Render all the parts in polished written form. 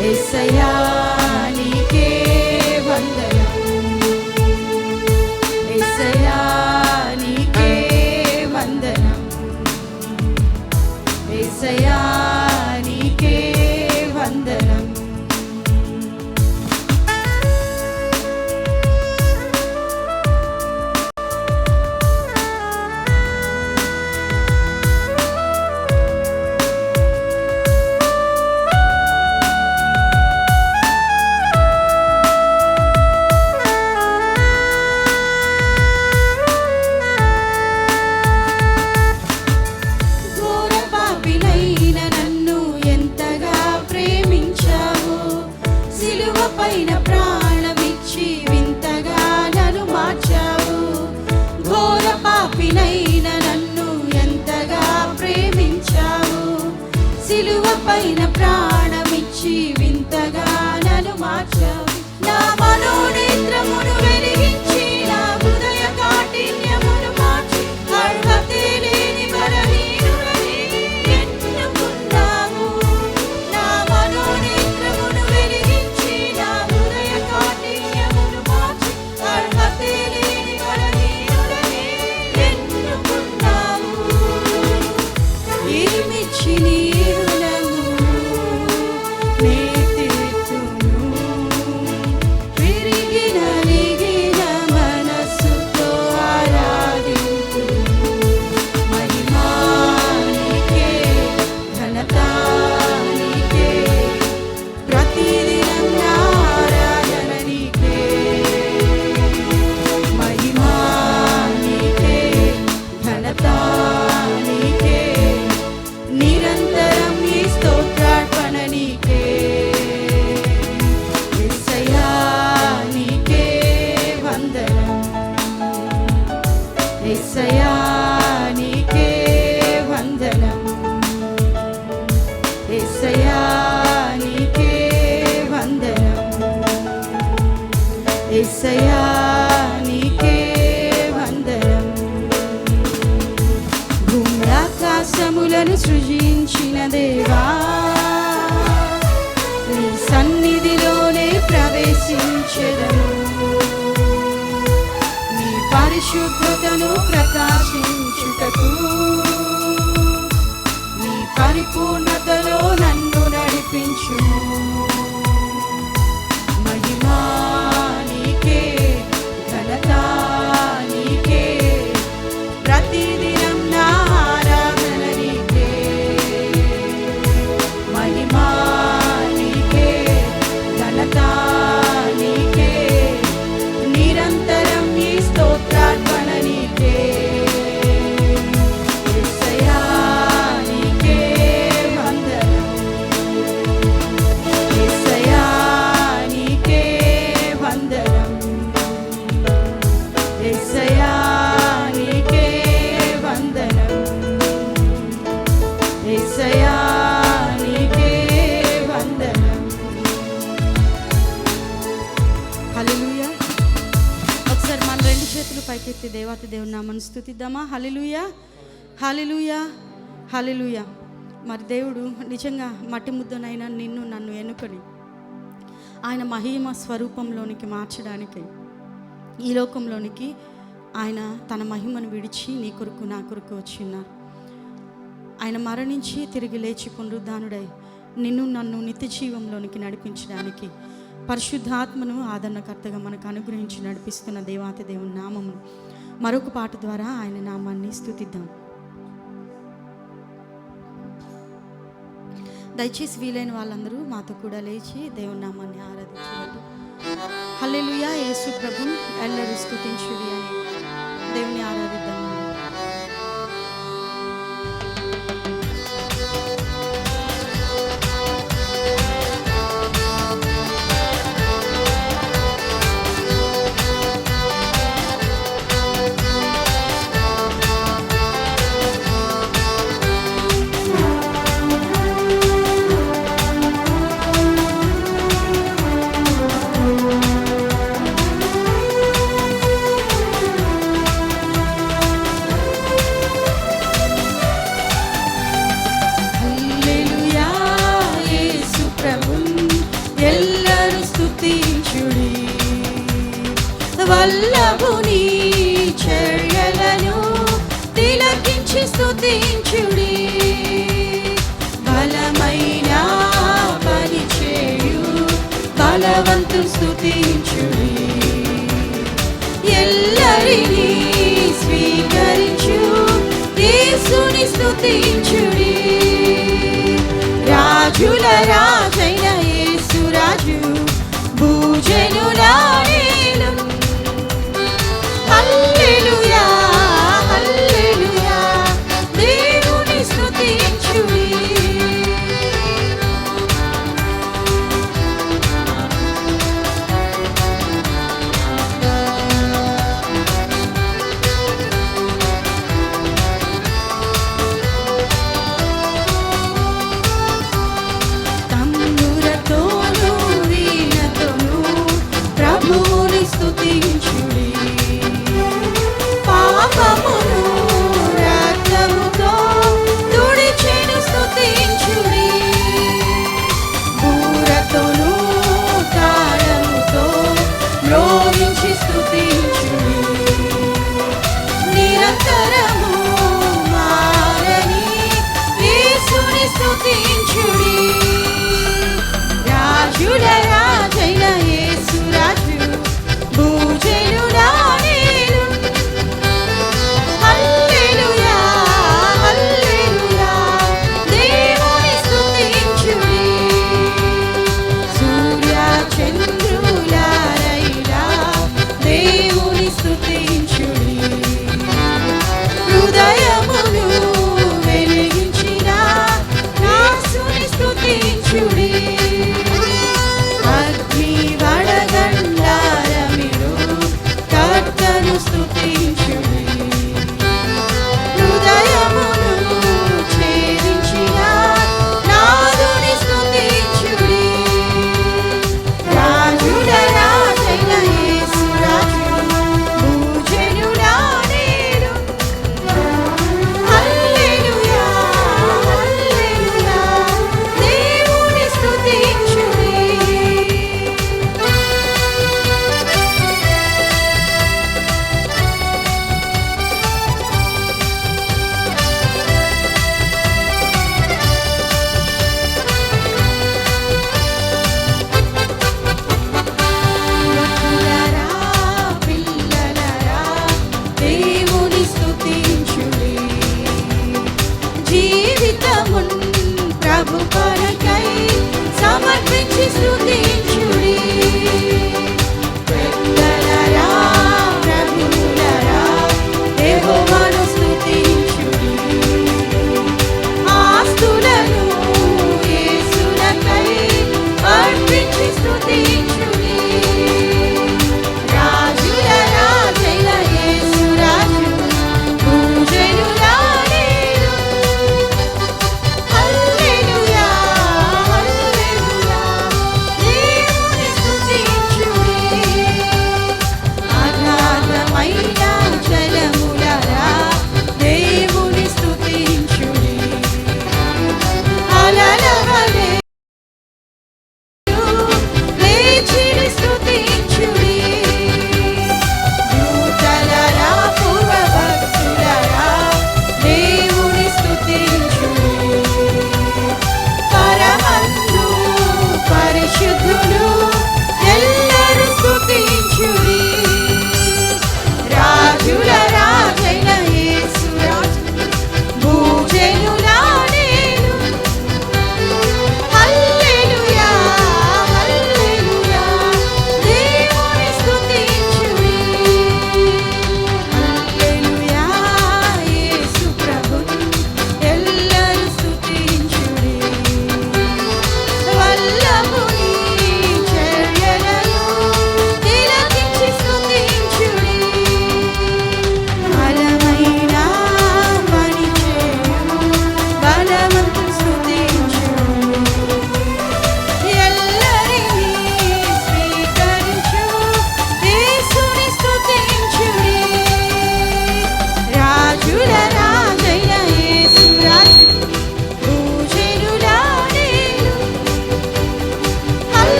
యేసయ్యా నీకే వందనం, యేసయ్యా నీకే వందనం, యేసయ్యా నీకే వందనం. పైన ప్రాణమిచ్చి వింతగా నన్ను మార్చావు. నా మనోనేత్రమును వెలిగించి నా హృదయ కాఠిన్యమును మార్చి అర్హతే లేని బలహీనుడని ఎన్నుకున్నావు. నా మనోనేత్రమును వెలిగించి నా హృదయ కాఠిన్యమును మార్చి అర్హతే లేని బలహీనుడని ఎన్నుకున్నావు. ఏమిచ్చి యేసయ్యా నీకే వందనం, యేసయ్యా నీకే వందనం, యేసయ్యా నీకే వందనం. భూమి ఆకాశములను సృజించిన దేవా, నీ సన్నిధిలోనే ప్రవేశించెదను. పరిశుద్ధతను ప్రకాశించుటకు నీ పరిపూర్ణతలో నన్ను నడిపించుము. మహిమా నీకే, ఘనత నీకే, ప్రతిదినం నా ఆరాధన నీకే. మహిమా నీకే, ఘనత నీకే, నిరంతరం నీ స్తోత్రార్పణ నీకే. యేసయ్యా నీకే వందనం, యేసయ్యా నీకే వందనం, యేసయ్యా నీకే వందనం, యేసయ్యా నీకే వందనం. హల్లెలూయా. ఒకసారి మన రెండు చేతులు పైకెత్తి దేవాతి దేవుని నామమును స్తుతిద్దామా? హల్లెలూయా, హల్లెలూయా, హల్లెలూయా. మరి దేవుడు నిజంగా మట్టి ముద్దనైనా నిన్ను నన్ను ఎన్నుకొని ఆయన మహిమ స్వరూపంలోనికి మార్చడానికి ఈ లోకంలోనికి ఆయన తన మహిమను విడిచి నీ కొరకు నా కొరకు వచ్చిన్నారు. ఆయన మరణించి తిరిగి లేచి పునరుద్ధానుడై నిన్ను నన్ను నిత్య జీవంలోనికి నడిపించడానికి పరిశుద్ధాత్మను ఆదరణకర్తగా మనకు అనుగ్రహించి నడిపిస్తున్న దేవాతి దేవుని నామమును మరొక పాట ద్వారా ఆయన నామాన్ని స్తుతిద్దాం. దయచేసి వీలైన వాళ్ళందరూ మాతో కూడా లేచి దేవుని నామాన్ని ఆరాధించగలరు. హల్లెలూయా. యేసు ప్రభు ఎల్లరూ స్తుతించుడి అని దేవుని ఆరాధిద్దాం. వల్లభు నీ చర్యలను తిలకించి స్తుతించుడి. బలమైన పరిచయు బలవంతు స్తుతించుడి. ఎల్లరినీ స్వీకరించు యేసుని స్తుతించుడి. రాజుల రాజైన యేసు రాజు భూజనుల నేలం. హల్లెలూయా హల్లెలూయా దేవుని స్తుతించుడి. తమ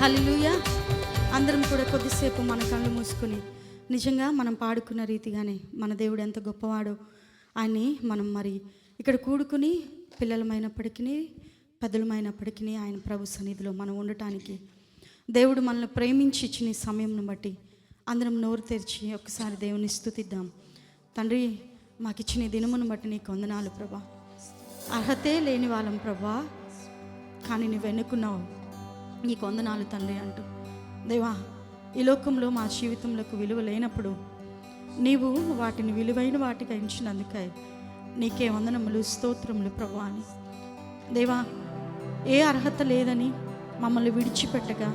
హల్లెలూయా. అందరం కూడా కొద్దిసేపు మన కళ్ళు మూసుకుని నిజంగా మనం పాడుకున్న రీతిగానే మన దేవుడు ఎంత గొప్పవాడో ఆయన్ని మనం మరి ఇక్కడ కూడుకుని పిల్లలమైనప్పటికీ పెద్దలమైనప్పటికీ ఆయన ప్రభు సన్నిధిలో మనం ఉండటానికి దేవుడు మనల్ని ప్రేమించి ఇచ్చిన ఈ సమయంను బట్టి అందరం నోరు తెరిచి ఒకసారి దేవుని స్తుతిద్దాం. తండ్రి, మాకు ఇచ్చిన దినమును బట్టి నీకు వందనాలు ప్రభా. అర్హతే లేని వాళ్ళం ప్రభా, కానీ నువ్వు ఎన్నుకున్నావు, నీకు వందనాలు తండ్రి అంటూ. దేవా, ఈ లోకంలో మా జీవితంలోకి విలువ లేనప్పుడు నీవు వాటిని విలువైన వాటిగా ఎంచినందుకై నీకే వందనములు, స్తోత్రములు ప్రభా అని. దేవా, ఏ అర్హత లేదని మమ్మల్ని విడిచిపెట్టగా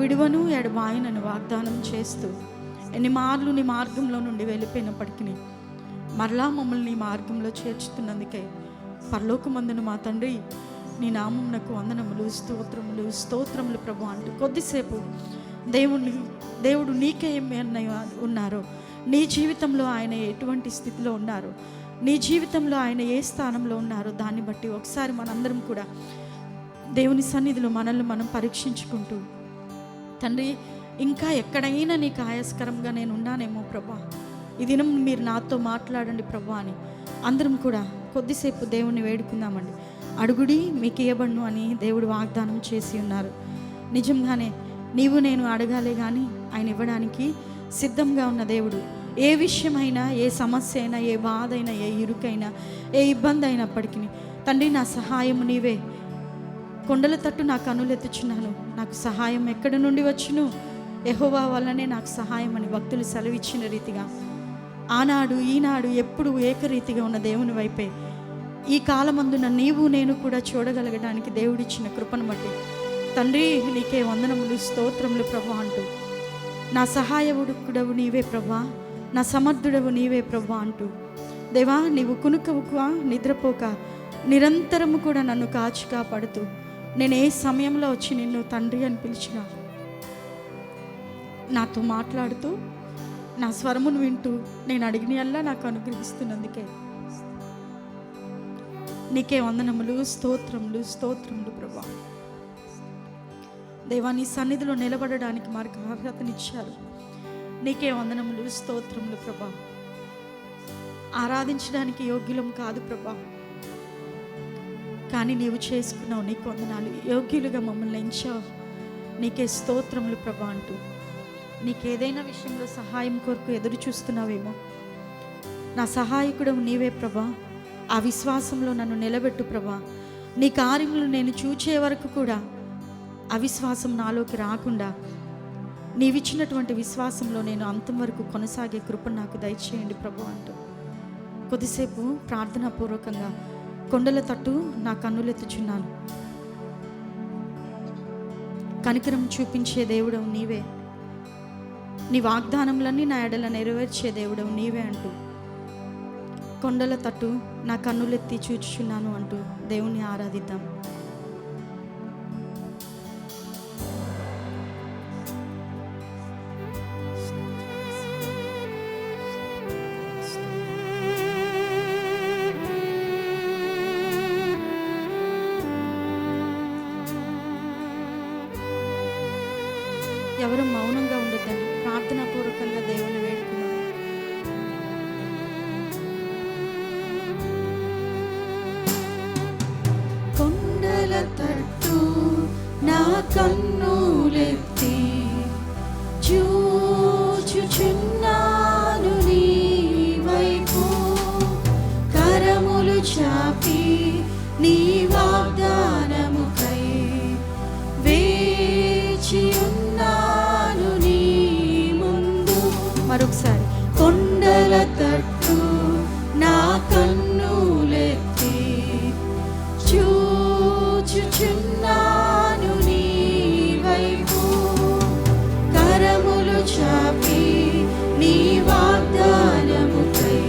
విడువను ఎడబాయనను వాగ్దానం చేస్తూ ఎన్ని మార్లు నీ మార్గంలో నుండి వెళ్ళిపోయినప్పటికీ మరలా మమ్మల్ని నీ మార్గంలో చేర్చుతున్నందుకే పరలోకమందున మా తండ్రి నీ నామమునకు వందనములు, స్తోత్రములు, స్తోత్రములు ప్రభు అంటూ కొద్దిసేపు దేవుడు నీకే ఏమి ఉన్నారో, నీ జీవితంలో ఆయన ఎటువంటి స్థితిలో ఉన్నారో, నీ జీవితంలో ఆయన ఏ స్థానంలో ఉన్నారో దాన్ని బట్టి ఒకసారి మనందరం కూడా దేవుని సన్నిధిలో మనల్ని మనం పరీక్షించుకుంటూ, తండ్రి ఇంకా ఎక్కడైనా నీకు ఆయాస్కరంగా నేను ఉన్నానేమో ప్రభా, ఈ దినం మీరు నాతో మాట్లాడండి ప్రభా అని అందరం కూడా కొద్దిసేపు దేవుణ్ణి వేడుకుందామండి. అడుగుడి మీకు ఇవ్వబడును అని దేవుడు వాగ్దానం చేసి ఉన్నారు. నిజంగానే నీవు నేను అడగాలే కానీ ఆయన ఇవ్వడానికి సిద్ధంగా ఉన్న దేవుడు. ఏ విషయమైనా, ఏ సమస్య అయినా, ఏ బాధ అయినా, ఏ ఇరుకైనా, ఏ ఇబ్బంది అయినప్పటికీ తండ్రి నా సహాయం నీవే, కొండల తట్టు నా కన్నులెత్తుచున్నాను, నాకు సహాయం ఎక్కడి నుండి వచ్చును, యెహోవా వల్లనే నాకు సహాయం అని భక్తులు సెలవిచ్చిన రీతిగా ఆనాడు ఈనాడు ఎప్పుడు ఏకరీతిగా ఉన్న దేవుని వైపే ఈ కాలమందున నీవు నేను కూడా చూడగలగడానికి దేవుడిచ్చిన కృపను బట్టి తండ్రి నీకే వందనములు, స్తోత్రములు ప్రభా అంటూ, నా సహాయకుడవు నీవే ప్రభా, నా సమర్థుడవు నీవే ప్రభా అంటూ, దేవా నీవు కునుకవుక నిద్రపోక నిరంతరము కూడా నన్ను కాచి కాపాడుతూ నేను ఏ సమయంలో వచ్చి నిన్ను తండ్రి అని పిలిచినా నాతో మాట్లాడుతూ నా స్వరమును వింటూ నేను అడిగినల్లా నాకు అనుగ్రహిస్తున్నందుకే నీకే వందనములు, స్తోత్రములు, స్తోత్రములు ప్రభా. దేవా, నీ సన్నిధిలో నిలబడడానికి మాకు అర్హతనిచ్చారు, నీకే వందనములు, స్తోత్రములు ప్రభా. ఆరాధించడానికి యోగ్యులం కాదు ప్రభా, కానీ నీవు చేసుకున్నావు, నీకు వందనాలు. యోగ్యులుగా మమ్మల్ని ఎంచావు, నీకే స్తోత్రములు ప్రభా అంటూ, నీకేదైనా విషయంలో సహాయం కొరకు ఎదురు చూస్తున్నావేమో, నా సహాయకుడు నీవే ప్రభా, ఆ విశ్వాసంలో నన్ను నిలబెట్టు ప్రభా. నీ కార్యములు నేను చూచే వరకు కూడా అవిశ్వాసం నాలోకి రాకుండా నీవిచ్చినటువంటి విశ్వాసంలో నేను అంతం వరకు కొనసాగే కృపను నాకు దయచేయండి ప్రభు అంటూ కొద్దిసేపు ప్రార్థనాపూర్వకంగా కొండల తట్టు నా కన్నులెత్తుచున్నాను. కనికరం చూపించే దేవుడవు నీవే, నీ వాగ్దానములన్నీ నా ఎడల నెరవేర్చే దేవుడవు నీవే అంటూ కొండల తట్టు నా కన్నులెత్తి చూచుచున్నాను అంటూ దేవుణ్ణి ఆరాధిద్దాం. ఎవరు మౌనంగా ఉండొద్దండి, ప్రార్థనాపూర్వకంగా దేవుని వేడుకున్నాం. కొండల తట్టు నా కన్నులెత్తి చూచుచున్నాను నీ వైపు, కరములు చాపి నీ వాగ్దానముకై వేచి ఉన్నాను నీ ముందు. మరొకసారి కొండల తట్టు నా కన్నులెత్తి చూచుచున్నాను నీ వైపు, కరములు చాపి నీ వాగ్దానముకై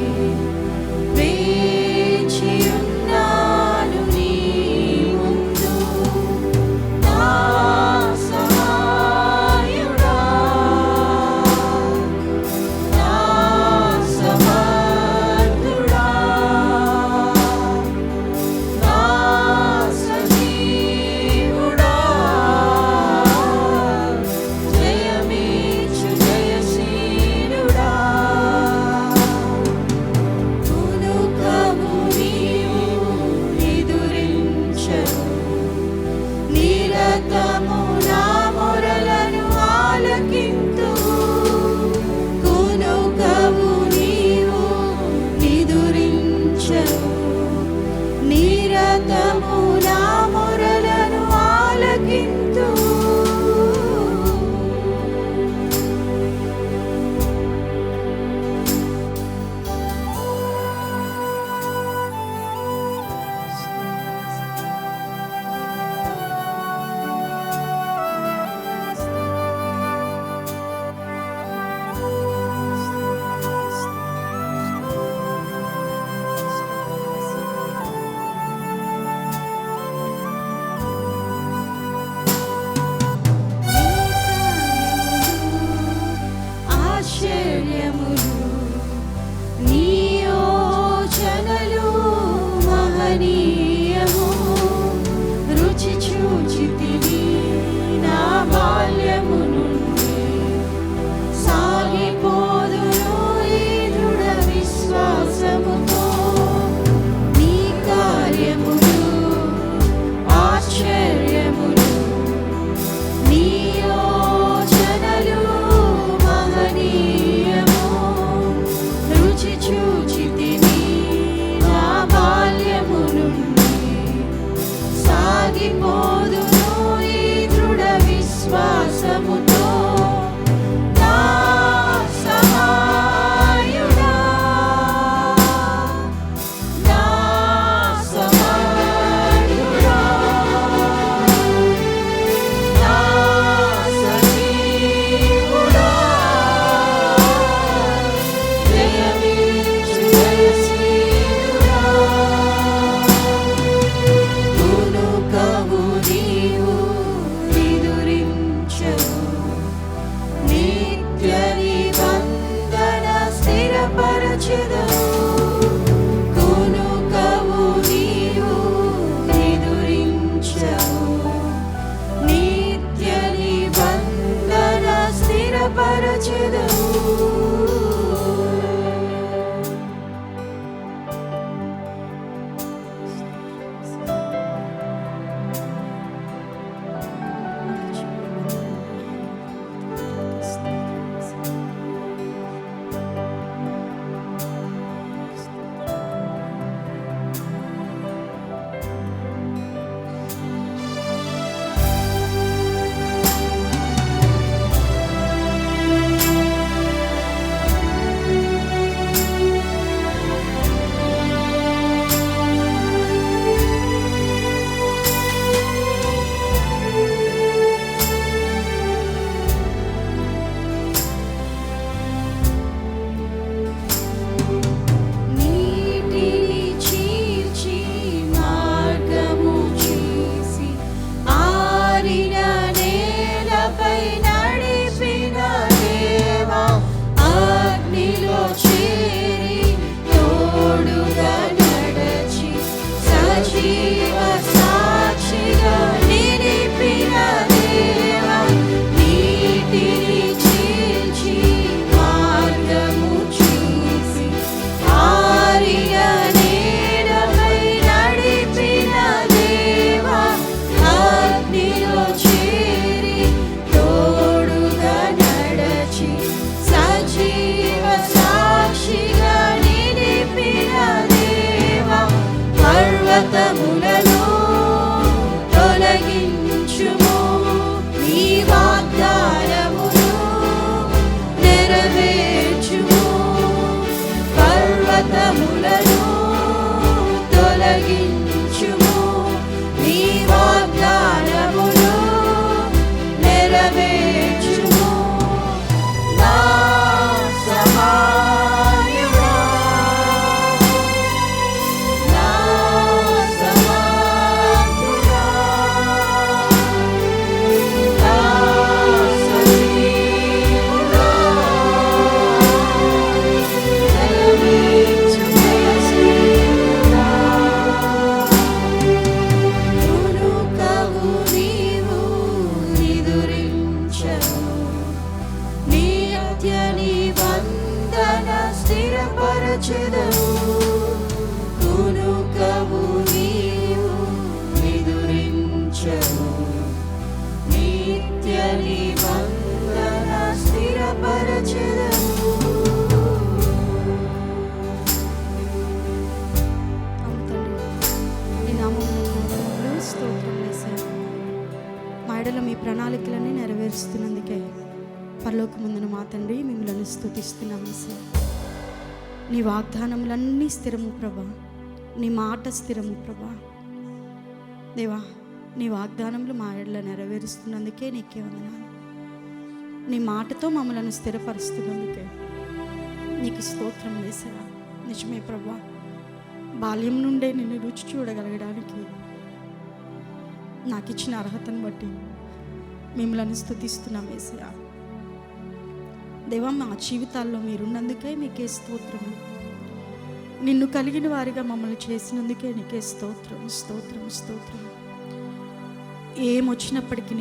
వేచి ఉన్నాను నీ ముందు. నా సహాయుడా, నా సమర్థుడా, నా సజీవుడా, నిరతము నా మొరలను ఆలకింతువు. కునుకవు నీవు నిదురించవు. నిరతము నా మొరలను ఆలకింతువు. స్థిరపరచెదవు కునుకవు నీవు నిదురించవు నిత్య నిబంధన స్థిరపరచెదను. మా ఎడల మీ ప్రణాళికలన్నీ నెరవేరుస్తున్నందుకే పరలోకమందున మా తండ్రి మిమ్మల్ని స్తుతిస్తున్నాము సార్. నీ వాగ్దానములన్నీ స్థిరము ప్రభా, నీ మాట స్థిరము ప్రభా. దేవా, నీ వాగ్దానములు మా ఎడల నెరవేరుస్తున్నందుకే నీకే వందనాలు. నీ మాటతో మమ్మల్ని స్థిరపరుస్తున్నందుకే నీకు స్తోత్రం వేసారా. నిజమే ప్రభా, బాల్యం నుండే నిన్ను రుచి చూడగలగడానికి నాకు ఇచ్చిన అర్హతను బట్టి మిమ్మల్ని స్తుతిస్తున్నాం యేసయ్యా. దేవా, మా జీవితాల్లో మీరున్నందుకే మీకే స్తోత్రం. నిన్ను కలిగిన వారిగా మమ్మల్ని చేసినందుకే నీకే స్తోత్రం స్తోత్రం స్తోత్రం. ఏమొచ్చినప్పటికీ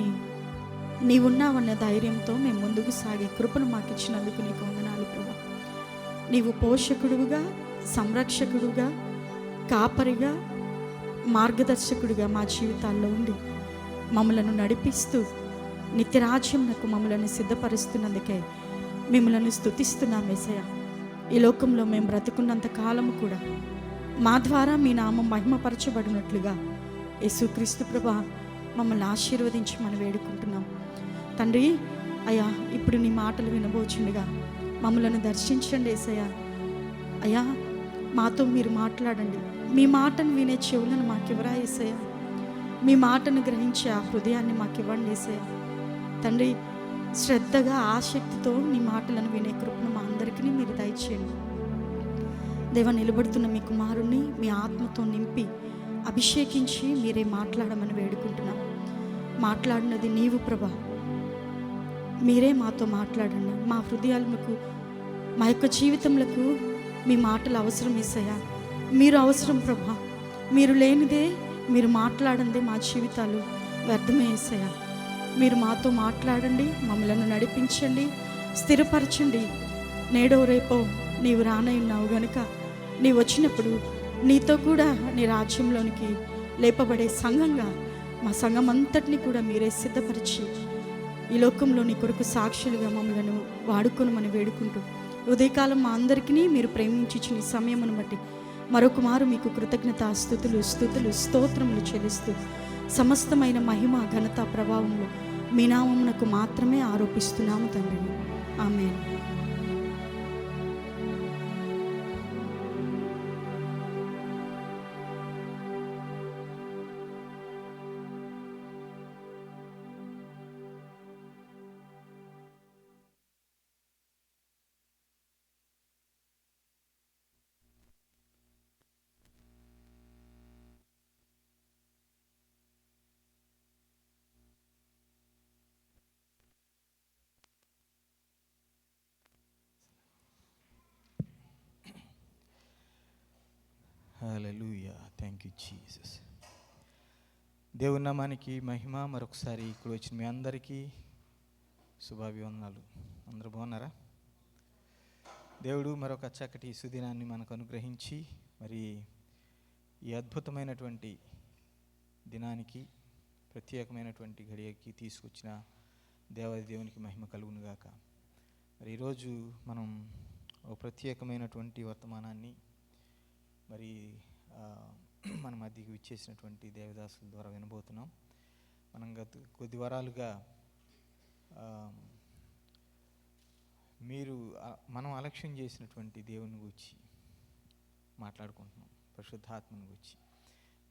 నీవున్నావన్న ధైర్యంతో మేము ముందుకు సాగే కృపను మాకు ఇచ్చినందుకు నీకు వందనాలు ప్రభా. నీవు పోషకుడుగా, సంరక్షకుడుగా, కాపరిగా, మార్గదర్శకుడిగా మా జీవితాల్లో ఉండి మమ్మలను నడిపిస్తూ నిత్యరాజ్యంకు మమ్మల్ని సిద్ధపరుస్తున్నందుకే మిమ్మల్ని స్తుతిస్తున్నాం యేసయ్యా. ఈ లోకంలో మేము బ్రతుకున్నంత కాలము కూడా మా ద్వారా మీ నామం మహిమపరచబడినట్లుగా యేసుక్రీస్తు ప్రభా మమ్మల్ని ఆశీర్వదించి మనం వేడుకుంటున్నాం తండ్రి. అయ్యా, ఇప్పుడు నీ మాటలు వినబోచుండగా మమ్మల్ని దర్శించండి యేసయ్యా. అయ్యా, మాతో మీరు మాట్లాడండి. మీ మాటను వినే చెవులను మాకివ్వరా యేసయ్యా. మీ మాటను గ్రహించే ఆ హృదయాన్ని మాకివ్వండి యేసయ్యా. తండ్రి, శ్రద్ధగా ఆసక్తితో నీ మాటలను వినే కృపను మా అందరికీ మీరు దయచేయండి. దేవ, నిలబడుతున్న మీ కుమారుణ్ణి మీ ఆత్మతో నింపి అభిషేకించి మీరే మాట్లాడమని వేడుకుంటున్నాం. మాట్లాడినది నీవు ప్రభా, మీరే మాతో మాట్లాడండి. మా హృదయాలకు, మా యొక్క జీవితములకు మీ మాటలు అవసరం యేసయ్యా. మీరు అవసరం ప్రభా. మీరు లేనిదే, మీరు మాట్లాడందే మా జీవితాలు వ్యర్థమే యేసయ్యా. మీరు మాతో మాట్లాడండి, మమ్మల్ని నడిపించండి, స్థిరపరచండి. నేడో రేపో నీవు రానయ్యున్నావు గనుక నీవు వచ్చినప్పుడు నీతో కూడా నీ రాజ్యంలోనికి లేపబడే సంఘంగా మా సంఘం అంతటిని కూడా మీరే సిద్ధపరిచి ఈ లోకంలో నీ కొరకు సాక్షులుగా మమ్మల్ని వాడుకొనమని వేడుకుంటూ ఉదయకాలం మా అందరికీ మీరు ప్రేమించి నీ సమయమును బట్టి మరొక మారు మీకు కృతజ్ఞత స్తుతులు స్తోత్రములు చెల్లిస్తూ సమస్తమైన మహిమ ఘనత ప్రభావములు మీ నామమునకు మాత్రమే ఆరోపిస్తున్నాము తండ్రి. Amen. Hallelujah. Thank you Jesus. దేవుని నామానికి మహిమ. మరొకసారి ఇక్కడ వచ్చిన మీ అందరికీ శుభాభివందనాలు. అందరూ బాగున్నారా? దేవుడు మరొక చక్కటి సుదినాన్ని మనకు అనుగ్రహించి మరి ఈ అద్భుతమైనటువంటి దినానికి, ప్రత్యేకమైనటువంటి గడియకి తీసుకొచ్చిన దేవాది దేవునికి మహిమ కలుగునుగాక. మరి ఈరోజు మనం ఒక ప్రత్యేకమైనటువంటి వర్తమానాన్ని మరి మన మధ్యకి విచ్చేసినటువంటి దేవదాసుల ద్వారా వినబోతున్నాం. మనం గత కొద్ది వారాలుగా మనం అలక్ష్యం చేసినటువంటి దేవుని గురించి మాట్లాడుకుంటున్నాం. పరిశుద్ధాత్మని గురించి,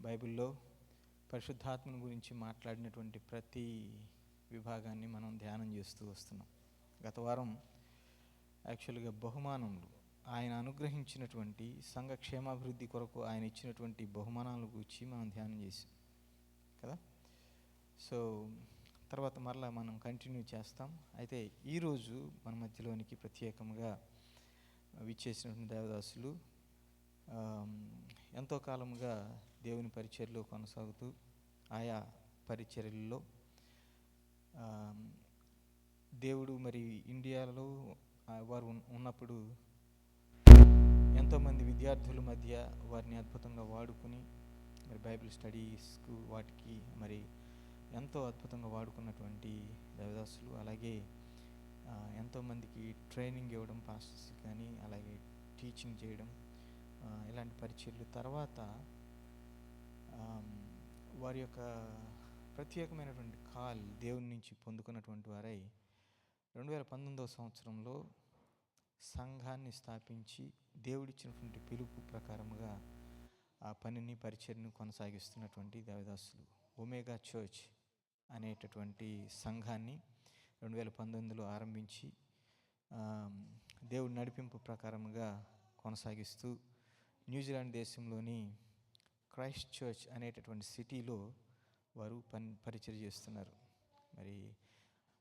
బైబిల్లో పరిశుద్ధాత్మని గురించి మాట్లాడినటువంటి ప్రతి విభాగాన్ని మనం ధ్యానం చేస్తూ వస్తున్నాం. గత వారం యాక్చువల్గా బహుమానములు, ఆయన అనుగ్రహించినటువంటి సంఘ క్షేమాభివృద్ధి కొరకు ఆయన ఇచ్చినటువంటి బహుమానాల గురించి మనం ధ్యానం చేసాం కదా. సో తర్వాత మరలా మనం కంటిన్యూ చేస్తాం. అయితే ఈరోజు మన మధ్యలోనికి ప్రత్యేకంగా విచ్చేసినటువంటి దేవదాసులు ఎంతో కాలముగా దేవుని పరిచర్యలో కొనసాగుతూ ఆయా పరిచర్యల్లో దేవుడు మరి ఇండియాలో వారు ఉన్నప్పుడు ఎంతోమంది విద్యార్థుల మధ్య వారిని అద్భుతంగా వాడుకుని మరి బైబిల్ స్టడీస్కు వాటికి మరి ఎంతో అద్భుతంగా వాడుకున్నటువంటి దేవదాసులు. అలాగే ఎంతోమందికి ట్రైనింగ్ ఇవ్వడం, పాస్టర్స్ కానీ అలాగే టీచింగ్ చేయడం, ఇలాంటి పరిచర్లు. తర్వాత వారి యొక్క ప్రత్యేకమైనటువంటి కాల్ దేవుని నుంచి పొందుకున్నటువంటి వారై 2019వ సంవత్సరంలో సంఘాన్ని స్థాపించి దేవుడిచ్చినటువంటి పిలుపు ప్రకారముగా ఆ పనిని, పరిచర్ని కొనసాగిస్తున్నటువంటి దేవదాసులు. ఒమేగా చర్చ్ అనేటటువంటి సంఘాన్ని 2019లో ఆరంభించి దేవుడి నడిపింపు ప్రకారముగా కొనసాగిస్తూ న్యూజిలాండ్ దేశంలోని క్రైస్ట్ చర్చ్ అనేటటువంటి సిటీలో వారు పరిచర్య చేస్తున్నారు. మరి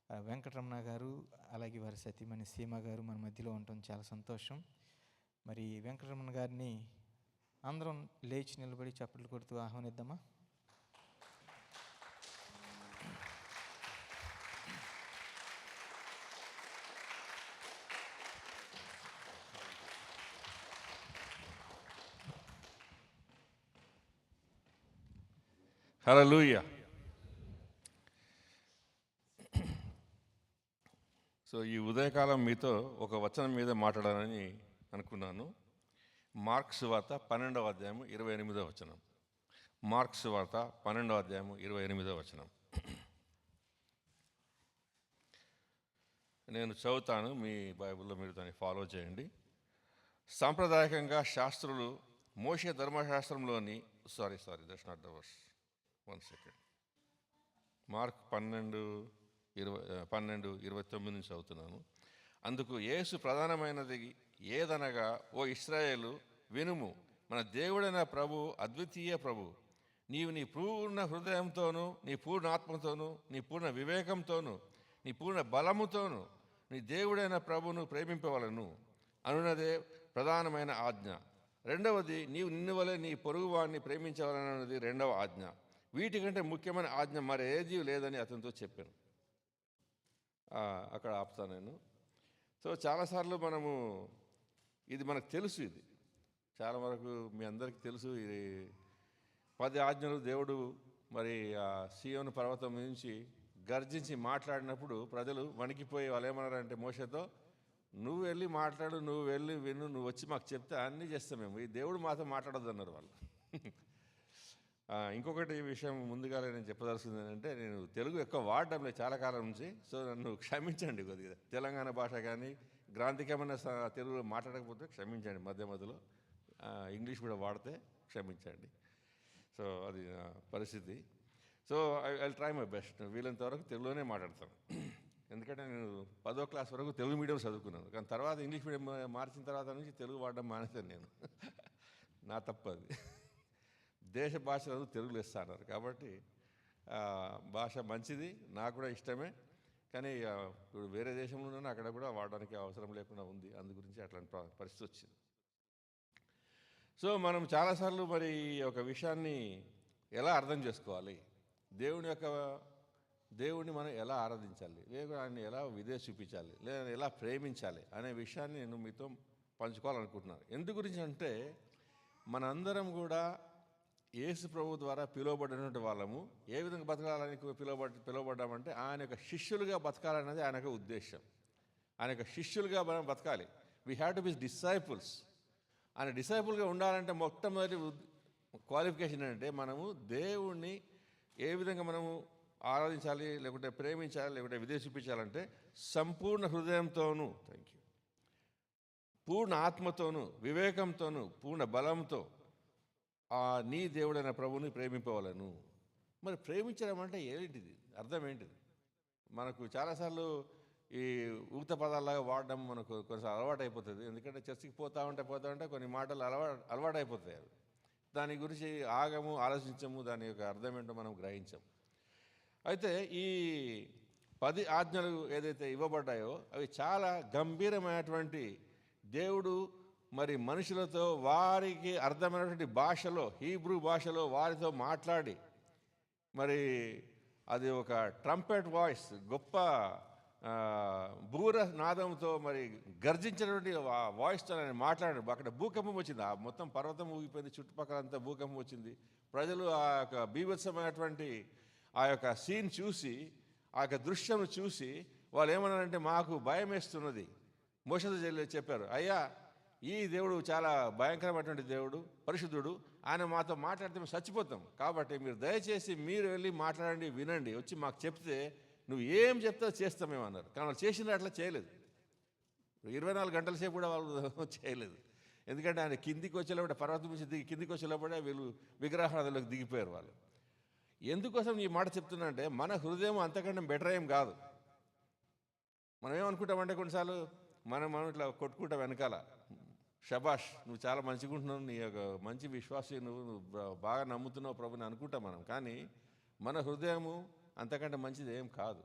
వెంకటరమణ గారు అలాగే వారి సతీమణి సీమ గారు మన మధ్యలో ఉండటం చాలా సంతోషం. మరి వెంకటరమణ గారిని అందరం లేచి నిలబడి చప్పట్లు కొడుతూ ఆహ్వానిద్దామా? హల్లెలూయా. సో ఈ ఉదయకాలం మీతో ఒక వచనం మీద మాట్లాడాలని అనుకున్నాను. మార్కు సువార్త 12వ అధ్యాయము 28వ వచనం. మార్కు సువార్త 12వ అధ్యాయము 28వ వచనం. నేను చదువుతాను, మీ బైబిల్లో మీరు దాన్ని ఫాలో చేయండి. సాంప్రదాయకంగా శాస్త్రులు మోషే ధర్మశాస్త్రంలోని that's not the verse. 1 second. Mark 12:29 నుంచి చదువుతున్నాను. అందుకు యేసు ప్రధానమైనది ఏదనగా, ఓ ఇశ్రాయేలు వినుము, మన దేవుడైన ప్రభు అద్వితీయ ప్రభు. నీవు నీ పూర్ణ హృదయంతోనూ, నీ పూర్ణ ఆత్మతోనూ, నీ పూర్ణ వివేకంతోనూ, నీ పూర్ణ బలముతోనూ నీ దేవుడైన ప్రభును ప్రేమింపవలను అనున్నదే ప్రధానమైన ఆజ్ఞ. రెండవది, నీవు నిన్ను వలె నీ పొరుగువాడిని ప్రేమించవలనన్నది రెండవ ఆజ్ఞ. వీటికంటే ముఖ్యమైన ఆజ్ఞ మరేదీ లేదని అతనితో చెప్పాను. అక్కడ ఆపుతాను నేను. సో చాలాసార్లు ఇది మనకు తెలుసు, ఇది చాలా వరకు మీ అందరికీ తెలుసు. ఇది 10 ఆజ్ఞలు దేవుడు మరి సీయోను పర్వతం నుంచి గర్జించి మాట్లాడినప్పుడు ప్రజలు వణికిపోయి వాళ్ళు ఏమన్నారంటే మోషేతో, నువ్వు వెళ్ళి మాట్లాడు, నువ్వు వెళ్ళి విను, నువ్వు వచ్చి మాకు చెప్తే అన్నీ చేస్తాం మేము, ఈ దేవుడు మాతో మాట్లాడొద్దు అన్నారు వాళ్ళు. ఇంకొకటి విషయం ముందుగా నేను చెప్పదలుచుకుంది ఏంటంటే, నేను తెలుగు ఎక్కువ వాడడం లేదు చాలా కాలం నుంచి. సో నన్ను క్షమించండి, కొద్దిగా తెలంగాణ భాష కానీ గ్రాంథికమైన తెలుగులో మాట్లాడకపోతే క్షమించండి, మధ్యలో ఇంగ్లీష్ కూడా వాడితే క్షమించండి. సో అది పరిస్థితి. So I try my best, వీళ్ళంత వరకు తెలుగులోనే మాట్లాడతాను. ఎందుకంటే నేను 10వ క్లాస్ వరకు తెలుగు మీడియం చదువుకున్నాను, కానీ తర్వాత ఇంగ్లీష్ మీడియం మార్చిన తర్వాత నుంచి తెలుగు వాడడం మానేశాను నేను. నా తప్పు అది. దేశ భాషలు తెలుగులో ఇస్తున్నారు కాబట్టి భాష మంచిది, నాకు కూడా ఇష్టమే. కానీ ఇప్పుడు వేరే దేశంలో ఉన్నాను, అక్కడ కూడా వాడడానికి అవసరం లేకుండా ఉంది, అందు గురించి అట్లాంటి పరిస్థితి వచ్చింది. సో మనం చాలాసార్లు మరి ఒక విషయాన్ని ఎలా అర్థం చేసుకోవాలి, దేవుడిని మనం ఎలా ఆరాధించాలి, లేదా ఆయన్ని ఎలా విధేయత చూపించాలి, లేదా ఎలా ప్రేమించాలి అనే విషయాన్ని నేను మీతో పంచుకోవాలనుకుంటున్నాను. ఎందు గురించి అంటే, మనందరం కూడా యేసు ప్రభు ద్వారా పిలువబడినటువంటి వాళ్ళము. ఏ విధంగా బతకాలని పిలువబడ్డామంటే, ఆయన యొక్క శిష్యులుగా బతకాలన్నది ఆయన యొక్క ఉద్దేశం. ఆయన యొక్క శిష్యులుగా మనం బతకాలి. We have to be disciples. ఆయన డిసైపుల్గా ఉండాలంటే మొట్టమొదటి క్వాలిఫికేషన్ ఏంటంటే, మనము దేవుణ్ణి ఏ విధంగా మనము ఆరాధించాలి, లేకుంటే ప్రేమించాలి, లేకుంటే విధేయత చూపించాలంటే సంపూర్ణ హృదయంతోనూ, పూర్ణ ఆత్మతోనూ, వివేకంతోనూ, పూర్ణ బలంతో నీ దేవుడైన ప్రభుని ప్రేమింపవలను. మరి ప్రేమించడం అంటే ఏంటిది, అర్థం ఏంటిది? మనకు చాలాసార్లు ఈ ఊత పదాలాగా వాడడం మనకు కొంచెం అలవాటు అయిపోతుంది. ఎందుకంటే చర్చికి పోతా ఉంటే కొన్ని మాటలు అలవాటు అయిపోతాయి. దాని గురించి ఆలోచించము, దాని యొక్క అర్థం ఏంటో మనం గ్రహించము. అయితే ఈ 10 ఆజ్ఞలు ఏదైతే ఇవ్వబడ్డాయో అవి చాలా గంభీరమైనటువంటి, దేవుడు మరి మనుషులతో వారికి అర్థమైనటువంటి భాషలో, హీబ్రూ భాషలో వారితో మాట్లాడి, మరి అది ఒక ట్రంపెట్ వాయిస్, గొప్ప బూర నాదంతో మరి గర్జించినటువంటి వాయిస్తో ఆయన మాట్లాడాడు. అక్కడ భూకంపం వచ్చింది, ఆ మొత్తం పర్వతం ఊగిపోయింది, చుట్టుపక్కలంతా భూకంపం వచ్చింది. ప్రజలు ఆ యొక్క బీభత్సమైనటువంటి ఆ యొక్క సీన్ చూసి, ఆ యొక్క దృశ్యం చూసి వాళ్ళు ఏమన్నారంటే, మాకు భయం వేస్తున్నది. మోషేతో చెప్పారు, అయ్యా ఈ దేవుడు చాలా భయంకరమైనటువంటి దేవుడు, పరిశుద్ధుడు, ఆయన మాతో మాట్లాడితే మేము చచ్చిపోతాం. కాబట్టి మీరు దయచేసి మీరు వెళ్ళి మాట్లాడండి, వినండి, వచ్చి మాకు చెప్తే నువ్వు ఏం చెప్తావు చేస్తామేమన్నారు. కానీ వాళ్ళు చేసిన అట్లా చేయలేదు. 24 గంటల సేపు కూడా వాళ్ళు చేయలేదు. ఎందుకంటే ఆయన కిందికి వచ్చేటప్పుడు, పర్వతం నుంచి కిందికి వచ్చేటప్పుడే వీళ్ళు విగ్రహారాధనలోకి దిగిపోయారు వాళ్ళు. ఎందుకోసం ఈ మాట చెప్తున్నా అంటే, మన హృదయం అంతకంటే బెటర్ ఏం కాదు. మనం ఏమనుకుంటామంటే కొన్నిసార్లు మనం ఇట్లా కొట్టుకుంటాం వెనకాల, షబాష్ నువ్వు చాలా మంచిగా ఉంటున్నావు, నీ యొక్క మంచి విశ్వాసి, నువ్వు బాగా నమ్ముతున్నావు ప్రభుని అనుకుంటాం మనం. కానీ మన హృదయము అంతకంటే మంచిది ఏం కాదు.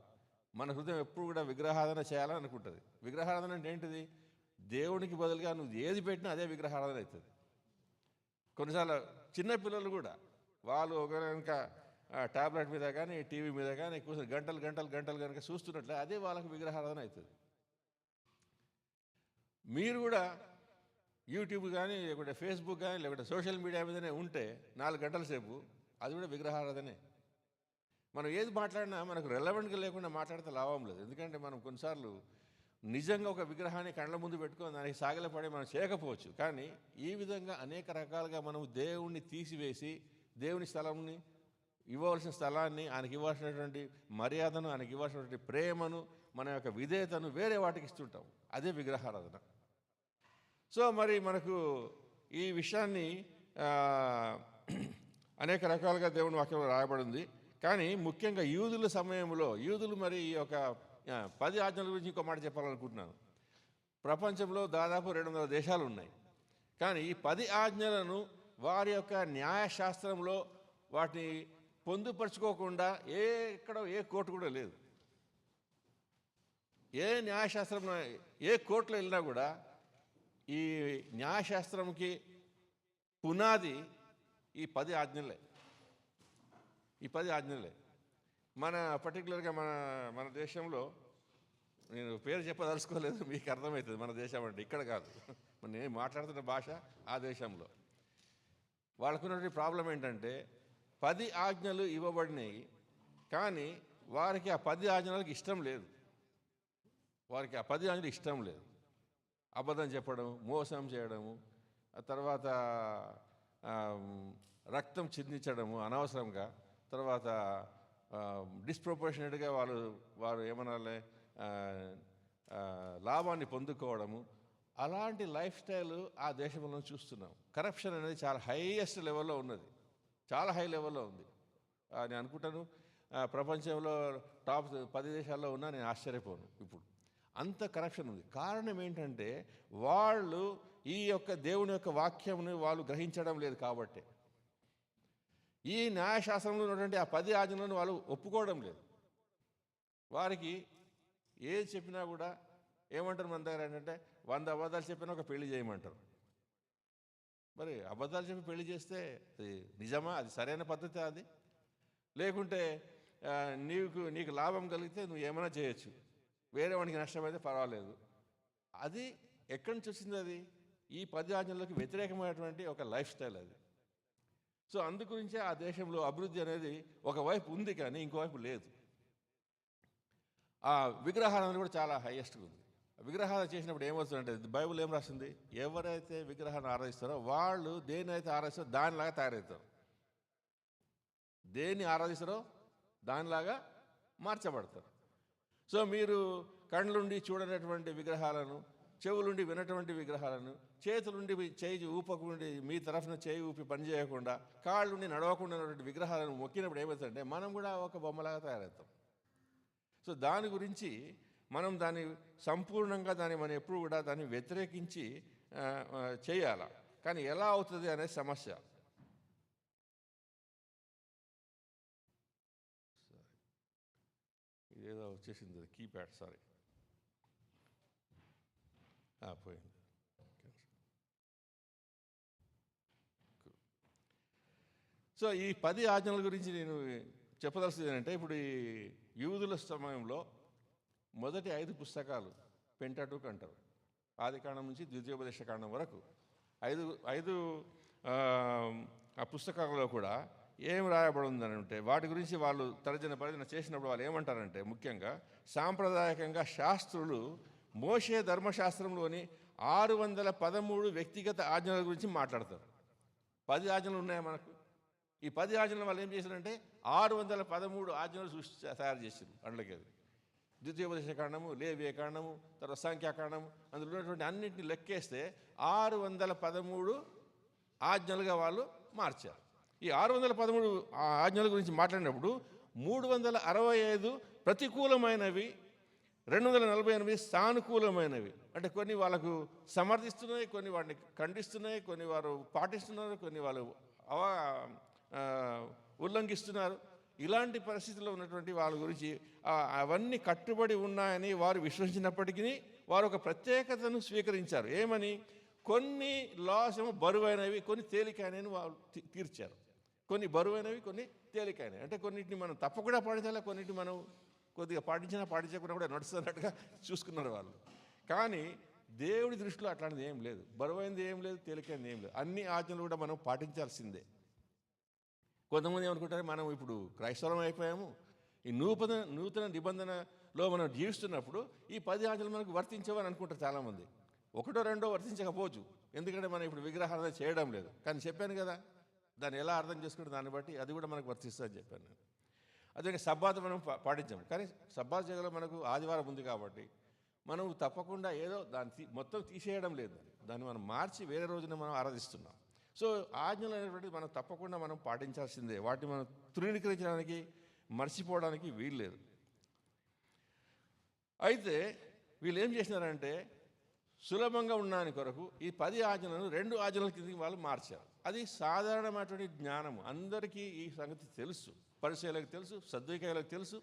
మన హృదయం ఎప్పుడు కూడా విగ్రహారాధన చేయాలని అనుకుంటుంది. విగ్రహారాధన అంటే ఏంటిది? దేవునికి బదులుగా నువ్వు ఏది పెట్టినా అదే విగ్రహారాధన అవుతుంది. కొన్నిసార్లు చిన్నపిల్లలు కూడా వాళ్ళు ఒక కనుక ట్యాబ్లెట్ మీద కానీ టీవీ మీద కానీ కూర్చొని గంటలు గంటలు గంటలు కనుక చూస్తున్నట్లే అదే వాళ్ళకి విగ్రహారాధన అవుతుంది. మీరు కూడా యూట్యూబ్ కానీ లేకుంటే ఫేస్బుక్ కానీ లేకుంటే సోషల్ మీడియా మీదనే ఉంటే 4 గంటల సేపు అది కూడా విగ్రహారాధనే. మనం ఏది మాట్లాడినా మనకు రెలవెంట్గా లేకుండా మాట్లాడితే లాభం లేదు. ఎందుకంటే మనం కొన్నిసార్లు నిజంగా ఒక విగ్రహాన్ని కళ్ళ ముందు పెట్టుకొని దానికి సాగిలపడి మనం చేయకపోవచ్చు. కానీ ఈ విధంగా అనేక రకాలుగా మనం దేవుణ్ణి తీసివేసి దేవుని స్థలంని ఇవ్వవలసిన స్థలాన్ని, ఆయనకి ఇవ్వాల్సినటువంటి మర్యాదను, ఆయనకి ఇవ్వాల్సినటువంటి ప్రేమను, మన యొక్క విధేయతను వేరే వాటికి ఇస్తుంటాం. అదే విగ్రహారాధన. సో మరి మనకు ఈ విషయాన్ని అనేక రకాలుగా దేవుని వాక్యంలో రాయబడింది. కానీ ముఖ్యంగా యూదుల సమయంలో యూదులు మరి ఈ యొక్క 10 ఆజ్ఞల గురించి ఇంకో మాట చెప్పాలనుకుంటున్నాను. ప్రపంచంలో దాదాపు 200 దేశాలు ఉన్నాయి. కానీ ఈ 10 ఆజ్ఞలను వారి యొక్క న్యాయశాస్త్రంలో వాటిని పొందుపరుచుకోకుండా ఎక్కడో ఏ కోర్టు కూడా లేదు. ఏ న్యాయశాస్త్రంలో ఏ కోర్టులో వెళ్ళినా కూడా ఈ న్యాయశాస్త్రంకి పునాది ఈ 10 ఆజ్ఞలే. ఈ 10 ఆజ్ఞలే. మన పర్టికులర్గా మన దేశంలో, నేను పేరు చెప్పదలుచుకోలేదు, మీకు అర్థమవుతుంది మన దేశం అంటే. ఇక్కడ కాదు, నేను మాట్లాడుతున్న భాష ఆ దేశంలో. వాళ్ళకున్నటువంటి ప్రాబ్లం ఏంటంటే 10 ఆజ్ఞలు ఇవ్వబడినాయి, కానీ వారికి ఆ 10 ఆజ్ఞలకు ఇష్టం లేదు. వారికి ఆ 10 ఆజ్ఞలు ఇష్టం లేదు. అబద్ధం చెప్పడం, మోసం చేయడము, ఆ తర్వాత రక్తం చిందించడము అనవసరంగా, తర్వాత డిస్ప్రపోర్షనేట్గా వారు ఏమనాలే లాభాన్ని పొందుకోవడము, అలాంటి లైఫ్ స్టైల్ ఆ దేశంలో చూస్తున్నాం. కరప్షన్ అనేది చాలా హైయెస్ట్ లెవెల్లో ఉన్నది, చాలా హై లెవెల్లో ఉంది. నేను అనుకుంటాను ప్రపంచంలో టాప్ 10 దేశాల్లో ఉన్నా నేను ఆశ్చర్యపోను. ఇప్పుడు అంత కరప్షన్ ఉంది. కారణం ఏంటంటే వాళ్ళు ఈ యొక్క దేవుని యొక్క వాక్యంని వాళ్ళు గ్రహించడం లేదు. కాబట్టి ఈ న్యాయశాస్త్రంలో ఉన్నటువంటి ఆ 10 ఆజ్ఞలను వాళ్ళు ఒప్పుకోవడం లేదు. వారికి ఏది చెప్పినా కూడా ఏమంటారు మన దగ్గర ఏంటంటే 100 అబద్ధాలు చెప్పినా ఒక పెళ్లి చేయమంటారు. మరి అబద్ధాలు చెప్పి పెళ్లి చేస్తే అది నిజమా? అది సరైన పద్ధతి? అది లేకుంటే నీకు లాభం కలిగితే నువ్వు ఏమైనా చేయొచ్చు, వేరే వానికి నష్టమైతే పర్వాలేదు. అది ఎక్కడి నుంచి వచ్చింది? అది ఈ 10 ఆజ్ఞలకు వ్యతిరేకమైనటువంటి ఒక లైఫ్ స్టైల్ అది. సో అందుగురించే ఆ దేశంలో అభివృద్ధి అనేది ఒకవైపు ఉంది, కానీ ఇంకోవైపు లేదు. ఆ విగ్రహారాధన కూడా చాలా హైయెస్ట్గా ఉంది. విగ్రహారాధన చేసినప్పుడు ఏమవుతుందంటే బైబిల్ ఏం రాసింది? ఎవరైతే విగ్రహాన్ని ఆరాధిస్తారో వాళ్ళు దేన్నైతే ఆరాధిస్తారో దానిలాగా తయారవుతారు. దేన్ని ఆరాధిస్తారో దానిలాగా మార్చబడతారు. సో మీరు కళ్ళుండి చూడనటువంటి విగ్రహాలను, చెవులుండి వినటువంటి విగ్రహాలను, చేతులుండి చేయి ఊపకుండి మీ తరఫున చేయి ఊపి పని చేయకుండా, కాళ్ళుండి నడవకుండా ఉన్నటువంటి విగ్రహాలను మొక్కినప్పుడు ఏమవుతుందంటే మనం కూడా ఒక బొమ్మలాగా తయారవుతాం. సో దాని గురించి మనం దాన్ని సంపూర్ణంగా మనం ఎప్పుడు కూడా దాన్ని వ్యతిరేకించి చేయాల. కానీ ఎలా అవుతుంది అనే సమస్య. ఇదేదో వచ్చేసింది కీప్యాడ్, సారీ పోయింది. సో ఈ 10 ఆజ్ఞల గురించి నేను చెప్పదలసింది ఏంటంటే, ఇప్పుడు ఈ యూదుల సమయంలో మొదటి 5 పుస్తకాలు పెంటటుక్ అంటారు. ఆదికాండం నుంచి ద్వితీయోపదేశకాండం వరకు 5 ఆ పుస్తకాలలో కూడా ఏం రాయబడి ఉందని అంటే వాటి గురించి వాళ్ళు తర్జన చేసినప్పుడు వాళ్ళు ఏమంటారంటే, ముఖ్యంగా సాంప్రదాయకంగా శాస్త్రులు మోషే ధర్మశాస్త్రంలోని 613 వ్యక్తిగత ఆజ్ఞల గురించి మాట్లాడతారు. 10 ఆజ్ఞలు ఉన్నాయి మనకు. ఈ 10 ఆజ్ఞలు వాళ్ళు ఏం చేశారంటే 613 ఆజ్ఞలు తయారు చేశారు. అందులోకి ద్వితీయోపదేశ కాండము, లేవియ కాండము, తర్వాత సంఖ్యాకాండము, అందులో ఉన్నటువంటి అన్నింటిని లెక్కేస్తే 613 ఆజ్ఞలుగా వాళ్ళు మార్చారు. ఈ 613 ఆజ్ఞల గురించి మాట్లాడినప్పుడు 365 ప్రతికూలమైనవి, 248 సానుకూలమైనవి. అంటే కొన్ని వాళ్ళకు సమర్థిస్తున్నాయి, కొన్ని వాటిని ఖండిస్తున్నాయి, కొన్ని వారు పాటిస్తున్నారు, కొన్ని వాళ్ళు ఉల్లంఘిస్తున్నారు. ఇలాంటి పరిస్థితుల్లో ఉన్నటువంటి వాళ్ళ గురించి అవన్నీ కట్టుబడి ఉన్నాయని వారు విశ్వసించినప్పటికీ వారు ఒక ప్రత్యేకతను స్వీకరించారు. ఏమని? కొన్ని లాస్ ఏమో బరువైనవి, కొన్ని తేలికైనవి వాళ్ళు తీర్చారు. కొన్ని బరువైనవి, కొన్ని తేలికైనవి. అంటే కొన్నిటిని మనం తప్పకుండా పాటించాలి, కొన్నిటిని మనం కొద్దిగా పాటించకుండా కూడా నడుస్తున్నట్టుగా చూసుకున్నారు వాళ్ళు. కానీ దేవుడి దృష్టిలో అట్లాంటిది ఏం లేదు. బరువైనది ఏం లేదు, తేలికైనది ఏం లేదు. అన్ని ఆజ్ఞలు కూడా మనం పాటించాల్సిందే. కొంతమంది ఏమనుకుంటారు, మనం ఇప్పుడు క్రైస్తవం అయిపోయాము, ఈ నూతన నిబంధనలో మనం జీవిస్తున్నప్పుడు ఈ 10 ఆజ్ఞలు మనకు వర్తించవని అనుకుంటారు చాలామంది. ఒకటో రెండో వర్తించకపోవచ్చు, ఎందుకంటే మనం ఇప్పుడు విగ్రహారాధన చేయడం లేదు. కానీ చెప్పాను కదా, దాన్ని ఎలా అర్థం చేసుకుంటే దాన్ని బట్టి అది కూడా మనకు వర్తిస్తుందని చెప్పాను నేను. అదే సబ్బాత్ మనం పాటించాం, కానీ సబ్బాత్ జగలో మనకు ఆదివారం ఉంది కాబట్టి మనం తప్పకుండా ఏదో దాన్ని మొత్తం తీసేయడం లేదు, దాన్ని మనం మార్చి వేరే రోజున మనం ఆరాధిస్తున్నాం. సో ఆజ్ఞలు అనేటువంటిది మనం తప్పకుండా మనం పాటించాల్సిందే. వాటిని మనం తృణీకరించడానికి, మర్చిపోవడానికి వీల్లేదు. అయితే వీళ్ళు ఏం చేసినారంటే సులభంగా ఉండడానికి కొరకు ఈ 10 ఆజ్ఞలను 2 ఆజ్ఞల కిందకి వాళ్ళు మార్చారు. అది సాధారణమైనటువంటి జ్ఞానము, అందరికీ ఈ సంగతి తెలుసు. పరిచయాలకు తెలుసు, సద్వికాయులకు తెలుసు.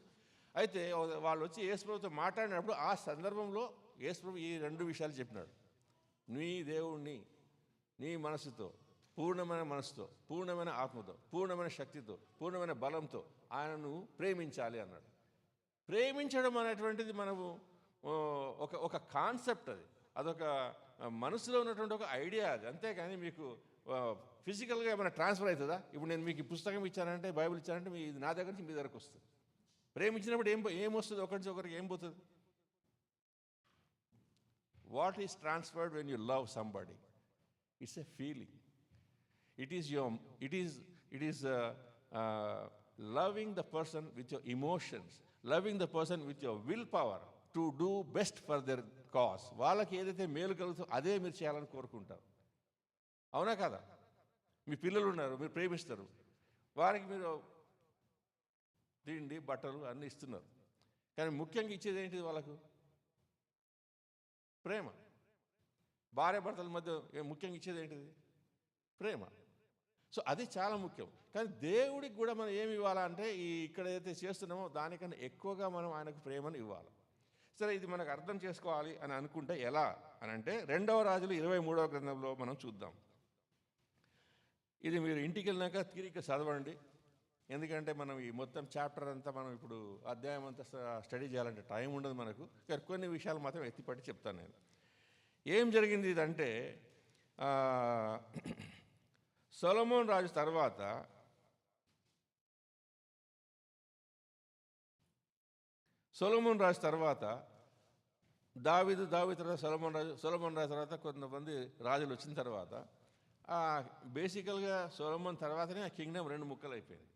అయితే వాళ్ళు వచ్చి యేసుప్రభుతో మాట్లాడినప్పుడు ఆ సందర్భంలో యేసుప్రభు ఈ 2 విషయాలు చెప్పినాడు. నీ దేవుణ్ణి నీ మనసుతో, పూర్ణమైన మనసుతో, పూర్ణమైన ఆత్మతో, పూర్ణమైన శక్తితో, పూర్ణమైన బలంతో ఆయనను ప్రేమించాలి అన్నాడు. ప్రేమించడం అనేటువంటిది మనము ఒక కాన్సెప్ట్, అదొక మనసులో ఉన్నటువంటి ఒక ఐడియా అది. అంతేకాని మీకు ఫిజికల్గా ఏమైనా ట్రాన్స్ఫర్ అవుతుందా? ఇప్పుడు నేను మీకు ఈ పుస్తకం ఇచ్చానంటే, బైబిల్ ఇచ్చానంటే ఇది నా దగ్గర నుంచి మీ దగ్గరకు వస్తుంది. ప్రేమించినప్పుడు ఏమొస్తుంది? ఒకరి నుంచి ఒకరికి ఏం పోతుంది? What is transferred when you love somebody? It's a feeling. It is loving the person with your emotions, loving the person with your willpower to do best for their cause. వాళ్ళకి ఏదైతే మేలు కలుగుతుందో అదే మీరు చేయాలని కోరుకుంటారు. అవునా కదా? మీ పిల్లలు ఉన్నారు, మీరు ప్రేమిస్తారు, వారికి మీరు తిండి, బట్టలు అన్నీ ఇస్తున్నారు. కానీ ముఖ్యంగా ఇచ్చేది ఏంటిది వాళ్ళకు? ప్రేమ. భార్య భర్తల మధ్య ముఖ్యంగా ఇచ్చేది ఏంటిది? ప్రేమ. సో అది చాలా ముఖ్యం. కానీ దేవుడికి కూడా మనం ఏమి ఇవ్వాలంటే ఇక్కడ ఏదైతే చేస్తున్నామో దానికన్నా ఎక్కువగా మనం ఆయనకు ప్రేమను ఇవ్వాలి. సరే, ఇది మనకు అర్థం చేసుకోవాలి అని అనుకుంటే ఎలా అని అంటే 2వ రాజులు 23వ గ్రంథంలో మనం చూద్దాం. ఇది మీరు ఇంటికి వెళ్ళినాక తిరిగి చదవండి. ఎందుకంటే మనం ఈ మొత్తం చాప్టర్ అంతా మనం ఇప్పుడు అధ్యాయం అంతా స్టడీ చేయాలంటే టైం ఉండదు మనకు. కొన్ని విషయాలు మాత్రం ఎత్తిపట్టి చెప్తాను నేను. ఏం జరిగింది ఇదంటే, సొలొమోను రాజు తర్వాత దావీదు తర్వాత సొలొమోను రాజు తర్వాత కొంతమంది రాజులు వచ్చిన తర్వాత బేసికల్గా సొలొమోను తర్వాతనే ఆ కింగ్డమ్ 2 ముక్కలు అయిపోయింది.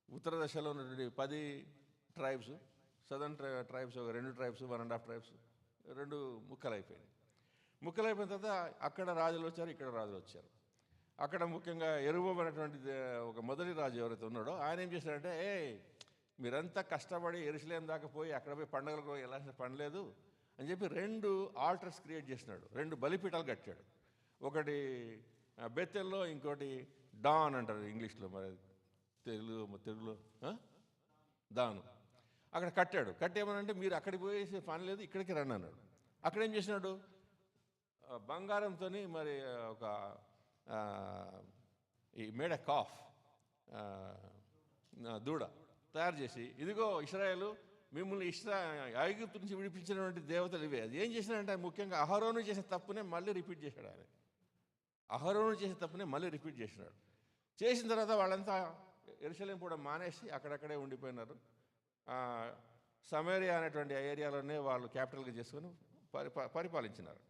ఉత్తర దశలో ఉన్నటువంటి 10 ట్రైబ్స్, సదర్న్ ట్రైబ్స్ ఒక 2 ట్రైబ్స్, 1.5 ట్రైబ్స్ 2 ముక్కలు అయిపోయినాయి. ముక్కలు అయిపోయిన తర్వాత అక్కడ రాజులు వచ్చారు, ఇక్కడ రాజులు వచ్చారు. అక్కడ ముఖ్యంగా యెరొబోము అనేటువంటి ఒక మొదటి రాజు ఎవరైతే ఉన్నాడో ఆయన ఏం చేశాడంటే, మీరంతా కష్టపడి యెరూషలేము దాకా పోయి అక్కడ పోయి పండుగలకు వెళ్ళాల్సిన పని లేదు అని చెప్పి 2 ఆల్టర్స్ క్రియేట్ చేసినాడు. 2 బలిపీఠాలు కట్టాడు. ఒకటి బెతెల్లో, ఇంకోటి డాన్ అంటారు ఇంగ్లీష్లో, మరి తెలుగులో దాను. అక్కడ కట్టాడు. కట్టేమనంటే మీరు అక్కడికి పోయేసే పని లేదు, ఇక్కడికి రండి అన్నాడు. అక్కడ ఏం చేసినాడు, బంగారంతో మరి ఒక ఈ మేడ కాఫ్ దూడ తయారు చేసి, ఇదిగో ఇశ్రాయేలు మిమ్మల్ని ఐగుప్తు నుంచి విడిపించినటువంటి దేవతలు ఇవే. అది ఏం చేసినాడంటే ముఖ్యంగా అహరోను చేసే తప్పునే మళ్ళీ రిపీట్ చేశాడు. ఆయన అహరోను చేసే తప్పునే మళ్ళీ రిపీట్ చేసినాడు. చేసిన తర్వాత వాళ్ళంతా యెరూషలేం కూడా మానేసి అక్కడక్కడే ఉండిపోయినారు. సమరియా అనేటువంటి ఏరియాలోనే వాళ్ళు క్యాపిటల్గా చేసుకొని పరిపాలించినారు.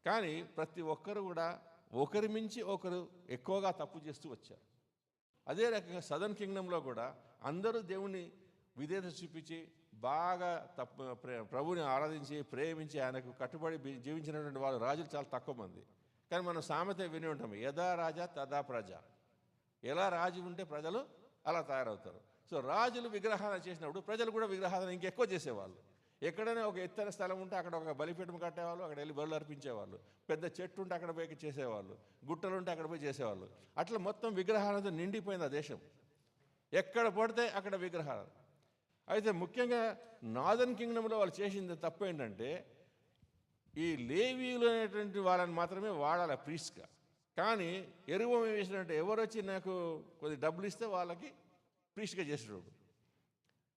కానీ ప్రతి ఒక్కరు కూడా ఒకరి మించి ఒకరు ఎక్కువగా తప్పు చేస్తూ వచ్చారు. అదే రకంగా సదర్న్ కింగ్డంలో కూడా అందరూ దేవుని విధేయత చూపించి బాగా ప్రభుని ఆరాధించి ప్రేమించి ఆయనకు కట్టుబడి జీవించినటువంటి వాళ్ళు రాజులు చాలా తక్కువ మంది. కానీ మనం సామెత విని ఉంటాం, యథా రాజా తదా ప్రజ. ఎలా రాజు ఉంటే ప్రజలు అలా తయారవుతారు. సో రాజులు విగ్రహాలు చేసినప్పుడు ప్రజలు కూడా విగ్రహాలను ఇంకెక్కువ చేసేవాళ్ళు. ఎక్కడైనా ఒక ఎత్తైన స్థలం ఉంటే అక్కడ ఒక బలిపీఠం కట్టేవాళ్ళు, అక్కడ వెళ్ళి బలులు అర్పించేవాళ్ళు. పెద్ద చెట్టు ఉంటే అక్కడ పోయి చేసేవాళ్ళు, గుట్టలు ఉంటే అక్కడ పోయి చేసేవాళ్ళు. అట్లా మొత్తం విగ్రహాలతో నిండిపోయింది ఆ దేశం. ఎక్కడ పడితే అక్కడ విగ్రహాలు. అయితే ముఖ్యంగా నార్దర్న్ కింగ్డంలో వాళ్ళు చేసింది తప్పు ఏంటంటే, ఈ లేవీయులు అనేటువంటి వాళ్ళని మాత్రమే వాడాలి ప్రీస్ట్గా. కానీ ఎరువు వేసినట్టు ఎవరు వచ్చి నాకు కొద్ది డబ్బులు ఇస్తే వాళ్ళకి ప్రీస్ట్గా చేసేటప్పుడు.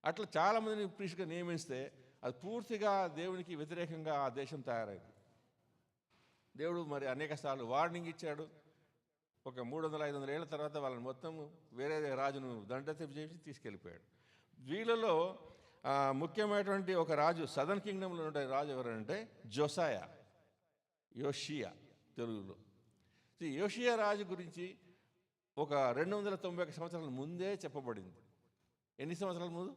అట్లా చాలామందిని ప్రీస్ట్గా నియమిస్తే అది పూర్తిగా దేవునికి వ్యతిరేకంగా ఆ దేశం తయారైంది. దేవుడు మరి అనేక సార్లు వార్నింగ్ ఇచ్చాడు. ఒక 300-500 ఏళ్ళ తర్వాత వాళ్ళని మొత్తం వేరే రాజును దండెత్తి చేసి తీసుకెళ్ళిపోయాడు. వీళ్ళలో ముఖ్యమైనటువంటి ఒక రాజు సదర్న్ కింగ్డంలో ఉండే రాజు ఎవరంటే జోసాయా, యోషియా తెలుగులో. యోషియా రాజు గురించి ఒక 291 సంవత్సరాల ముందే చెప్పబడింది. ఎన్ని సంవత్సరాల ముందు?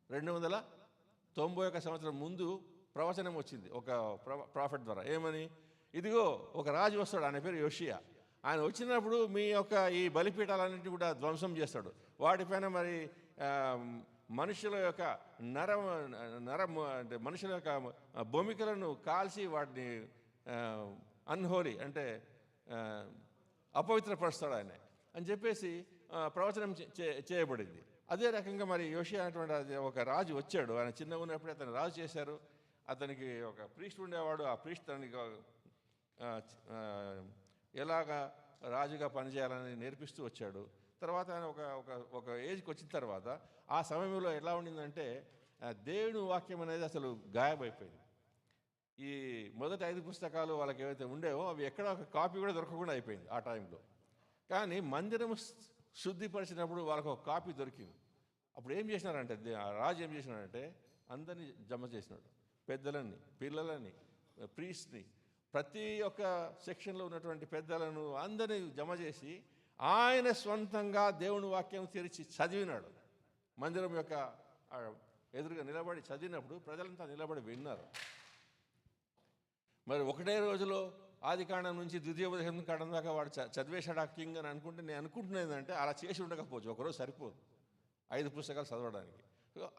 291 సంవత్సరాల ముందు ప్రవచనం వచ్చింది ఒక ప్రాఫెట్ ద్వారా. ఏమని? ఇదిగో ఒక రాజు వస్తాడు, ఆయన పేరు యోషియా. ఆయన వచ్చినప్పుడు మీ యొక్క ఈ బలిపీఠాలన్నింటినీ కూడా ధ్వంసం చేస్తాడు. వాటిపైన మరి మనుషుల యొక్క అంటే మనుషుల యొక్క భూమికలను కాల్చి వాటిని అన్హోలీ అంటే అపవిత్రపరుస్తాడు ఆయన అని చెప్పేసి ప్రవచనం చేయబడింది. అదే రకంగా మరి యోషియా అనేటువంటి ఒక రాజు వచ్చాడు. ఆయన చిన్నగా ఉన్నప్పుడే అతను రాజు చేశారు. అతనికి ఒక ప్రీస్ట్ ఉండేవాడు. ఆ ప్రీస్ట్ తనకి ఎలాగా రాజుగా పనిచేయాలని నేర్పిస్తూ వచ్చాడు. తర్వాత ఆయన ఒక ఏజ్కి వచ్చిన తర్వాత ఆ సమయంలో ఎలా ఉండిందంటే దేవుని వాక్యం అనేది అసలు గాయమైపోయింది. ఈ మొదటి 5 పుస్తకాలు వాళ్ళకి ఏవైతే ఉండేవో అవి ఎక్కడ ఒక కాపీ కూడా దొరకకుండా అయిపోయింది ఆ టైంలో. కానీ మందిరం శుద్ధిపరిచినప్పుడు వాళ్ళకు ఒక కాపీ దొరికింది. అప్పుడు ఏం చేసినారంటే రాజు ఏం చేసినాడంటే అందరినీ జమ చేసినాడు. పెద్దలని, పిల్లలని, ప్రీస్ట్ని, ప్రతి ఒక్క సెక్షన్లో ఉన్నటువంటి పెద్దలను అందరినీ జమ చేసి ఆయన స్వంతంగా దేవుని వాక్యం తెరిచి చదివినాడు. మందిరం యొక్క ఎదురుగా నిలబడి చదివినప్పుడు ప్రజలంతా నిలబడి విన్నారు. మరి ఒకటే రోజులో ఆదికాండం నుంచి ద్వితీయోపదేశకాండం దాకా వాడు చదివేశాడు ఆ కింగ్ అని అనుకుంటే, నేను అనుకుంటున్నదంటే అలా చేసి ఉండకపోవచ్చు, ఒకరోజు సరిపోదు 5 పుస్తకాలు చదవడానికి.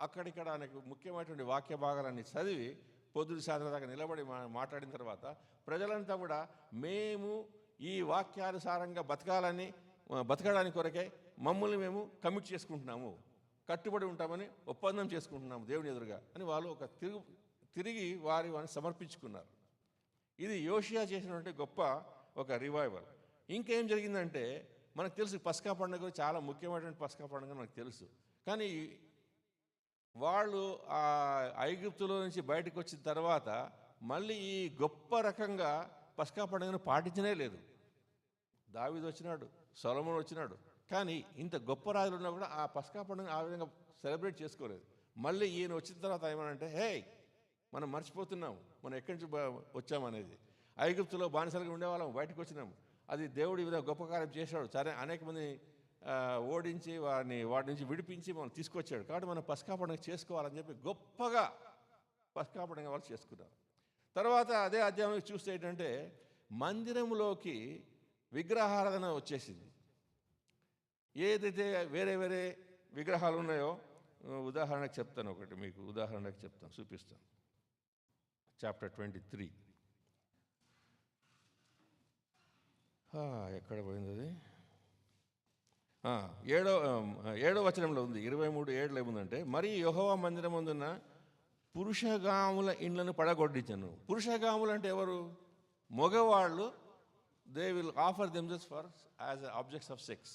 అక్కడిక్కడ ఆయనకు ముఖ్యమైనటువంటి వాక్య భాగాలన్నీ చదివి పొద్దుటి సాయంత్రం దాకా నిలబడి మాట్లాడిన తర్వాత ప్రజలంతా కూడా మేము ఈ వాక్యానుసారంగా బతకడానికి కొరకే మమ్మల్ని మేము కమిట్ చేసుకుంటున్నాము, కట్టుబడి ఉంటామని ఒప్పందం చేసుకుంటున్నాము దేవుని ఎదురుగా అని వాళ్ళు తిరిగి వారిని సమర్పించుకున్నారు. ఇది యోషియా చేసినటువంటి గొప్ప ఒక రివైవల్. ఇంకేం జరిగిందంటే మనకు తెలుసు, పస్కా పండుగ చాలా ముఖ్యమైనటువంటి పస్కా పండుగ మనకు తెలుసు. కానీ వాళ్ళు ఆ ఐగుప్తులో నుంచి బయటకు వచ్చిన తర్వాత మళ్ళీ ఈ గొప్ప రకంగా పస్కా పండుగను పాటించనే లేదు. దావీదు వచ్చినాడు, సొలొమోను వచ్చినాడు, కానీ ఇంత గొప్ప రాజులు ఉన్నా కూడా ఆ పస్కా పండుగను ఆ విధంగా సెలబ్రేట్ చేసుకోలేదు. మళ్ళీ ఈయన వచ్చిన తర్వాత ఏమనంటే, హే మనం మర్చిపోతున్నాము మనం ఎక్కడి నుంచి వచ్చామనేది. ఐగుప్తులో బానిసలుగా ఉండేవాళ్ళం, బయటకు వచ్చినాము. అది దేవుడి విధంగా గొప్ప కార్యం చేశాడు. సరే అనేక మంది ఓడించి వాటి నుంచి విడిపించి మనం తీసుకొచ్చాడు. కాబట్టి మనం పస్కా పండుగ చేసుకోవాలని చెప్పి గొప్పగా పస్కా పండుగ వాళ్ళు చేసుకున్నారు. తర్వాత అదే అధ్యాయం చూస్తే ఏంటంటే మందిరంలోకి విగ్రహారాధన వచ్చేసింది. ఏదైతే వేరే వేరే విగ్రహాలు ఉన్నాయో ఉదాహరణకు చెప్తాను, ఒకటి మీకు ఉదాహరణకు చెప్తాను, చూపిస్తాను. చాప్టర్ 23 ఎక్కడ పోయింది అది? 7వ వచనంలో ఉంది. 23:7 ఏముందంటే, మరి యెహోవా మందిరం ముందున్న పురుషగాముల ఇండ్లను పడగొట్టించను. పురుషగాములు అంటే ఎవరు? మగవాళ్ళు. They will offer themselves for as objects of sex.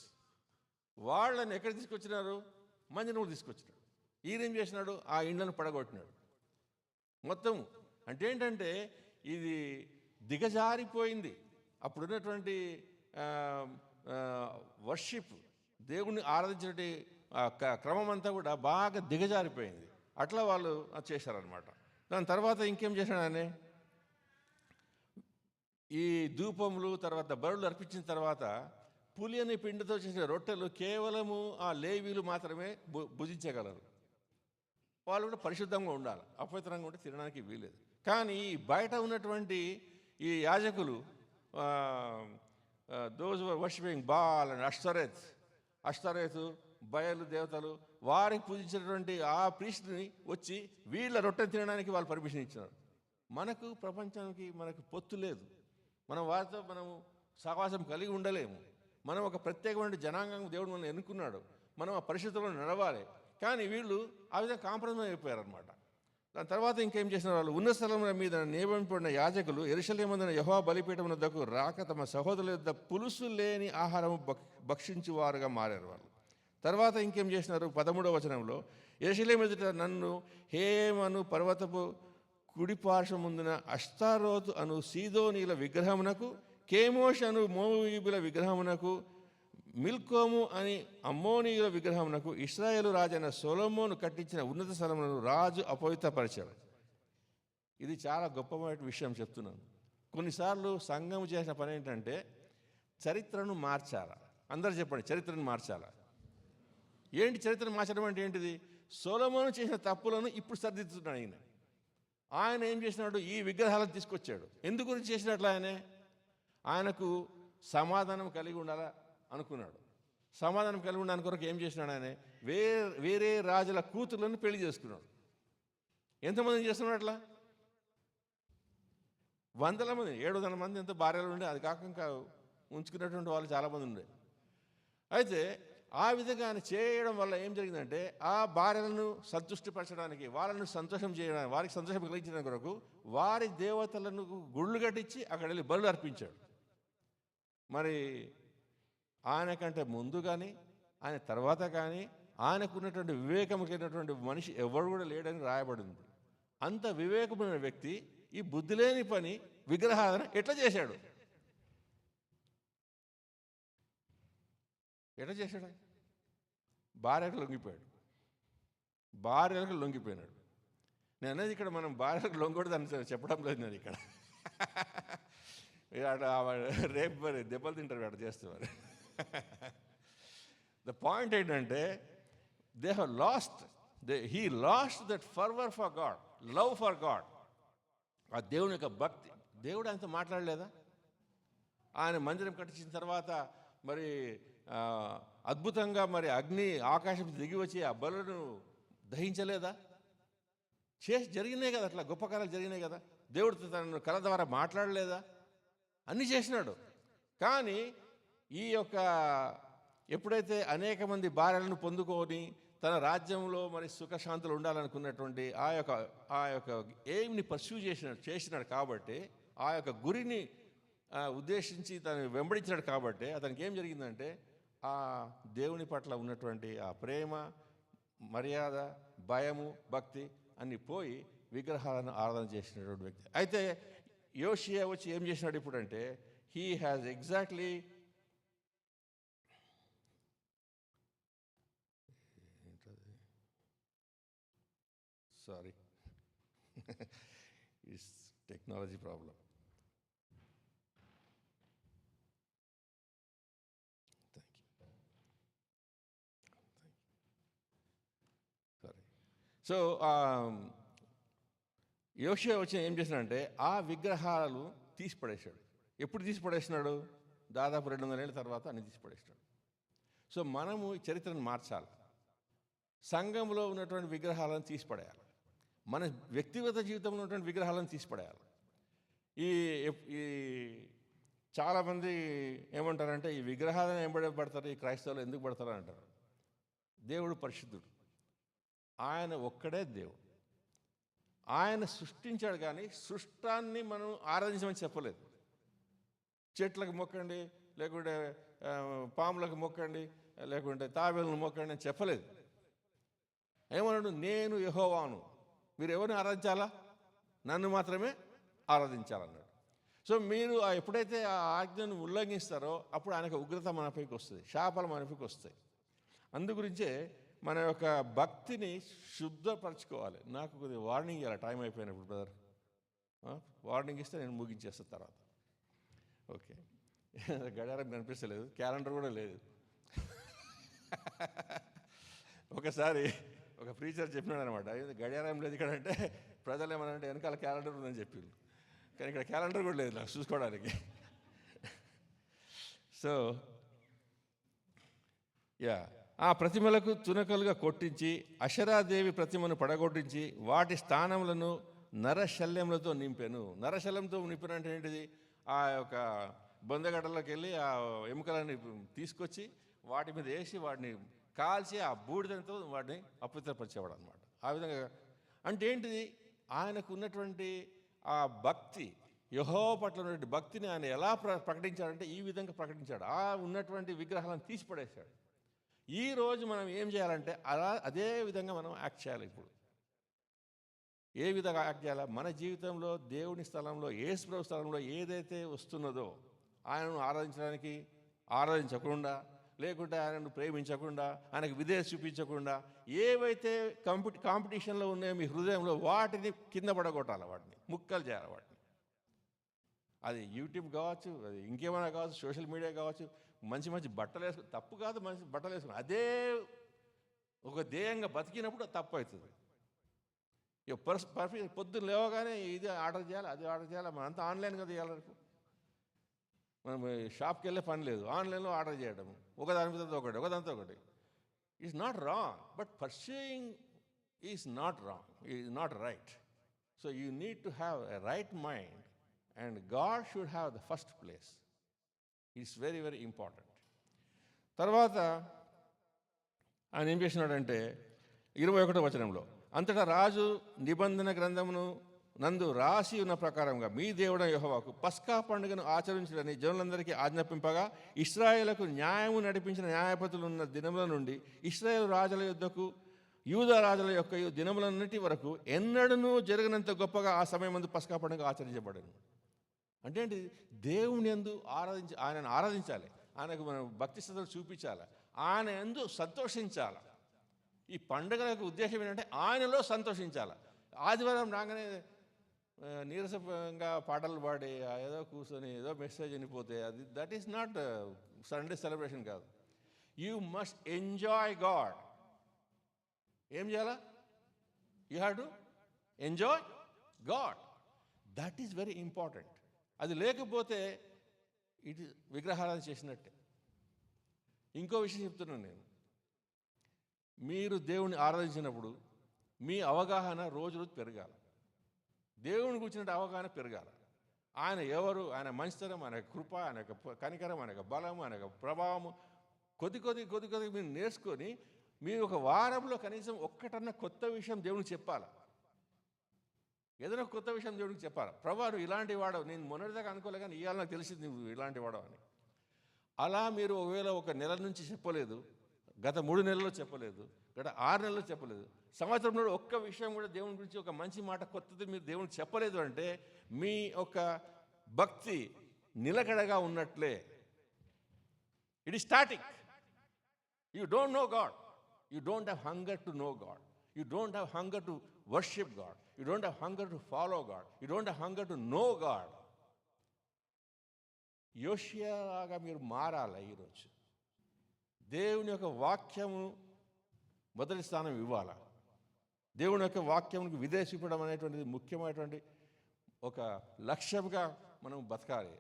వాళ్ళని ఎక్కడ తీసుకొచ్చినారు? మందిరంలో తీసుకొచ్చినాడు. ఈయనేం చేసినాడు? ఆ ఇండ్లను పడగొట్టినాడు మొత్తం. అంటే ఏంటంటే ఇది దిగజారిపోయింది. అప్పుడున్నటువంటి వర్షిప్, దేవుణ్ణి ఆరాధించే క్రమం అంతా కూడా బాగా దిగజారిపోయింది. అట్లా వాళ్ళు చేశారనమాట. దాని తర్వాత ఇంకేం చేశాడు ఆయన, ఈ ధూపములు తర్వాత బలులు అర్పించిన తర్వాత పులియని పిండితో చేసిన రొట్టెలు కేవలము ఆ లేవీలు మాత్రమే భుజించగలరు. వాళ్ళు కూడా పరిశుద్ధంగా ఉండాలి, అపవిత్రంగా ఉంటే తినడానికి వీలేదు. కానీ బయట ఉన్నటువంటి ఈ యాజకులు, దోస్ వర్షిపింగ్ బాల్ అండ్ అష్టరేతు బయలు దేవతలు, వారికి పూజించినటువంటి ఆ ప్రీస్ట్ని వచ్చి వీళ్ళ రొట్టె తినడానికి వాళ్ళు పర్మిషన్ ఇచ్చినారు. మనకు ప్రపంచానికి మనకు పొత్తు లేదు, మనం వారితో మనము సహవాసం కలిగి ఉండలేము. మనం ఒక ప్రత్యేకమైన జనాంగం దేవుడు మనల్ని ఎన్నుకున్నాడు, మనం ఆ పరిస్థితుల్లో నడవాలి. కానీ వీళ్ళు ఆ విధంగా కాంప్రమైజ్ అయిపోయారనమాట. దాని తర్వాత ఇంకేం చేసిన వాళ్ళు, ఉన్న స్థలముల మీద నియమింపబడిన యాజకులు యెరూషలేమున యెహోవా బలిపీఠం వద్దకు రాక తమ సహోదరుల యొద్ద పులుసు లేని ఆహారం భక్షించువారుగా మారారు వాళ్ళు. తర్వాత ఇంకేం చేసినారు, 13వ వచనంలో, యెరూషలేము ఎదుట నన్ను హేమను పర్వతపు కుడిపార్శ్వముందున అష్తారోతు అను సీదోనీల విగ్రహమునకు, కేమోష్ అను మోయాబీయుల విగ్రహమునకు, మిల్కోము అని అమ్మోనీయుల విగ్రహమునకు ఇశ్రాయేలు రాజైన సొలొమోను కట్టించిన ఉన్నత స్థలములను రాజు అపవిత్రపరిచాడు. ఇది చాలా గొప్పమైన విషయం చెప్తున్నాను. కొన్నిసార్లు సంఘం చేసిన పని ఏంటంటే చరిత్రను మార్చాలా. అందరూ చెప్పండి, చరిత్రను మార్చాలా. ఏంటి చరిత్రను మార్చడం అంటే ఏంటిది? సొలొమోను చేసిన తప్పులను ఇప్పుడు సరిదిద్దుతున్నాడు ఆయన ఏం చేసినాడు, ఈ విగ్రహాలను తీసుకొచ్చాడు. ఎందు గురించి చేసినట్లు ఆయనకు సమాధానం కలిగి ఉండాలా అనుకున్నాడు. సమాధానం కలిగి ఉండడానికి కొరకు ఏం చేసినాడు, ఆయన వేరే రాజుల కూతుర్లను పెళ్లి చేసుకున్నాడు. ఎంతమందిని చేస్తున్నాడు అట్లా? 100 మంది, 700 మంది ఎంతో భార్యలు ఉండే, అది కాక ఇంకా ఉంచుకున్నటువంటి వాళ్ళు చాలామంది ఉండే. అయితే ఆ విధంగా ఆయన చేయడం వల్ల ఏం జరిగిందంటే, ఆ భార్యలను సంతృష్టిపరచడానికి, వాళ్ళను సంతోషం చేయడానికి, వారికి సంతోషం కలిగించడానికి కొరకు వారి దేవతలను గుళ్ళు కట్టించి అక్కడ వెళ్ళి బలులు అర్పించాడు. మరి ఆయన కంటే ముందు కానీ ఆయన తర్వాత కానీ ఆయనకున్నటువంటి వివేకం కలిగినటువంటి మనిషి ఎవరు కూడా లేడని రాయబడింది. అంత వివేకమైన వ్యక్తి ఈ బుద్ధి లేని పని విగ్రహారాధన ఎట్లా చేశాడు? ఎట్లా చేశాడు? భార్యకు లొంగిపోయినాడు. నేను అనేది ఇక్కడ మనం భార్యకు లొంగకూడదు అని చెప్పడం లేదు నేను ఇక్కడ. రేపు మరి దెబ్బలు తింటారు అట్లా చేస్తున్నారు. ద పాయింట్ ఏంటంటే he lost that fervor for God, love for God. ఆ దేవుని యొక్క భక్తి. దేవుడు ఆయనతో మాట్లాడలేదా? ఆయన మందిరం కట్టించిన తర్వాత మరి అద్భుతంగా మరి అగ్ని ఆకాశం దిగి వచ్చి ఆ బలులను దహించలేదా? జరిగినాయి కదా, అట్లా గొప్ప కార్యాలు జరిగినాయి కదా. దేవుడితో తన కళ ద్వారా మాట్లాడలేదా? అన్నీ చేసినాడు. కానీ ఈ యొక్క ఎప్పుడైతే అనేక మంది భార్యలను పొందుకొని తన రాజ్యంలో మరి సుఖశాంతులు ఉండాలనుకున్నటువంటి ఆ యొక్క ఎయిమ్ని పర్స్యూ చేసినాడు కాబట్టి, ఆ యొక్క గురిని ఉద్దేశించి తను వెంబడించాడు కాబట్టి అతనికి ఏం జరిగిందంటే, ఆ దేవుని పట్ల ఉన్నటువంటి ఆ ప్రేమ, మర్యాద, భయము, భక్తి అన్నీ పోయి విగ్రహాలను ఆరాధన చేసినటువంటి వ్యక్తి. అయితే యోషియా వచ్చి ఏం చేసినాడు ఇప్పుడంటే, he has exactly it's technology problem. So యోషియా వచ్చి ఏం చేసినాడంటే ఆ విగ్రహాలు తీసి పడేశాడు. ఎప్పుడు తీసి పడేసినాడు? దాదాపు 200 ఏళ్ళ తర్వాత అన్ని తీసి పడేసినాడు. సో మనము ఈ చరిత్రను మార్చాలి. సంఘంలో ఉన్నటువంటి విగ్రహాలను తీసి పడేయాలి. మన వ్యక్తిగత జీవితంలో ఉన్నటువంటి విగ్రహాలను తీసి పడేయాలి. ఈ చాలామంది ఏమంటారంటే, ఈ విగ్రహాలను ఎంబడబడతారు, ఈ క్రైస్తవులు ఎందుకు పడతారు అంటారు. దేవుడు పరిశుద్ధుడు, ఆయన ఒక్కడే దేవుడు. ఆయన సృష్టించాడు, కానీ సృష్టాన్ని మనం ఆరాధించమని చెప్పలేదు. చెట్లకు మొక్కండి, లేకుంటే పాములకు మొక్కండి, లేకుంటే తాబేలను మొక్కండి అని చెప్పలేదు. ఏమన్నాడు? నేను యెహోవాను, మీరు ఎవరిని ఆరాధించాలా? నన్ను మాత్రమే ఆరాధించాలన్నాడు. సో మీరు ఎప్పుడైతే ఆ ఆజ్ఞను ఉల్లంఘిస్తారో అప్పుడు ఆయనకు ఉగ్రత మనపైకి వస్తుంది, శాపాలు మనపైకి వస్తాయి. అందుగురించే మన యొక్క భక్తిని శుద్ధపరచుకోవాలి. నాకు కొద్దిగా వార్నింగ్ ఇవ్వాలి టైం అయిపోయినప్పుడు బ్రదర్. వార్నింగ్ ఇస్తే నేను ముగించేస్తాను తర్వాత. ఓకే, గడియారం కనిపిస్తలేదు, క్యాలెండర్ కూడా లేదు. ఒకసారి ఒక ప్రీచర్ చెప్పినాడు అనమాట, గడియారం లేదు ఇక్కడ అంటే ప్రజలు ఏమన్నారంటే వెనకాల క్యాలెండర్ ఉందని చెప్పారు. కానీ ఇక్కడ క్యాలెండర్ కూడా లేదు నాకు చూసుకోవడానికి. సో ఆ ప్రతిమలకు తునకలుగా కొట్టించి అషరాదేవి ప్రతిమను పడగొట్టించి వాటి స్థానములను నరశల్యములతో నింపాను. నరశల్యంతో నింపాను అంటే ఏంటిది? ఆ యొక్క బొందగడ్డలోకి వెళ్ళి ఆ ఎముకలని తీసుకొచ్చి వాటి మీద వేసి వాటిని కాల్చి ఆ బూడిదతో వాటిని అపవిత్రపరిచేవాడు అనమాట. ఆ విధంగా అంటే ఏంటిది? ఆయనకు ఉన్నటువంటి ఆ భక్తి, యెహోవా పట్ల ఉన్నటువంటి భక్తిని ఆయన ఎలా ప్రకటించాడంటే ఈ విధంగా ప్రకటించాడు. ఆ ఉన్నటువంటి విగ్రహాలను తీసిపడేశాడు. ఈరోజు మనం ఏం చేయాలంటే అదే విధంగా మనం యాక్ట్ చేయాలి. ఇప్పుడు ఏ విధంగా యాక్ట్ చేయాలి? మన జీవితంలో దేవుని స్థలంలో, యేసుప్రభు స్థలంలో ఏదైతే వస్తున్నదో ఆయనను ఆరాధించకుండా, లేకుంటే ఆయనను ప్రేమించకుండా, ఆయనకు విధేయత చూపించకుండా, ఏవైతే కాంపిటీషన్లో ఉన్నాయో మీ హృదయంలో వాటిని కింద పడగొట్టాలి, వాటిని ముక్కలు చేయాలి. వాటిని అది యూట్యూబ్ కావచ్చు, అది ఇంకేమైనా కావచ్చు, సోషల్ మీడియా కావచ్చు, మంచి మంచి బట్టలు వేసుకుని తప్పు కాదు, మంచి బట్టలు వేసుకుని అదే ఒక ధ్యేయంగా బతికినప్పుడు తప్పు అవుతుంది. ఇక పర్ఫెక్ట్ పొద్దున్న లేవగానే ఇది ఆర్డర్ చేయాలి, అది ఆర్డర్ చేయాలి, మనం అంతా ఆన్లైన్గా తీయాలి. మనం షాప్కి వెళ్ళే పని లేదు, ఆన్లైన్లో ఆర్డర్ చేయడం, ఒకదాని మీద ఒకటి, ఒకదానితో ఒకటి. Is not wrong, but pursuing is not wrong, is not right. So you need to have a right mind and God should have the first place. It's very very important. తర్వాత ఆయన ఏం చేసినాడంటే 21వ వచనంలో, అంతటా రాజు నిబంధన గ్రంథమును నందు రాసి ఉన్న ప్రకారంగా మీ దేవుడైన యెహోవాకు పస్కా పండుగను ఆచరించడని జనులందరికీ ఆజ్ఞాపింపగా, ఇశ్రాయేలుకు న్యాయము నడిపించిన న్యాయపతులు ఉన్న దినముల నుండి ఇశ్రాయేలు రాజుల యుద్ధకు యూదా రాజుల యొక్క దినములన్నిటి వరకు ఎన్నడూ జరగనంత గొప్పగా ఆ సమయం ముందు పస్కా పండుగ ఆచరించబడను. అంటే ఏంటి? దేవుని యందు ఆయనను ఆరాధించాలి, ఆయనకు మనం భక్తి శ్రద్ధలు చూపించాలి, ఆయన యందు సంతోషించాలి. ఈ పండుగలకు ఉద్దేశం ఏంటంటే ఆయనలో సంతోషించాలి. ఆదివారం రాగానే నీరసంగా పాటలు పాడి ఏదో కూర్చొని ఏదో మెసేజ్ అనిపోతే that is not Sunday celebration కాదు. You must enjoy God. ఏం చేయాలా? You have to enjoy God. That is very important. అది లేకపోతే ఇటు విగ్రహారాధన చేసినట్టే. ఇంకో విషయం చెప్తున్నాను నేను, మీరు దేవుని ఆరాధించినప్పుడు మీ అవగాహన రోజు రోజు పెరగాలి. దేవుని గురించిన అవగాహన పెరగాలి. ఆయన ఎవరు, ఆయన మంచితనం, ఆయన కృప, ఆయన కనికరం, ఆయన బలము, ఆయన ప్రభావము కొద్ది మీరు నేర్చుకొని మీరు ఒక వారంలో కనీసం ఒక్కటన్నా కొత్త విషయం దేవునికి చెప్పాలి. ఏదైనా కొత్త విషయం దేవుడికి చెప్పాలి. ప్రభా నువ్వు ఇలాంటి వాడవు, నేను మొన్నటిదాకా అనుకోలే కానీ ఇవాళ నాకు తెలిసింది నువ్వు ఇలాంటి వాడవు అని. అలా మీరు ఒకవేళ ఒక నెల నుంచి చెప్పలేదు, గత 3 నెలల్లో చెప్పలేదు, గత 6 నెలల్లో చెప్పలేదు, సంవత్సరంలో ఒక్క విషయం కూడా దేవుని గురించి ఒక మంచి మాట కొత్తది మీరు దేవునికి చెప్పలేదు అంటే మీ యొక్క భక్తి నిలకడగా ఉన్నట్లే. It is static. You don't know God. You don't have hunger to know God. You don't have hunger to worship God. You don't have hunger to follow God. You don't have hunger to know God. యోషియాగా మీరు మారాలి. ఈరోజు దేవుని యొక్క వాక్యము మొదటి స్థానం ఇవ్వాలి. దేవుని యొక్క వాక్యమునికి విధేయత చూపడం అనేటువంటిది ముఖ్యమైనటువంటి ఒక లక్ష్యంగా మనం బతకాలి.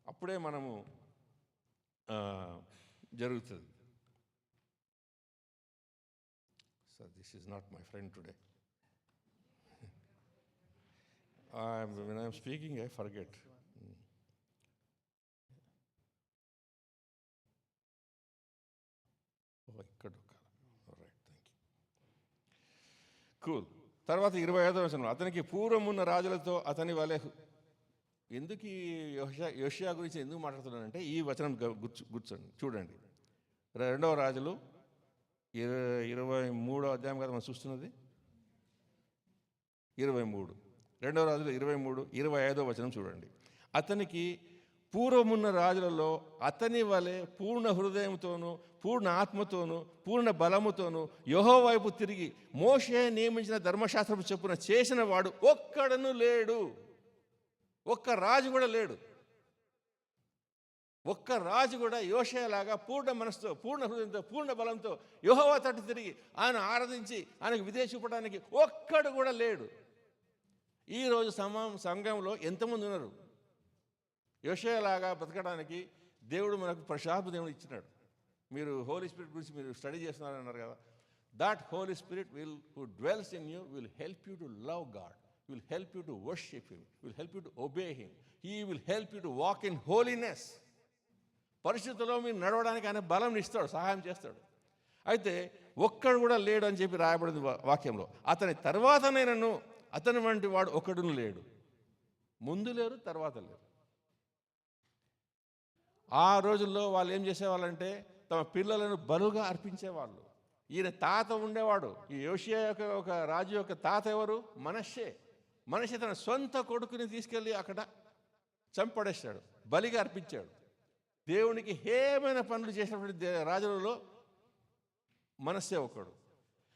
అప్పుడే మనము జరుగుతుంది. So this is not my friend today. When I am speaking, I forget. ఇక్కడ రైట్, థ్యాంక్ యూ. కూల్. తర్వాత 25వ వచనం, అతనికి పూర్వమున్న రాజులతో అతని వలె. ఎందుకు ఈ యోషియా గురించి ఎందుకు మాట్లాడుతున్నానంటే ఈ వచనం చూడండి. 2వ రాజులు 23వ అధ్యాయం కదా మనం చూస్తున్నది. 23 2వ రాజులు 23 25వ వచనం చూడండి. అతనికి పూర్వమున్న రాజులలో అతని వలె పూర్ణ హృదయంతోనూ పూర్ణ ఆత్మతోనూ పూర్ణ బలముతోనూ యెహోవా వైపు తిరిగి మోషే నియమించిన ధర్మశాస్త్రం చొప్పున చేసిన వాడు ఒక్కడను లేడు. ఒక్క రాజు కూడా లేడు. ఒక్క రాజు కూడా యోషేలాగా పూర్ణ మనసుతో పూర్ణ హృదయంతో పూర్ణ బలంతో యెహోవా తట్టు తిరిగి ఆయన ఆరాధించి ఆయనకు విధేయత చూపడానికి ఒక్కడు కూడా లేడు. ఈరోజు సంఘంలో ఎంతమంది ఉన్నారు యోషేలాగా బ్రతకడానికి? దేవుడు మనకు పరిశుద్ధాత్మ దేవుడు ఇచ్చినాడు. మీరు హోలీ స్పిరిట్ గురించి మీరు స్టడీ చేస్తున్నారన్నారు కదా. That Holy Spirit who dwells in you will help you to love God, will help you to worship him, will help you to obey him, he will help you to walk in holiness. పరిశుద్ధలో మీరు నడవడానికి ఆయన బలం ఇస్తాడు, సహాయం చేస్తాడు. అయితే ఒక్కడు కూడా లేడు అని చెప్పి రాయబడింది వాక్యంలో. అతని తర్వాతనైనను అతని వంటి వాడు ఒకడును లేడు. ముందు లేరు, తర్వాత లేరు. ఆ రోజుల్లో వాళ్ళు ఏం చేసేవాళ్ళంటే తమ పిల్లలను బలుగా అర్పించేవాళ్ళు. ఈయన తాత ఉండేవాడు. ఈ యోషియా యొక్క ఒక రాజు యొక్క తాత ఎవరు? మనష్షే. మనష్షే తన సొంత కొడుకుని తీసుకెళ్ళి అక్కడ చంపడేశాడు, బలిగా అర్పించాడు. దేవునికి హేమైన పనులు చేసినటువంటి రాజులలో మనష్షే ఒకడు.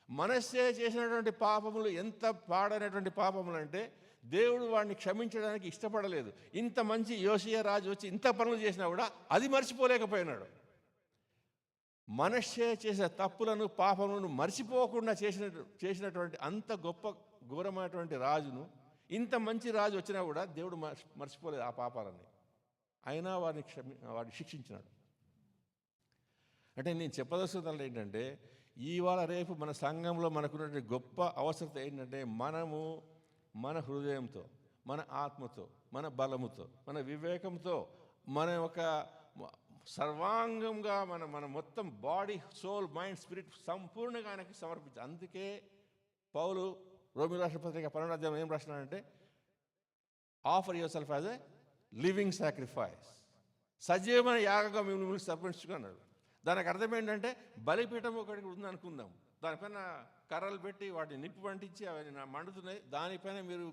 మనష్షే చేసినటువంటి పాపములు ఎంత పాడైనటువంటి పాపములు అంటే దేవుడు వాడిని క్షమించడానికి ఇష్టపడలేదు. ఇంత మంచి యోషియా రాజు వచ్చి ఇంత పనులు చేసినా కూడా అది మర్చిపోలేకపోయినాడు. మనష్షే చేసిన తప్పులను పాపములను మర్చిపోకుండా చేసినటువంటి అంత గొప్ప ఘోరమైనటువంటి రాజును, ఇంత మంచి రాజు వచ్చినా కూడా దేవుడు మర్చిపోలేదు ఆ పాపాలని. అయినా వాడిని శిక్షించినాడు. అంటే నేను చెప్పదలుచుకున్నది ఏంటంటే, ఇవాళ రేపు మన సంఘంలో మనకున్నటువంటి గొప్ప అవసరం ఏంటంటే, మనము మన హృదయంతో, మన ఆత్మతో, మన బలముతో, మన వివేకంతో, మన ఒక సర్వాంగంగా మన మొత్తం బాడీ, సోల్, మైండ్, స్పిరిట్ సంపూర్ణంగా ఆయనకి సమర్పించాలి. అందుకే పౌలు రోమీ రాష్ట్ర పత్రిక 12వ అధ్యాయం ఏం రాసినాడంటే, offer yourself as a living sacrifice, సజీవమైన యాగంగా మిమ్మల్ని సమర్పించుకున్నాడు. దానికి అర్థం ఏంటంటే, బలిపీఠం ఒకటి ఉందనుకుందాం, దానిపైన కర్రలు పెట్టి వాటిని నిప్పు పంటించి అవి మండుతున్నాయి, దానిపైన మీరు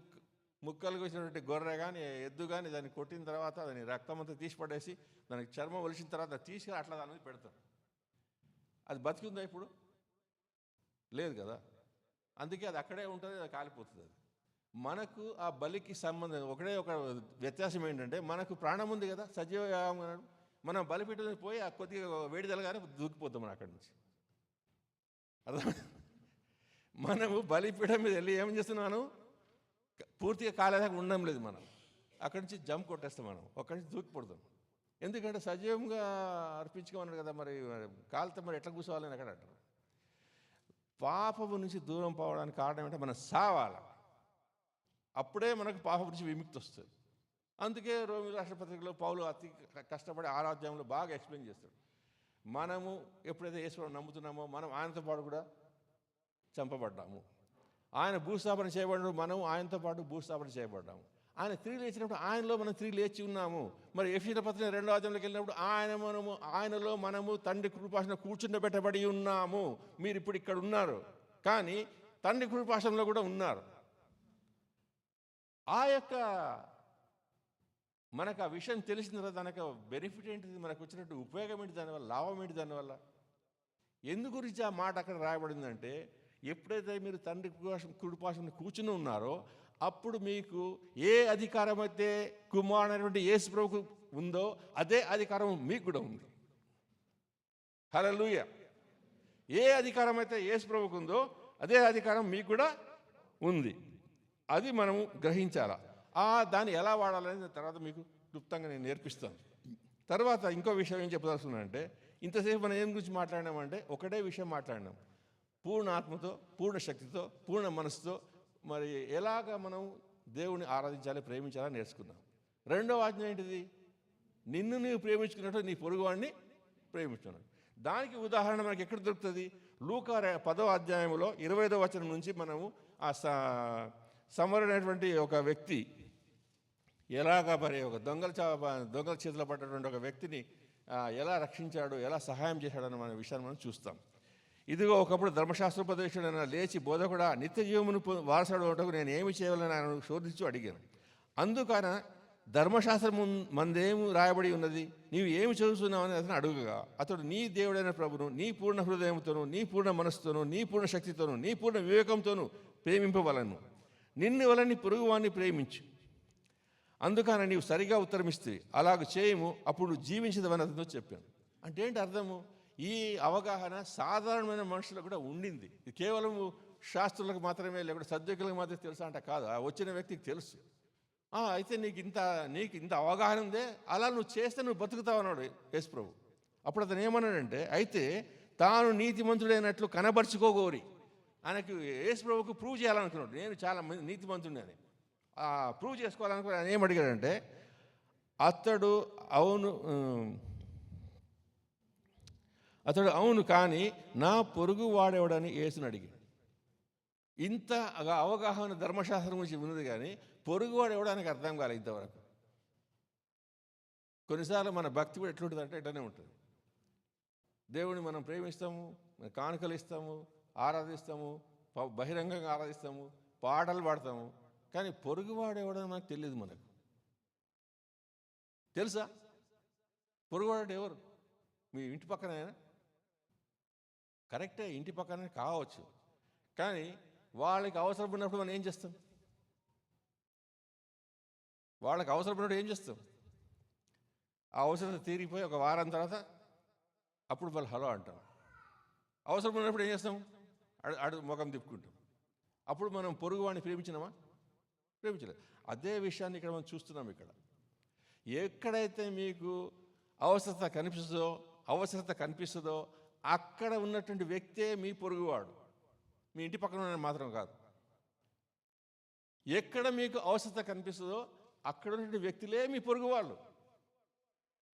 ముక్కలుగా వచ్చినటువంటి గొర్రె కానీ ఎద్దు కానీ దాన్ని కొట్టిన తర్వాత దాని రక్తం అంతా తీసి పడేసి దానికి చర్మం ఒలిసిన తర్వాత తీసుకుని అట్లా దాని మీద పెడతారు. అది బతికిందా ఇప్పుడు? లేదు కదా. అందుకే అది అక్కడే ఉంటుంది, అది కాలిపోతుంది. అది మనకు ఆ బలికి సంబంధం ఒకటే ఒక వ్యత్యాసం ఏంటంటే, మనకు ప్రాణం ఉంది కదా, సజీవ యాగం. మనం బలిపీఠం పోయి ఆ కొద్దిగా వేడిదలగానే దూకిపోతాం మనం అక్కడి నుంచి. అర్థం? మనము బలిపీఠం మీద వెళ్ళి ఏం చేస్తున్నాను, పూర్తిగా కాలేదాకా ఉండడం లేదు. మనం అక్కడి నుంచి జంప్ కొట్టేస్తాం, మనం అక్కడి నుంచి దూకిపడతాం. ఎందుకంటే సజీవంగా అర్పించుకోమన్నాడు కదా, మరి కాలితే మరి ఎట్లా కూర్చోవాలని అక్కడ అంటారు. పాపము నుంచి దూరం పోవడానికి కారణం ఏంటంటే మనం సావాలి. అప్పుడే మనకు పాపం నుంచి విముక్తి వస్తుంది. అందుకే రోమీ రాష్ట్ర పత్రికలో పౌలు అతి కష్టపడి 6వ అధ్యాయంలో బాగా ఎక్స్ప్లెయిన్ చేస్తాడు. మనము ఎప్పుడైతే యేసుని నమ్ముతున్నామో మనం ఆయనతో పాటు కూడా చంపబడ్డాము. ఆయన భూస్థాపన చేయబడ్డాడు, మనం ఆయనతో పాటు భూస్థాపన చేయబడ్డాము. ఆయన తిరిగి లేచినప్పుడు ఆయనలో మనం తిరిగి లేచి ఉన్నాము. మరి ఎఫెసీయుల పత్రిక 2వ అధ్యాయంలోకి వెళ్ళినప్పుడు ఆయనలో మనము తండ్రి కృపాసన కూర్చుండబెట్టబడి ఉన్నాము. మీరు ఇప్పుడు ఇక్కడ ఉన్నారు, కానీ తండ్రి కృపాసనలో కూడా ఉన్నారు. ఆ యొక్క మనకు ఆ విషయం తెలిసిన తర్వాత దానికి బెనిఫిట్ ఏంటిది, మనకు వచ్చినట్టు ఉపయోగం ఏంటి, దానివల్ల లాభం ఏంటి, దానివల్ల ఎందు గురించి ఆ మాట అక్కడ రాయబడిందంటే, ఎప్పుడైతే మీరు తండ్రి కృపాసన కూర్చుని ఉన్నారో అప్పుడు మీకు ఏ అధికారం అయితే కుమారుడైనటువంటి యేసు ప్రభువుకు ఉందో అదే అధికారం మీకు కూడా ఉంది. హల్లెలూయా. ఏ అధికారం అయితే యేసు ప్రభువుకు ఉందో అదే అధికారం మీకు కూడా ఉంది. అది మనము గ్రహించాలా. దాన్ని ఎలా వాడాలనేది తర్వాత మీకు క్లుప్తంగా నేను నేర్పిస్తాను. తర్వాత ఇంకో విషయం ఏం చెప్పదలుచుకున్నానంటే, ఇంతసేపు మనం ఏం గురించి మాట్లాడినామంటే ఒకటే విషయం మాట్లాడినాం. పూర్ణ ఆత్మతో, పూర్ణ శక్తితో, పూర్ణ మనసుతో మరి ఎలాగ మనం దేవుని ఆరాధించాలి, ప్రేమించాలని నేర్చుకున్నాం. రెండవ ఆజ్ఞ ఏంటిది? నిన్ను నీవు ప్రేమించుకున్నట్టు నీ పొరుగువాడిని ప్రేమించుకున్నాడు. దానికి ఉదాహరణ మనకి ఎక్కడ దొరుకుతుంది? లూకా 10వ అధ్యాయంలో 25వ వచనం నుంచి మనము ఆ సమరైనటువంటి ఒక వ్యక్తి ఎలాగ మరి ఒక దొంగల చేతిలో పడ్డటువంటి ఒక వ్యక్తిని ఎలా రక్షించాడు, ఎలా సహాయం చేశాడని మన విషయాన్ని మనం చూస్తాం. ఇదిగో ఒకప్పుడు ధర్మశాస్త్రోపదేశుడైన లేచి బోధకుడా, నిత్య జీవమును వారసుడు ఒకటకు నేను ఏమి చేయాలని ఆయన శోధించు అడిగాను. అందుకన ధర్మశాస్త్రం మందేమి రాయబడి ఉన్నది, నీవు ఏమి చదువుతున్నావు అని అతను అడుగుగా అతడు, నీ దేవుడైన ప్రభును నీ పూర్ణ హృదయంతోనూ నీ పూర్ణ మనస్సుతోనూ నీ పూర్ణ శక్తితోనూ నీ పూర్ణ వివేకంతోనూ ప్రేమింపవలను, నిన్ను వలన నీ పొరుగువాన్ని ప్రేమించు. అందుకని నీవు సరిగా ఉత్తరమిస్తే అలాగ చేయము, అప్పుడు జీవించదవని అతనితో చెప్పాను. అంటే ఏంటి అర్థము? ఈ అవగాహన సాధారణమైన మనుషులకు కూడా ఉండింది. ఇది కేవలం శాస్త్రులకు మాత్రమే లేకుండా సద్వికులకు మాత్రమే తెలుసా అంటే కాదు, ఆ వచ్చిన వ్యక్తికి తెలుసు. అయితే నీకు ఇంత అవగాహన ఉందే, అలా నువ్వు చేస్తే నువ్వు బతుకుతావు అన్నాడు యేసు ప్రభు. అప్పుడు అతను ఏమన్నాడంటే, అయితే తాను నీతిమంతుడైనట్లు కనబరుచుకోగోరి, ఆయనకు యేసు ప్రభుకు ప్రూవ్ చేయాలనుకున్నాడు, నేను చాలా నీతిమంతుడిని అని ప్రూవ్ చేసుకోవాలనుకుని ఆయన ఏం అడిగాడంటే, అతడు అవును కానీ నా పొరుగు వాడేవాడని యేసుని అడిగాడు. ఇంత అవగాహన ధర్మశాస్త్రం గురించి ఉన్నది కానీ పొరుగువాడు ఎవడానికి అర్థం కాలేదు ఇంతవరకు. కొన్నిసార్లు మన భక్తి కూడా ఎట్లుంటుంది అంటే ఇట్లనే ఉంటుంది. దేవుడిని మనం ప్రేమిస్తాము, కానుకలు ఇస్తాము, ఆరాధిస్తాము, బహిరంగంగా ఆరాధిస్తాము, పాటలు పాడతాము, కానీ పొరుగువాడు ఎవడని మనకు తెలియదు. మనకు తెలుసా పొరుగువాడు ఎవరు? మీ ఇంటి పక్కన కరెక్టే, ఇంటి పక్కనే కావచ్చు, కానీ వాళ్ళకి అవసరం ఉన్నప్పుడు మనం ఏం చేస్తాం? వాళ్ళకి అవసరపడినప్పుడు ఏం చేస్తాం? ఆ అవసరం తీరిపోయి ఒక వారం తర్వాత అప్పుడు వాళ్ళు హలో అంటాం. అవసరపడినప్పుడు ఏం చేస్తాం? ముఖం తిప్పుకుంటాం. అప్పుడు మనం పొరుగు వాడిని ప్రేమించినామా? ప్రేమించలేదు. అదే విషయాన్ని ఇక్కడ మనం చూస్తున్నాం. ఇక్కడ ఎక్కడైతే మీకు అవసరత కనిపిస్తుందో అక్కడ ఉన్నటువంటి వ్యక్తే మీ పొరుగువాడు, మీ ఇంటి పక్కన ఉన్న మాత్రం కాదు. ఎక్కడ మీకు అవసరత కనిపిస్తుందో అక్కడ ఉన్నటువంటి వ్యక్తులే మీ పొరుగు వాళ్ళు.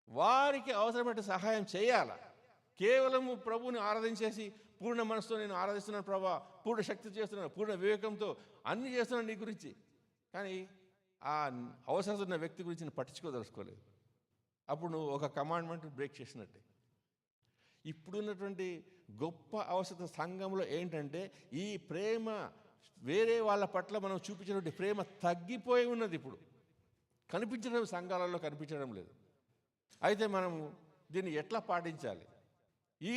వారికి అవసరమైన సహాయం చేయాల. కేవలము ప్రభువుని ఆరాధించేసి పూర్ణ మనసుతో నేను ఆరాధిస్తున్నాను ప్రభా, పూర్ణ శక్తి చేస్తున్నాను, పూర్ణ వివేకంతో అన్నీ చేస్తున్నాను నీ గురించి, కానీ ఆ అవసరం ఉన్న వ్యక్తి గురించి నేను పట్టించుకోదలుచుకోలేదు. అప్పుడు నువ్వు ఒక కమాండ్మెంట్ బ్రేక్ చేసినట్టే. ఇప్పుడున్నటువంటి గొప్ప అవసర సంఘంలో ఏంటంటే ఈ ప్రేమ, వేరే వాళ్ళ పట్ల మనం చూపించినటువంటి ప్రేమ తగ్గిపోయి ఉన్నది. ఇప్పుడు కనిపించడం, సంఘాలలో కనిపించడం లేదు. అయితే మనము దీన్ని ఎట్లా పాటించాలి? ఈ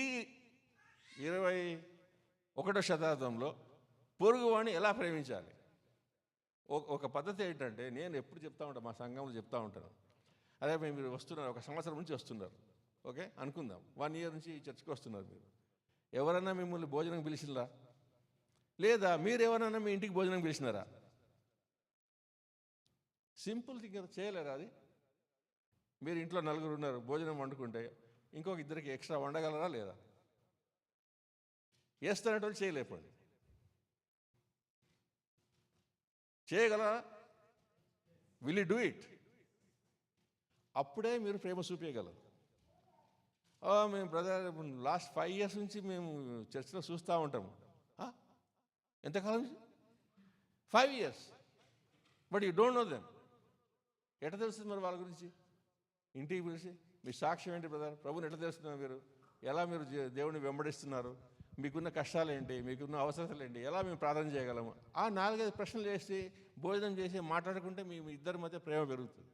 21వ శతాబ్దంలో పొరుగువాడిని ఎలా ప్రేమించాలి? ఒక పద్ధతి ఏంటంటే, నేను ఎప్పుడు చెప్తా ఉంటాను, మా సంఘంలో చెప్తా ఉంటాను, అదే మీరు వస్తున్నారు, ఒక సంవత్సరం నుంచి వస్తున్నారు, ఓకే అనుకుందాం, 1 year నుంచి చర్చకు వస్తున్నారు. మీరు ఎవరన్నా మిమ్మల్ని భోజనం పిలిచినరా? లేదా మీరు ఎవరన్నా మీ ఇంటికి భోజనం పిలిచినారా? సింపుల్ థింగ్ చేయలేరా? అది మీరు ఇంట్లో 4 ఉన్నారు, భోజనం వండుకుంటే ఇంకొక 2కి ఎక్స్ట్రా వండగలరా? లేదా? వేస్తున్నట్టు చేయలేపండి. చేయగలరా? Will you do it? అప్పుడే మీరు ప్రేమ చూపించగలరు. మేము బ్రదర్ లాస్ట్ 5 years నుంచి మేము చర్చిలో చూస్తూ ఉంటాము. ఎంతకాలం? 5 years. But you don't know them. ఎట్లా తెలుస్తుంది మరి వాళ్ళ గురించి? ఇంటికి పిలిచి మీ సాక్ష్యం ఏంటి బ్రదర్? ప్రభుని ఎట్లా తెలుస్తున్నారు? మీరు ఎలా మీరు దేవుని వెంబడిస్తున్నారు? మీకున్న కష్టాలు ఏంటి? మీకున్న అవసరాలు ఏంటి? ఎలా మేము ప్రార్థన చేయగలము? ఆ 4-5 ప్రశ్నలు చేసి భోజనం చేసి మాట్లాడుకుంటే మీ ఇద్దరి మధ్య ప్రేమ పెరుగుతుంది.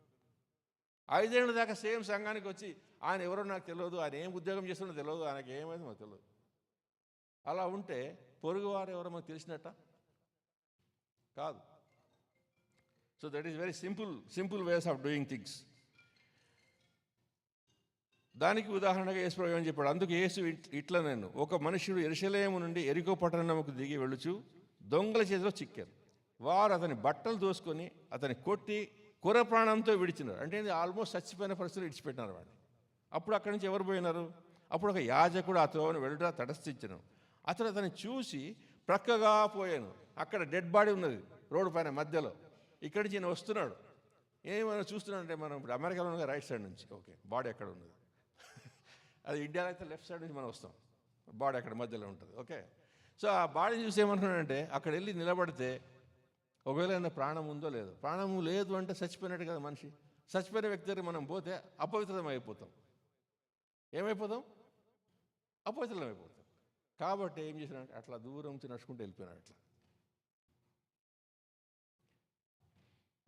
5 ఏళ్ళ దాకా సేమ్ సంఘానికి వచ్చి ఆయన ఎవరో నాకు తెలియదు, ఆయన ఏం ఉద్యోగం చేస్తున్నో తెలియదు, ఆయనకి ఏమైంది మాకు తెలియదు. అలా ఉంటే పొరుగువారు ఎవరో మాకు తెలిసినట్ట కాదు. So that is very simple ways of doing things. దానికి ఉదాహరణగా యేసు ప్రభు ఏమని చెప్పాడు? అందుకు యేసు ఇట్లా, నేను ఒక మనుషుడు యెరూషలేము నుండి యెరికో పట్టణముకు దిగి వెళ్ళుచు దొంగల చేతిలో చిక్కారు. వారు అతని బట్టలు దోసుకొని అతని కొట్టి కుర ప్రాణంతో విడిచినారు. అంటే ఆల్మోస్ట్ చచ్చిపోయిన పరిస్థితులు విడిచిపెట్టినారు వాడిని. అప్పుడు అక్కడి నుంచి ఎవరు పోయినారు? అప్పుడు ఒక యాజకుడు అతను వెళ్ళుట తటస్థించను. అతన్ని చూసి ప్రక్కగా పోయాను. అక్కడ డెడ్ బాడీ ఉన్నది రోడ్డు పైన మధ్యలో. ఇక్కడి నుంచి నేను వస్తున్నాడు. ఏమైనా చూస్తున్నాడంటే, మనం ఇప్పుడు అమెరికాలో ఉన్న రైట్ సైడ్ నుంచి, ఓకే బాడీ ఎక్కడ ఉన్నది, అది ఇండియాలో అయితే లెఫ్ట్ సైడ్ నుంచి మనం వస్తాం, బాడీ అక్కడ మధ్యలో ఉంటుంది. ఓకే, సో ఆ బాడీ చూసి ఏమంటున్నాడంటే, అక్కడ వెళ్ళి నిలబడితే ఒకవేళ ఏమైనా ప్రాణం ఉందో లేదో. ప్రాణము లేదు అంటే చచ్చిపోయినట్టు కదా మనిషి. చచ్చిపోయిన వ్యక్తి దగ్గర మనం పోతే అపవిత్రం అయిపోతాం. ఏమైపోతాం? అపవిత్రం అయిపోతాం. కాబట్టి ఏం చేసినాడంటే అట్లా దూరం నుంచి నడుచుకుంటూ వెళ్ళిపోయినాడు. అట్లా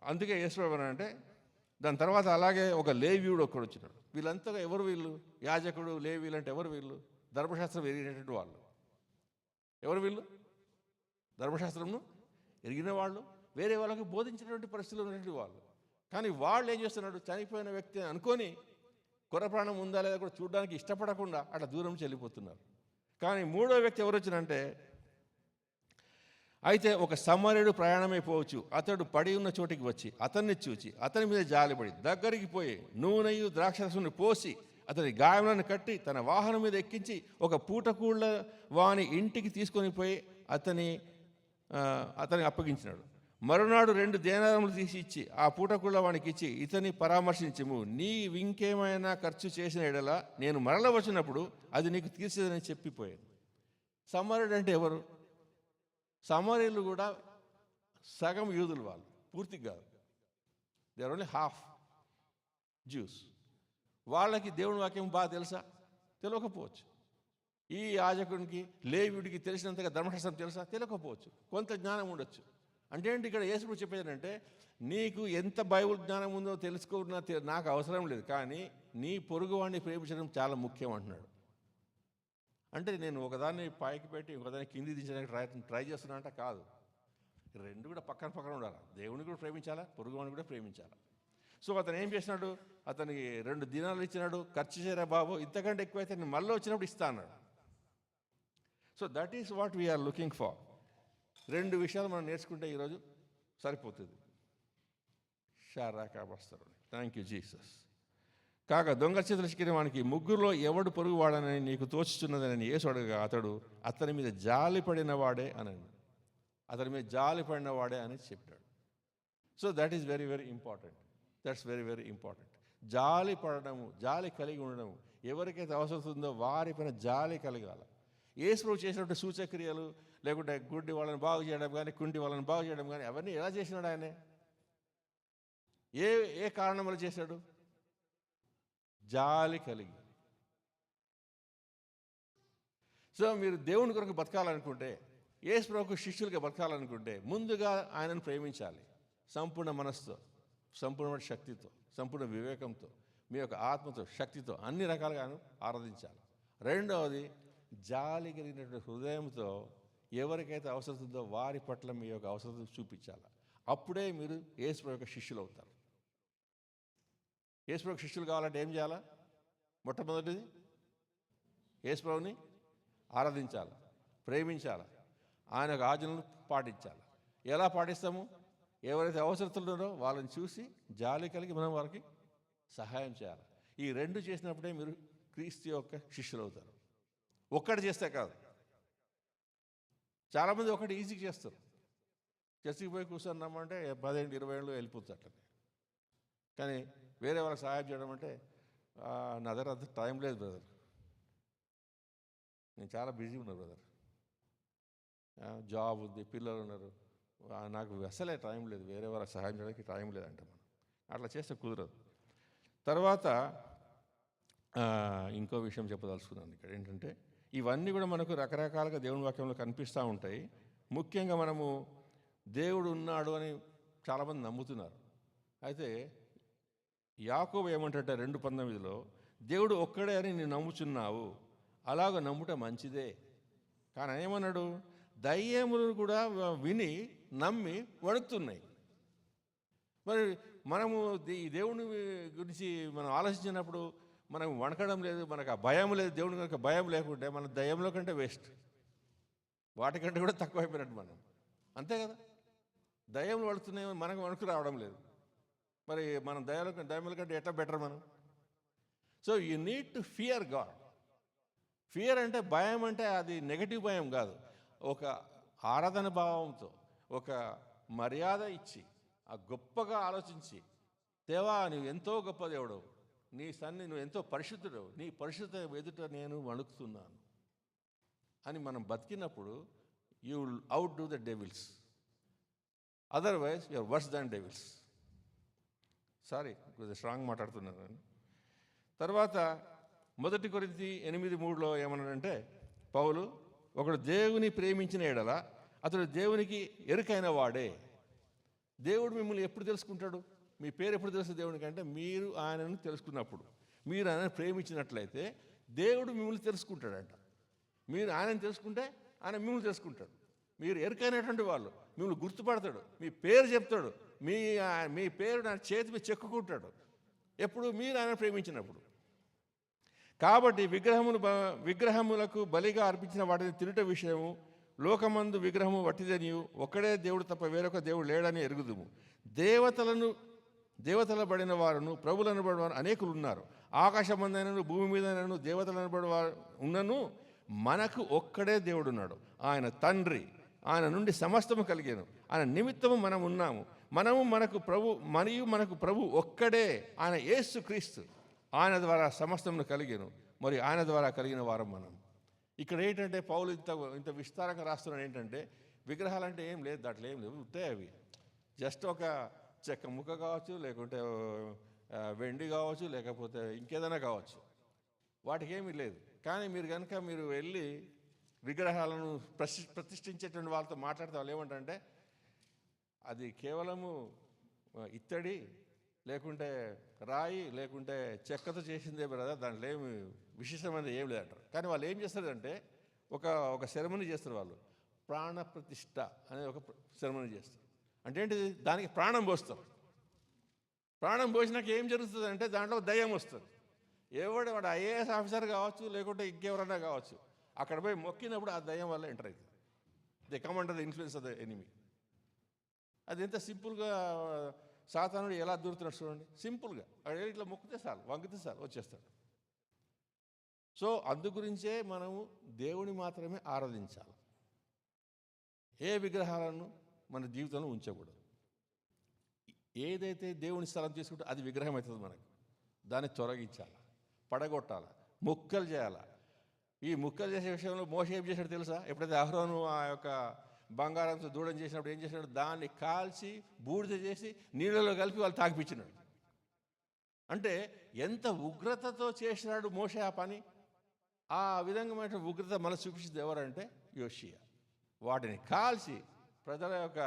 అందుకే యేసు ప్రభు అంటే దాని తర్వాత అలాగే ఒక లేవీయుడు ఒక్కడు వచ్చినాడు. వీళ్ళంతా ఎవరు వీళ్ళు? యాజకుడు, లేవీయులు అంటే ఎవరు వీళ్ళు? ధర్మశాస్త్రం ఎరిగినటువంటి వాళ్ళు. ఎవరు వీళ్ళు? ధర్మశాస్త్రంను ఎరిగిన వాళ్ళు, వేరే వాళ్ళకి బోధించినటువంటి పరిస్థితులు ఉన్నటువంటి వాళ్ళు. కానీ వాళ్ళు ఏం చేస్తున్నాడు? చనిపోయిన వ్యక్తి అనుకొని కొరప్రాణం ఉందా లేదా కూడా చూడడానికి ఇష్టపడకుండా అట్లా దూరం నుంచి వెళ్ళిపోతున్నారు. కానీ మూడో వ్యక్తి ఎవరు వచ్చినంటే, అయితే ఒక సమరయుడు ప్రయాణమైపోవచ్చు, అతడు పడి ఉన్న చోటికి వచ్చి అతన్ని చూచి అతని మీద జాలిపడి దగ్గరికి పోయి నూనెయు ద్రాక్షరసమును పోసి అతని గాయములను కట్టి తన వాహనం మీద ఎక్కించి ఒక పూటకూళ్ళ వాని ఇంటికి తీసుకొని పోయి అతని అప్పగించినాడు. మరునాడు 2 దేనారములు తీసి ఇచ్చి ఆ పూటకూళ్ళ వానికి ఇచ్చి ఇతని పరామర్శించము, నీ ఇంకేమైనా ఖర్చు చేసిన ఎడల నేను మరల వచ్చినప్పుడు అది నీకు తీర్చేదని చెప్పిపోయాను. సమరయుడు అంటే ఎవరు? సమరయులు కూడా సగం యూదులు, వాళ్ళు పూర్తిగా కాదు. They are only half Jews. వాళ్ళకి దేవుని వాక్యం బాగా తెలుసా? తెలియకపోవచ్చు. ఈ యాజకునికి, లేవీయుడికి తెలిసినంతగా ధర్మశాస్త్రం తెలుసా? తెలియకపోవచ్చు. కొంత జ్ఞానం ఉండొచ్చు. అంటే ఏంటి ఇక్కడ యేసు చెప్పేదంటే, నీకు ఎంత బైబిల్ జ్ఞానం ఉందో తెలుసుకున్నా నాకు అవసరం లేదు, కానీ నీ పొరుగువాడిని ప్రేమించడం చాలా ముఖ్యం అంటున్నాడు. అంటే నేను ఒకదాన్ని పైకి పెట్టి ఒకదాన్ని కింది దించడానికి ట్రై చేస్తున్నా అంటే కాదు. రెండు కూడా పక్కన పక్కన ఉండాలి. దేవుని కూడా ప్రేమించాలా, పొరుగువాడిని కూడా ప్రేమించాలా. సో అతను ఏం చేసినాడు? అతనికి 2 దినాలు ఇచ్చినాడు. ఖర్చు చేయరా బాబు, ఇంతకంటే ఎక్కువైతే నేను మళ్ళీ వచ్చినప్పుడు ఇస్తా అన్నాడు. So that is what we are looking for. 2 విషయాలు మనం నేర్చుకుంటే ఈరోజు సరిపోతుంది. షారాకాబస్తారు. Thank you Jesus. కాగా దొంగ చేతులు చిక్కిన వానికి 3లో ఎవడు పొరుగు వాడనని నీకు తోచుచున్నదని యేసు అడగగా అతడు అతని మీద జాలి పడిన వాడే అనని, అతని మీద జాలి పడిన వాడే అని చెప్పాడు. So that is very very important. That's very very important. జాలి పడడము, జాలి కలిగి ఉండడము, ఎవరికైతే అవసరం ఉందో వారి పైన జాలి కలగాల. యేసు ప్రభు చేసినటువంటి సూచక్రియలు, లేకుంటే గుడ్డి వాళ్ళని బాగు చేయడం కానీ, కుంటి వాళ్ళని బాగు చేయడం కానీ, అవన్నీ ఎలా చేసినాడు ఆయన? ఏ కారణం వల్ల చేశాడు? జాలి కలిగి. సో మీరు దేవుని కొరకు బతకాలనుకుంటే, యేసు ప్రభువుకు శిష్యులుగా బతకాలనుకుంటే ముందుగా ఆయనను ప్రేమించాలి. సంపూర్ణ మనస్సుతో, సంపూర్ణ శక్తితో, సంపూర్ణ వివేకంతో, మీ యొక్క ఆత్మతో, శక్తితో, అన్ని రకాలుగా ఆరాధించాలి. రెండవది, జాలి కలిగినటువంటి హృదయంతో ఎవరికైతే అవసరం ఉందో వారి పట్ల మీ యొక్క అవసరం చూపించాలి. అప్పుడే మీరు యేసు ప్రభు యొక్క శిష్యులు అవుతారు. యేసు ప్రభు శిష్యులు కావాలంటే ఏం చేయాలా? మొట్టమొదటిది యేసు ప్రభుని ఆరాధించాలి, ప్రేమించాలి, ఆయన యొక్క ఆజ్ఞలను పాటించాలి. ఎలా పాటిస్తాము? ఎవరైతే అవసరతున్నారో వాళ్ళని చూసి జాలి కలిగి మనం వారికి సహాయం చేయాలి. ఈ 2 చేసినప్పుడే మీరు క్రీస్తు యొక్క శిష్యులు అవుతారు. ఒక్కటి చేస్తే కాదు. చాలామంది ఒకటి ఈజీ చేస్తారు. చర్చికి పోయి కూర్చున్నామంటే 10 ఏళ్ళు 20 ఏళ్ళు వెళ్ళిపోతారు. కానీ వేరే వాళ్ళకి సహాయం చేయడం అంటే నా దగ్గర అంత టైం లేదు బ్రదర్, నేను చాలా బిజీ ఉన్నా బ్రదర్, జాబ్ ఉంది, పిల్లలు ఉన్నారు, నాకు అసలే టైం లేదు, వేరే వాళ్ళకి సహాయం చేయడానికి టైం లేదంట. మనం అట్లా చేస్తే కుదరదు. తర్వాత ఇంకో విషయం చెప్పదలుచుకున్నాను ఇక్కడ ఏంటంటే, ఇవన్నీ కూడా మనకు రకరకాలుగా దేవుని వాక్యంలో కనిపిస్తూ ఉంటాయి. ముఖ్యంగా మనము దేవుడు ఉన్నాడు అని చాలామంది నమ్ముతున్నారు. అయితే యాకోబు ఏమంటే 2:19 దేవుడు ఒక్కడే అని నేను నమ్ముచున్నావు, అలాగ నమ్ముట మంచిదే. కానీ ఏమన్నాడు? దయ్యములు కూడా విని నమ్మి వణుకుతున్నాయి. మరి మనము ఈ దేవుని గురించి మనం ఆలోచించినప్పుడు మనం వణకడం లేదు, మనకు ఆ భయం లేదు. దేవుని కనుక భయం లేకుంటే మన దయ్యంలో కంటే వేస్ట్, వాటికంటే కూడా తక్కువైపోయినట్టు మనం, అంతే కదా. దయ్యములు వణుకుతున్నాయి, మనకు వణుకు రావడం లేదు. మరి మనం దయ్యముల కంటే ఎట్లా బెటర్ మనం? So you need to fear God. Fear అంటే భయం అంటే అది నెగటివ్ భయం కాదు. ఒక ఆరాధన భావంతో, ఒక మర్యాద ఇచ్చి, ఆ గొప్పగా ఆలోచించి, దేవా నువ్వు ఎంతో గొప్ప దేవుడు, నువ్వు ఎంతో పరిశుద్ధుడు, నీ పరిశుద్ధ ఎదుట నేను వణుకుతున్నాను అని మనం బతికినప్పుడు you will outdo the devils. Otherwise you are worse than devils. Sorry, కొంచెం స్ట్రాంగ్ మాట్లాడుతున్నాను. తర్వాత 1 కొరింథీ 8:3 ఏమన్నాడంటే పౌలు, ఒకడు దేవుని ప్రేమించిన ఎడల అతడు దేవునికి ఎరుకైన వాడే. దేవుడు మిమ్మల్ని ఎప్పుడు తెలుసుకుంటాడు? మీ పేరు ఎప్పుడు తెలుస్తుంది దేవునికి అంటే మీరు ఆయనను తెలుసుకున్నప్పుడు, మీరు ఆయనను ప్రేమించినట్లయితే దేవుడు మిమ్మల్ని తెలుసుకుంటాడంట. మీరు ఆయనను తెలుసుకుంటే ఆయన మిమ్మల్ని తెలుసుకుంటాడు. మీరు ఎరుకైనటువంటి వాళ్ళు మిమ్మల్ని గుర్తుపడతాడు, మీ పేరు చెప్తాడు, మీ పేరు నా చేతి మీద చెక్కుకుంటాడు ఎప్పుడు మీరు ఆయన ప్రేమించినప్పుడు. కాబట్టి విగ్రహములకు బలిగా అర్పించిన వాటిని తినుట విషయము లోకమందు విగ్రహము వట్టిదనియు ఒక్కడే దేవుడు తప్ప వేరొక దేవుడు లేడని ఎరుగుదుము. దేవతల బడిన వారును ప్రభులను బడిన వారు అనేకులు ఉన్నారు. ఆకాశమందైనను భూమి మీదైనను దేవతలను బడిన వారు ఉన్నను మనకు ఒక్కడే దేవుడు ఉన్నాడు, ఆయన తండ్రి. ఆయన నుండి సమస్తము కలిగాను, ఆయన నిమిత్తము మనం ఉన్నాము. మనకు ప్రభు ఒక్కడే, ఆయన యేసు క్రీస్తు. ఆయన ద్వారా సమస్తమును కలిగాను, మరి ఆయన ద్వారా కలిగిన వారం మనం. ఇక్కడ ఏంటంటే పౌలు ఇంత విస్తారంగా రాస్తున్నాడు. ఏంటంటే విగ్రహాలంటే ఏం లేదు, దాంట్లో ఏం లేవు, ఉంటాయి అవి. జస్ట్ ఒక చెక్క ముక్క కావచ్చు, లేకుంటే వెండి కావచ్చు, లేకపోతే ఇంకేదైనా కావచ్చు, వాటికి ఏమీ లేదు. కానీ మీరు వెళ్ళి విగ్రహాలను ప్రతిష్ఠించేటువంటి వాళ్ళతో మాట్లాడితే వాళ్ళు ఏమంటారంటే అది కేవలము ఇత్తడి, లేకుంటే రాయి, లేకుంటే చెక్కతో చేసిందే బ్రదర్, దాంట్లో ఏమి విశేషమైనది ఏం లేదంటారు. కానీ వాళ్ళు ఏం చేస్తారంటే ఒక సెరమనీ చేస్తారు. వాళ్ళు ప్రాణ ప్రతిష్ఠ అనే ఒక సెరమనీ చేస్తారు. అంటే ఏంటిది? దానికి ప్రాణం పోస్తారు. ప్రాణం పోసినాక ఏం జరుగుతుంది అంటే దాంట్లో దయ్యం వస్తుంది. వాడు ఐఏఎస్ ఆఫీసర్ కావచ్చు, లేకుంటే ఇంకెవరన్నా కావచ్చు, అక్కడ పోయి మొక్కినప్పుడు ఆ దయ్యం వల్ల ఎంటర్ అవుతుంది. They come under the influence of the enemy. అది ఎంత సింపుల్గా సాతానుడు ఎలా దూరుతున్నాడు చూడండి. సింపుల్గా అక్కడ ఇట్లా మొక్కితే చాలు, వంగితే చాలు, వచ్చేస్తాడు. సో అందు గురించే మనము దేవుని మాత్రమే ఆరాధించాలి. ఏ విగ్రహాలను మన జీవితంలో ఉంచకూడదు. ఏదైతే దేవుని స్థలం తీసుకుంటే అది విగ్రహం అవుతుంది మనకు. దాన్ని తొలగించాలి, పడగొట్టాలి, ముక్కలు చేయాలి. ఈ ముక్కలు చేసే విషయంలో మోషే ఏం చేశాడు తెలుసా? ఎప్పుడైతే అహరోను ఆ యొక్క బంగారంతో దూడం చేసినప్పుడు ఏం చేసినాడు? దాన్ని కాల్చి బూడిద చేసి నీళ్ళలో కలిపి వాళ్ళు తాగిపించినాడు. అంటే ఎంత ఉగ్రతతో చేసినాడు మోషే ఆ పని. ఆ విధంగా ఉగ్రత మనసు చూపించింది ఎవరంటే యోషియా. వాటిని కాల్చి ప్రజల యొక్క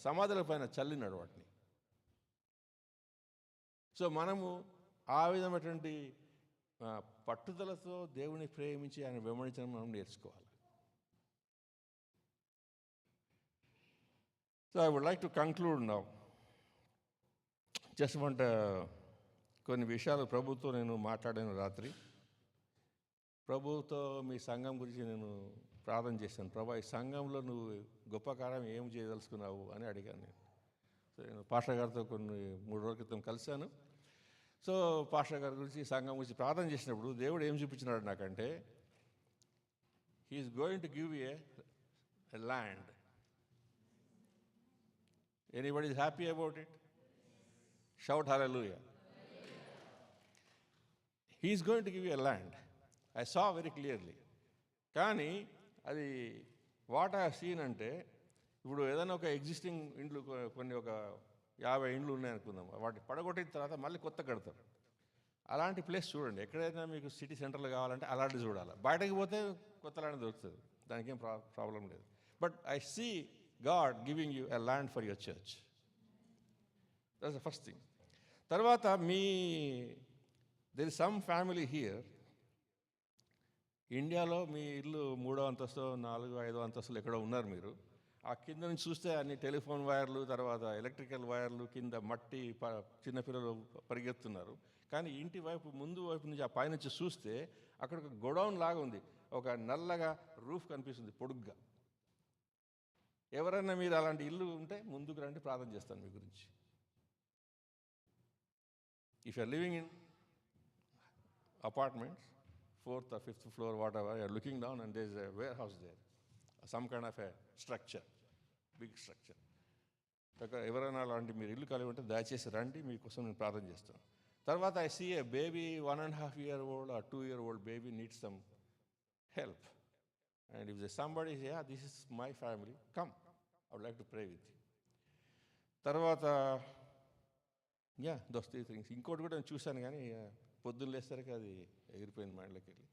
సమాధుల పైన చల్లినాడు వాటిని. సో మనము ఆ విధమైనటువంటి పట్టుదలతో దేవుని ప్రేమించి ఆయన వెంబడించడం మనం నేర్చుకోవాలి. So I would like to conclude now. Just want కొన్ని విషయాలు ప్రభుతో నేను మాట్లాడాను రాత్రి. ప్రభుతో మీ సంఘం గురించి నేను ప్రార్థన చేశాను. ప్రభా, ఈ సంఘంలో నువ్వు గొప్ప కార్యం ఏం చేయదలుచుకున్నావు అని అడిగాను నేను. సో నేను పాస్టర్ గారితో 3 రోజుల క్రితం కలిశాను. సో పాస్టర్ గారి గురించి, సంఘం గురించి ప్రార్థన చేసినప్పుడు దేవుడు ఏం చూపించినాడు నాకంటే, he's going to give a land. Anybody is happy about it? Shout hallelujah. He's going to give a land. I saw very clearly. కానీ అది వాట్ ఐ సీన్ అంటే, ఇప్పుడు ఏదైనా ఒక ఎగ్జిస్టింగ్ ఇండ్లు కొన్ని ఒక 50 ఇండ్లు ఉన్నాయనుకుందాం, వాటి పడగొట్టిన తర్వాత మళ్ళీ కొత్త కడతారు. అలాంటి ప్లేస్ చూడండి. ఎక్కడైనా మీకు సిటీ సెంటర్లో కావాలంటే అలాంటివి చూడాలి. బయటకు పోతే కొత్త ల్యాండ్ దొరుకుతుంది, దానికి ఏం ప్రాబ్లం లేదు. But I see God giving you a land for your church. That's the first thing. తర్వాత there is some family here. ఇండియాలో మీ ఇల్లు 3వ అంతస్తు, 4, 5 అంతస్తులు ఎక్కడో ఉన్నారు మీరు. ఆ కింద నుంచి చూస్తే అన్ని టెలిఫోన్ వైర్లు, తర్వాత ఎలక్ట్రికల్ వైర్లు, కింద మట్టి, చిన్నపిల్లలు పరిగెత్తున్నారు. కానీ ఇంటి ముందు వైపు నుంచి ఆ పైనుంచి చూస్తే అక్కడ ఒక గోడౌన్ లాగా ఉంది. ఒక నల్లగా రూఫ్ కనిపిస్తుంది పొడుగ్గా. ఎవరైనా మీరు అలాంటి ఇల్లు ఉంటే ముందుకు రండి, ప్రార్థన చేస్తాను మీ గురించి. If you're living in apartments, 4th or 5th floor, whatever, you're looking down and there's a warehouse there, some kind of a structure, big structure. ఎవరైనా అలాంటి మీరు ఇల్లు కలిగి ఉంటే దయచేసి రండి, మీకోసం నేను ప్రార్థన చేస్తాను. తర్వాత I see a baby, 1.5-year-old or 2-year-old baby needs some help. And if there's somebody, yeah, this is my family, come, I would like to pray with you. తర్వాత those 3 things. ఇంకోటి కూడా నేను చూశాను, కానీ పొద్దున్న లేసరికి అది ఎగిరిపోయింది మైండ్లోకి వెళ్ళి.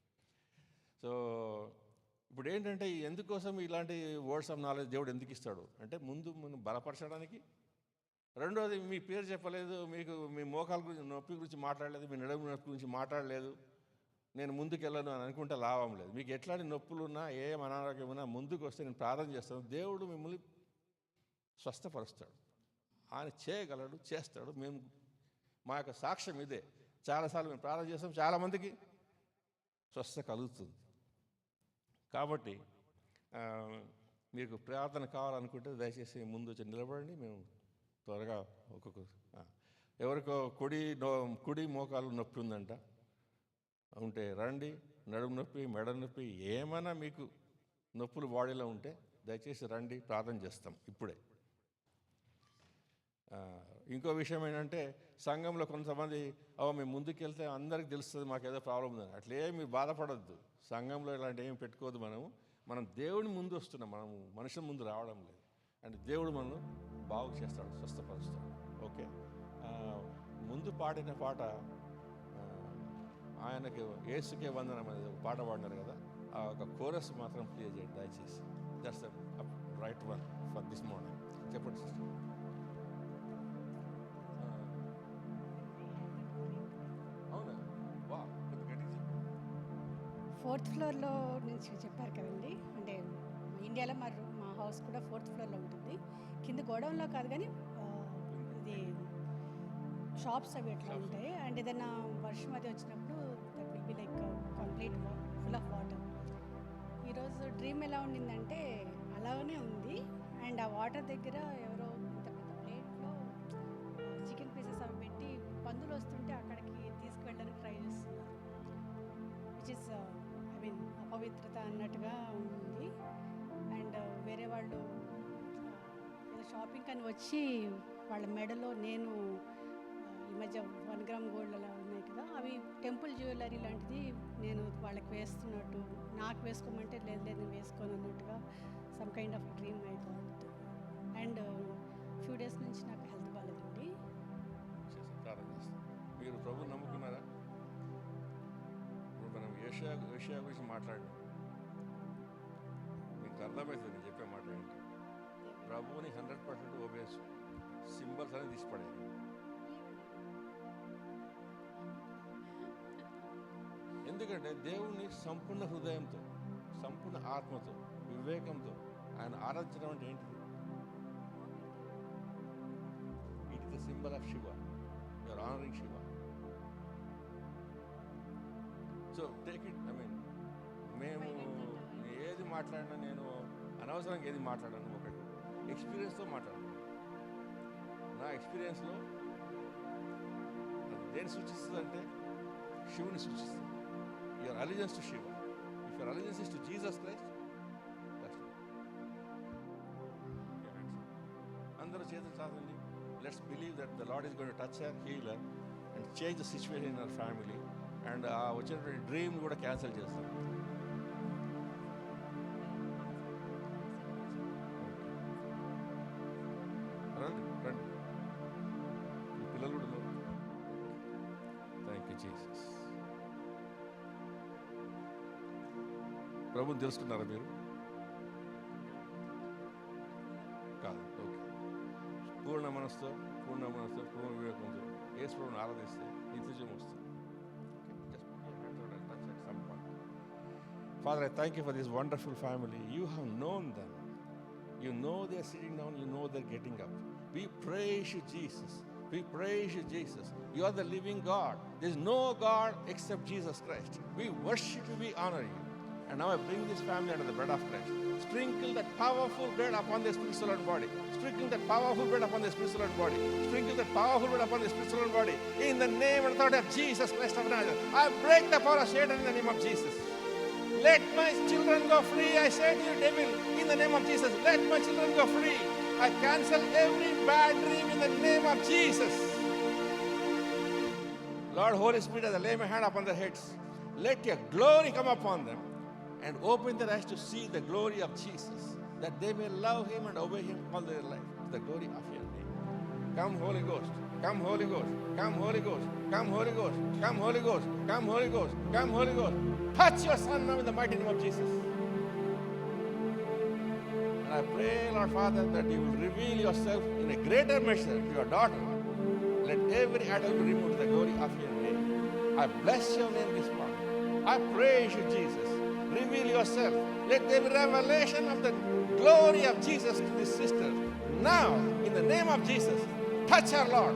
సో ఇప్పుడు ఏంటంటే, ఎందుకోసం ఇలాంటి వర్డ్స్ ఆఫ్ నాలెడ్జ్ దేవుడు ఎందుకు ఇస్తాడు అంటే, ముందు మనం బలపరచడానికి, రెండోది, మీ పేరు చెప్పలేదు, మీకు మీ మోకాల గురించి నొప్పి గురించి మాట్లాడలేదు, మీ నడుము నొప్పి గురించి మాట్లాడలేదు, నేను ముందుకెళ్ళను అని అనుకుంటే లాభం లేదు. మీకు ఎట్లాంటి నొప్పులు ఉన్నా, ఏం అనారోగ్యం ఉన్నా ముందుకు వస్తే నేను ప్రార్థన చేస్తాను, దేవుడు మిమ్మల్ని స్వస్థపరుస్తాడు. ఆయన చేయగలడు, చేస్తాడు. మేము మా యొక్క సాక్ష్యం ఇదే. చాలాసార్లు మేము ప్రార్థన చేస్తాం, చాలామందికి స్వస్థ కలుగుతుంది. కాబట్టి మీకు ప్రార్థన కావాలనుకుంటే దయచేసి ముందు వచ్చి నిలబడండి. మేము త్వరగా ఎవరికో కుడి మోకాలు నొప్పి ఉందంట, ఉంటే రండి. నడుము నొప్పి, మెడ నొప్పి, ఏమైనా మీకు నొప్పులు బాడీలో ఉంటే దయచేసి రండి, ప్రార్థన చేస్తాం ఇప్పుడే. ఇంకో విషయం ఏంటంటే, సంఘంలో కొంతమంది మేము ముందుకెళ్తే అందరికి తెలుస్తుంది మాకేదో ప్రాబ్లం ఉందని. అట్లే మీరు బాధపడద్దు. సంఘంలో ఇలాంటి ఏమి పెట్టుకోవద్దు. మనం దేవుని ముందు వస్తున్నాం, మనం మనుషుల ముందు రావడం లేదు. అంటే దేవుడు మనం బాగు చేస్తాడు, స్వస్థపరుస్తాడు. ఓకే, ముందు పాడిన పాట ఆయనకి యేసుకే వందనం అనేది ఒక పాట పాడినారు కదా, ఆ ఒక కోరస్ మాత్రం ప్లే చేయండి దయచేసి. That's the right one for this morning. చెప్పండి సిస్టర్. అవునా? వా, ఫోర్త్ ఫ్లోర్లో నుంచి చెప్పారు కదండి. అంటే ఇండియాలో మా హౌస్ కూడా 4th ఫ్లోర్లో ఉంటుంది. కింద గోడౌన్లో కాదు కానీ ఇది షాప్స్ అవి ఎట్లా ఉంటాయి. అండ్ ఏదైనా వర్షం అది వచ్చినప్పుడు that will be like complete full of water. ఈరోజు డ్రీమ్ ఎలా ఉండిందంటే అలాగనే ఉంది. అండ్ ఆ వాటర్ దగ్గర ఎవరో ఇంత పెద్ద ప్లేట్లో చికెన్ పీసెస్ అవి పెట్టి పందులు వస్తుంటే అక్కడికి తీసుకువెళ్ళడానికి ట్రై చేస్తున్నారు. విచ్ ఇస్ అపవిత్రత అన్నట్టుగా ఉంది. అండ్ వేరే వాళ్ళు ఏదో షాపింగ్ అని వచ్చి వాళ్ళ మెడలో, నేను ఈ మధ్య 1 గ్రామ్ గోల్డ్ అలా ఉన్నాయి కదా, అవి టెంపుల్ జ్యువెలరీ లాంటిది నేను వాళ్ళకి వేస్తున్నట్టు, నాకు వేసుకోమంటే లేదు నేను వేసుకోను అన్నట్టుగా some kind of dream I got. And few days నుంచి నాకు హెల్త్ బాగాలేదండి. మీరు ప్రభుని నమ్ముకున్నారా? ఇప్పుడు మనం ఏషియా గురించి మాట్లాడినాం, మీకు అర్థమవుతుంది నేను చెప్పే మాట ఏంటి. ప్రభువుని 100% ఓబేసు, సింబల్స్ అనేది తీసిపడేది. ఎందుకంటే దేవుణ్ణి సంపూర్ణ హృదయంతో, సంపూర్ణ ఆత్మతో, వివేకంతో ఆయన ఆరాధించడం అంటే ఏంటిది? It is the symbol of Shiva. You are honouring Shiva. So take it. మేము ఏది మాట్లాడినా, నేను అనవసరంగా ఏది మాట్లాడాను, ఒకటి ఎక్స్పీరియన్స్తో మాట్లాడాను. నా ఎక్స్పీరియన్స్లో దేని సూచిస్తుంది అంటే శివుని సూచిస్తుంది. Your allegiance to Shiva. If your allegiance is to Jesus Christ, అందరూ చేతులు చాలండి. Let's believe that the Lord is going to touch her, heal her and change the situation in our family. And ఆ వచ్చినటువంటి డ్రీమ్ కూడా cancel చేస్తాం. రండి రండి, పిల్లలు కూడా ఉన్నారు. Thank you Jesus. ప్రభుని తెలుసుకున్నారా మీరు? కాదు. ఓకే, పూర్ణ మనసుతో, పూర్ణ వివేకంతో యేసు ప్రభువుని ఆరాధిస్తే నిత్యజీవం వస్తుంది. Father, I thank you for this wonderful family. You have known them. You know they're sitting down. You know they're getting up. We praise you, Jesus. We praise you, Jesus. You are the living God. There's no God except Jesus Christ. We worship you. We honor you. And now I bring this family under the blood of Christ. Sprinkle that powerful blood upon their spirit, soul, and body. Sprinkle that powerful blood upon their spirit, soul, and body. Sprinkle that powerful blood upon their spirit, soul, and body. In the name and authority of Jesus Christ of Nazareth, I break the power of Satan in the name of Jesus. Let my children go free. I say to you, devil, in the name of Jesus, let my children go free. I cancel every bad dream in the name of Jesus. Lord, Holy Spirit, as I lay my hand upon their heads, let your glory come upon them and open their eyes to see the glory of Jesus, that they may love him and obey him all their life, to the glory of your name. Come, Holy Ghost. Come, Holy Ghost. Come, Holy Ghost. Come, Holy Ghost. Come, Holy Ghost. Come, Holy Ghost. Come, Holy Ghost. Touch your son now in the mighty name of Jesus. And I I pray, Lord Father, that you will reveal yourself in a greater measure to your daughter. Let every idol be removed to the glory of your name. I bless your name this morning. I praise you, Jesus. Reveal yourself. Let there be revelation of the glory of Jesus to this sister. Now, in the name of Jesus, touch her, Lord.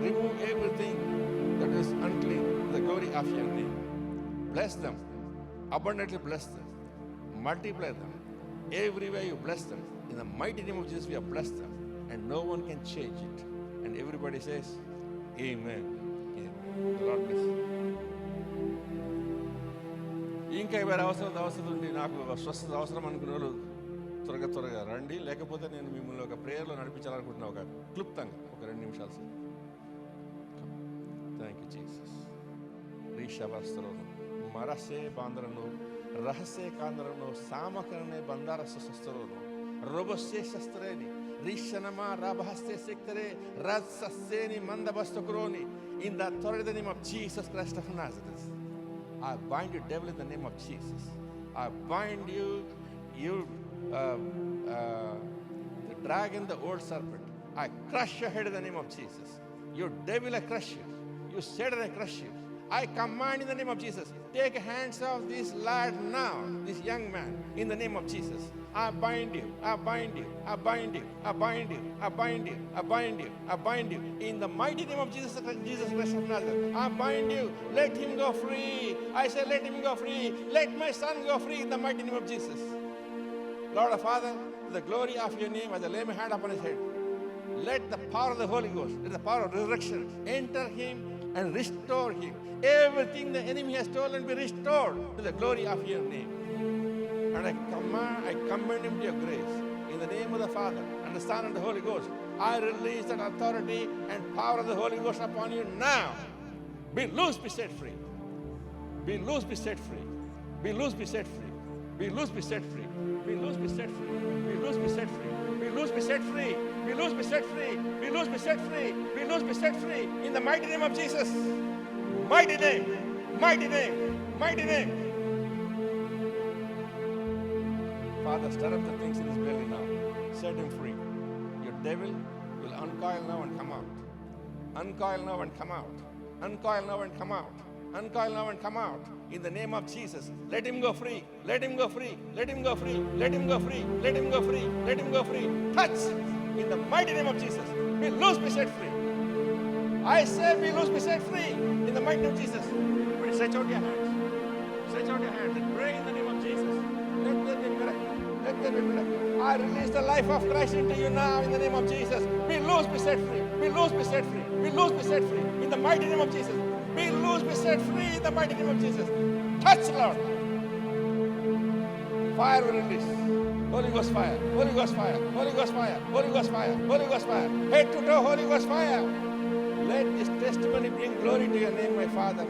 Remove everything that is unclean to the glory of your name. Bless them. Abundantly bless them. Multiply them. Everywhere you bless them. In the mighty name of Jesus, we have blessed them. And no one can change it. And everybody says, Amen. Amen. The Lord bless you. ఇంకా ఎవరి అవసరం ఉండి నాకు స్వస్థత అవసరం అనుకునే వాళ్ళు త్వరగా రండి. లేకపోతే నేను మిమ్మల్ని ఒక ప్రేయర్లో నడిపించాలనుకుంటున్నా, ఒక క్లుప్తంగా ఒక 2 నిమిషాలు సార్. Thank you Jesus. రీషావస్త్రను మరసే బాంధరను రహస్య కాంధరను సామకరణే బందారస శస్త్రను రోబస్సే శస్త్రేని రీషనమా రాభహస్తే సెక్తరే రత్సస్సేని మందబస్తకురోని. In the authority name of Jesus Christ of Nazareth, I bind you, devil, in the name of Jesus. I bind you, the dragon, the old serpent. I crush your head in the name of Jesus. You devil, I crush you. You Satan, I crush you. I command in the name of Jesus, take hands off this lad now, this young man, in the name of Jesus. I bind you, I bind you, I bind you, I bind you, I bind you, I bind you, I bind you. In the mighty name of Jesus Christ of Nazareth, I bind you. Let him go free. I say, let him go free. Let my son go free in the mighty name of Jesus. Lord our Father, to the glory of your name, as I lay my hand upon his head, let the power of the Holy Ghost, let the power of resurrection enter him and restore him. Everything the enemy has stolen be restored to the glory of your name. And I commend him to your grace. In the name of the Father, and the Son, and the Holy Ghost, I release that authority and power of the Holy Ghost upon you now. Be loose, be set free. Be loose, be set free. Be loose, be set free. Be loose, be set free. Be loose, be set free. Be loose, be set free. Be loose, be set free. Be loose, be set free. Be loose, be set free. Be loose, be set free. In the mighty name of Jesus. Mighty name. Mighty name. Mighty name. Father, stir up the things in his belly now. Set him free. Your devil will uncoil now and come out. Uncoil now and come out. Uncoil now and come out. Uncoil now and come out. In the name of Jesus, let him go free. Let him go free. Let him go free. Let him go free. Let him go free. Let him go free. Touch. In the mighty name of Jesus. Be loose, be set free. I say be loose, be set free. In the mighty name of Jesus. Stretch out your hands. Stretch out your hands and pray in the name of Jesus. Let there be miracle. Let there be miracle. I release the life of Christ into you now in the name of Jesus. Be loose, be set free. Be loose, be set free. Be loose, be set free. In the mighty name of Jesus. Be loose, be set free in the mighty name of Jesus. Touch, Lord. Fire will release. Holy Ghost fire. Holy Ghost fire. Holy Ghost fire. Holy Ghost fire. Holy Ghost fire. Head to toe, Holy Ghost fire. Let this testimony bring glory to your name, my Father.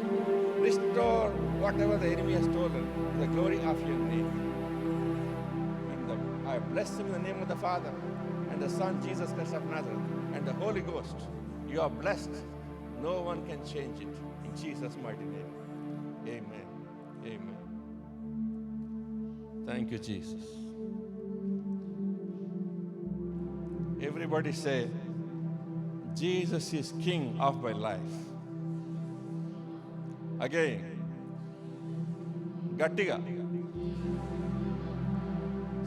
Restore whatever the enemy has stolen to the glory of your name. I bless him in the name of the Father and the Son, Jesus Christ of Nazareth, and the Holy Ghost. You are blessed. No one can change it. In Jesus' mighty name. Amen. Amen. Thank you, Jesus. Everybody say, Jesus is King of my life. Again. Gattiga.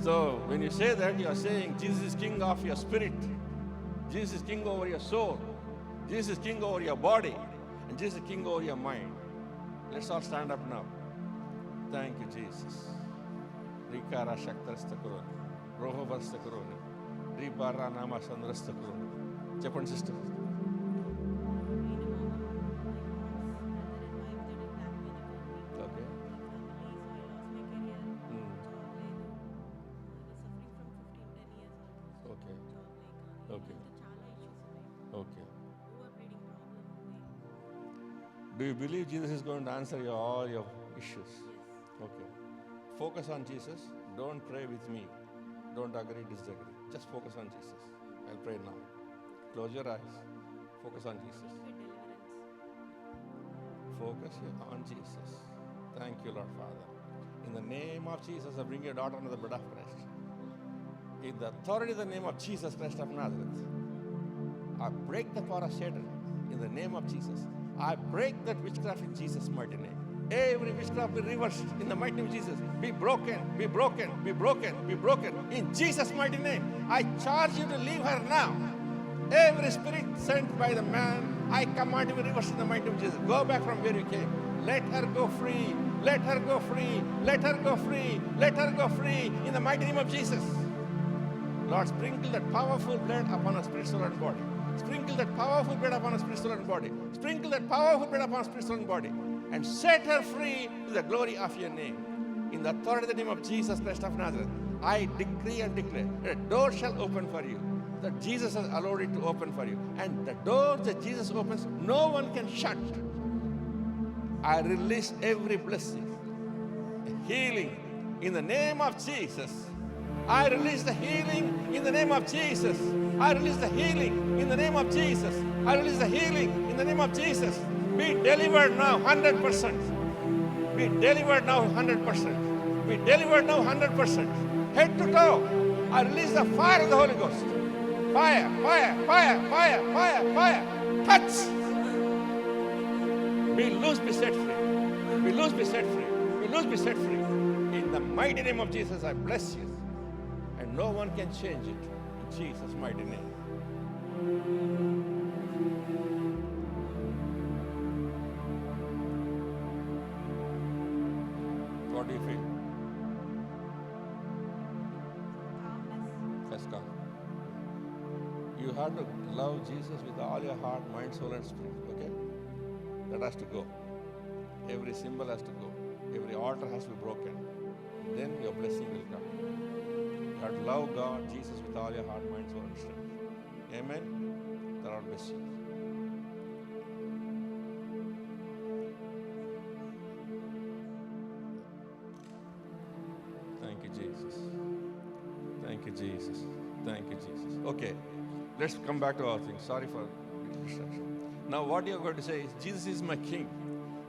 So when you say that, you are saying Jesus is King of your spirit. Jesus is King over your soul. Jesus is King over your body. And Jesus is King over your mind. Let's all stand up now. Thank you, Jesus. Rikara Shaktarstakuroni. Rohovastakuroni. Ribara Nama Sandrastakuroni. Japan sister. Okay. Okay. Okay. Okay. Do you believe Jesus is going to answer all your issues? Okay. Focus on Jesus. Don't pray with me. Don't agree, disagree. Just focus on Jesus. I'll pray now. Close your eyes. Focus on Jesus. Focus on Jesus. Thank you, Lord Father. In the name of Jesus, I bring your daughter under the blood of Christ. In the authority of the name of Jesus Christ of Nazareth, I break the power of Satan. In the name of Jesus, I break that witchcraft in Jesus' mighty name. Every witchcraft be reversed in the mighty name of Jesus. Be broken, be broken, be broken, be broken. In Jesus' mighty name, I charge you to leave her now. Every spirit sent by the man, I command you to reverse in the mighty name of Jesus. Go back from where you came. Let her go free. Let her go free. Let her go free. Let her go free in the mighty name of Jesus. Lord, sprinkle that powerful blood upon her spirit, soul, and body. Sprinkle that powerful blood upon her spirit, soul, and body. Sprinkle that powerful blood upon her spirit, soul, and body. And set her free to the glory of your name. In the authority of the name of Jesus Christ of Nazareth, I decree and declare that a door shall open for you, that Jesus has allowed it to open for you. And the door that Jesus opens, no one can shut. I release every blessing, healing in the name of Jesus. I release the healing in the name of Jesus. I release the healing in the name of Jesus. I release the healing in the name of Jesus. Be delivered now 100%. Be delivered now 100%. Be delivered now 100%. Head to toe. I release the fire of the Holy Ghost. Fire, fire, fire, fire, fire, fire. Touch. Be loose, be set free. Be loose, be set free. Be loose, be set free. In the mighty name of Jesus, I bless you. And no one can change it. In Jesus' mighty name. What do you feel? Let's come. You have to love Jesus with all your heart, mind, soul, and spirit. Okay? That has to go. Every symbol has to go. Every altar has to be broken. Then your blessing will come. You have to love God, Jesus with all your heart, mind, soul, and strength. Amen. The Lord bless you. Thank you, Jesus. Thank you, Jesus. Thank you, Jesus. Okay, let's come back to our thing. Sorry for distraction. Now, what you are going to say is, Jesus is my King.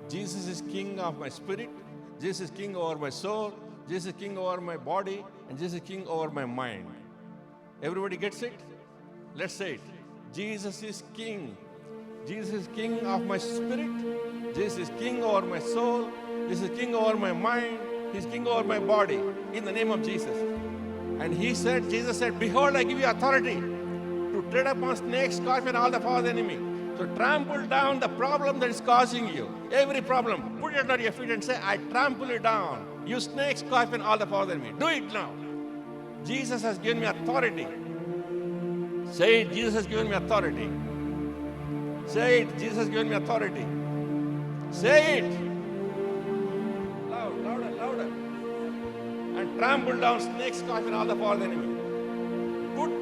Jesus is King of my spirit. Jesus is King over my soul. Jesus is King over my body. And Jesus is King over my mind. Everybody gets it? Let's say it. Jesus is King. Jesus is King of my spirit. Jesus is King over my soul. Jesus is King over my mind. He's King over my body. In the name of Jesus. And Jesus said, behold, I give you authority to tread upon snakes, scorpion, all the power of the enemy. So trample down the problem that is causing you. Every problem. Put it on your feet and say, I trample it down. You snake, scorpion, all the power of the enemy. Do it now. Jesus has given me authority. Say it, Jesus has given me authority. Say it, Jesus has given me authority. Say it. Louder, louder. And trample down snakes, scorpion, all the power of the enemy.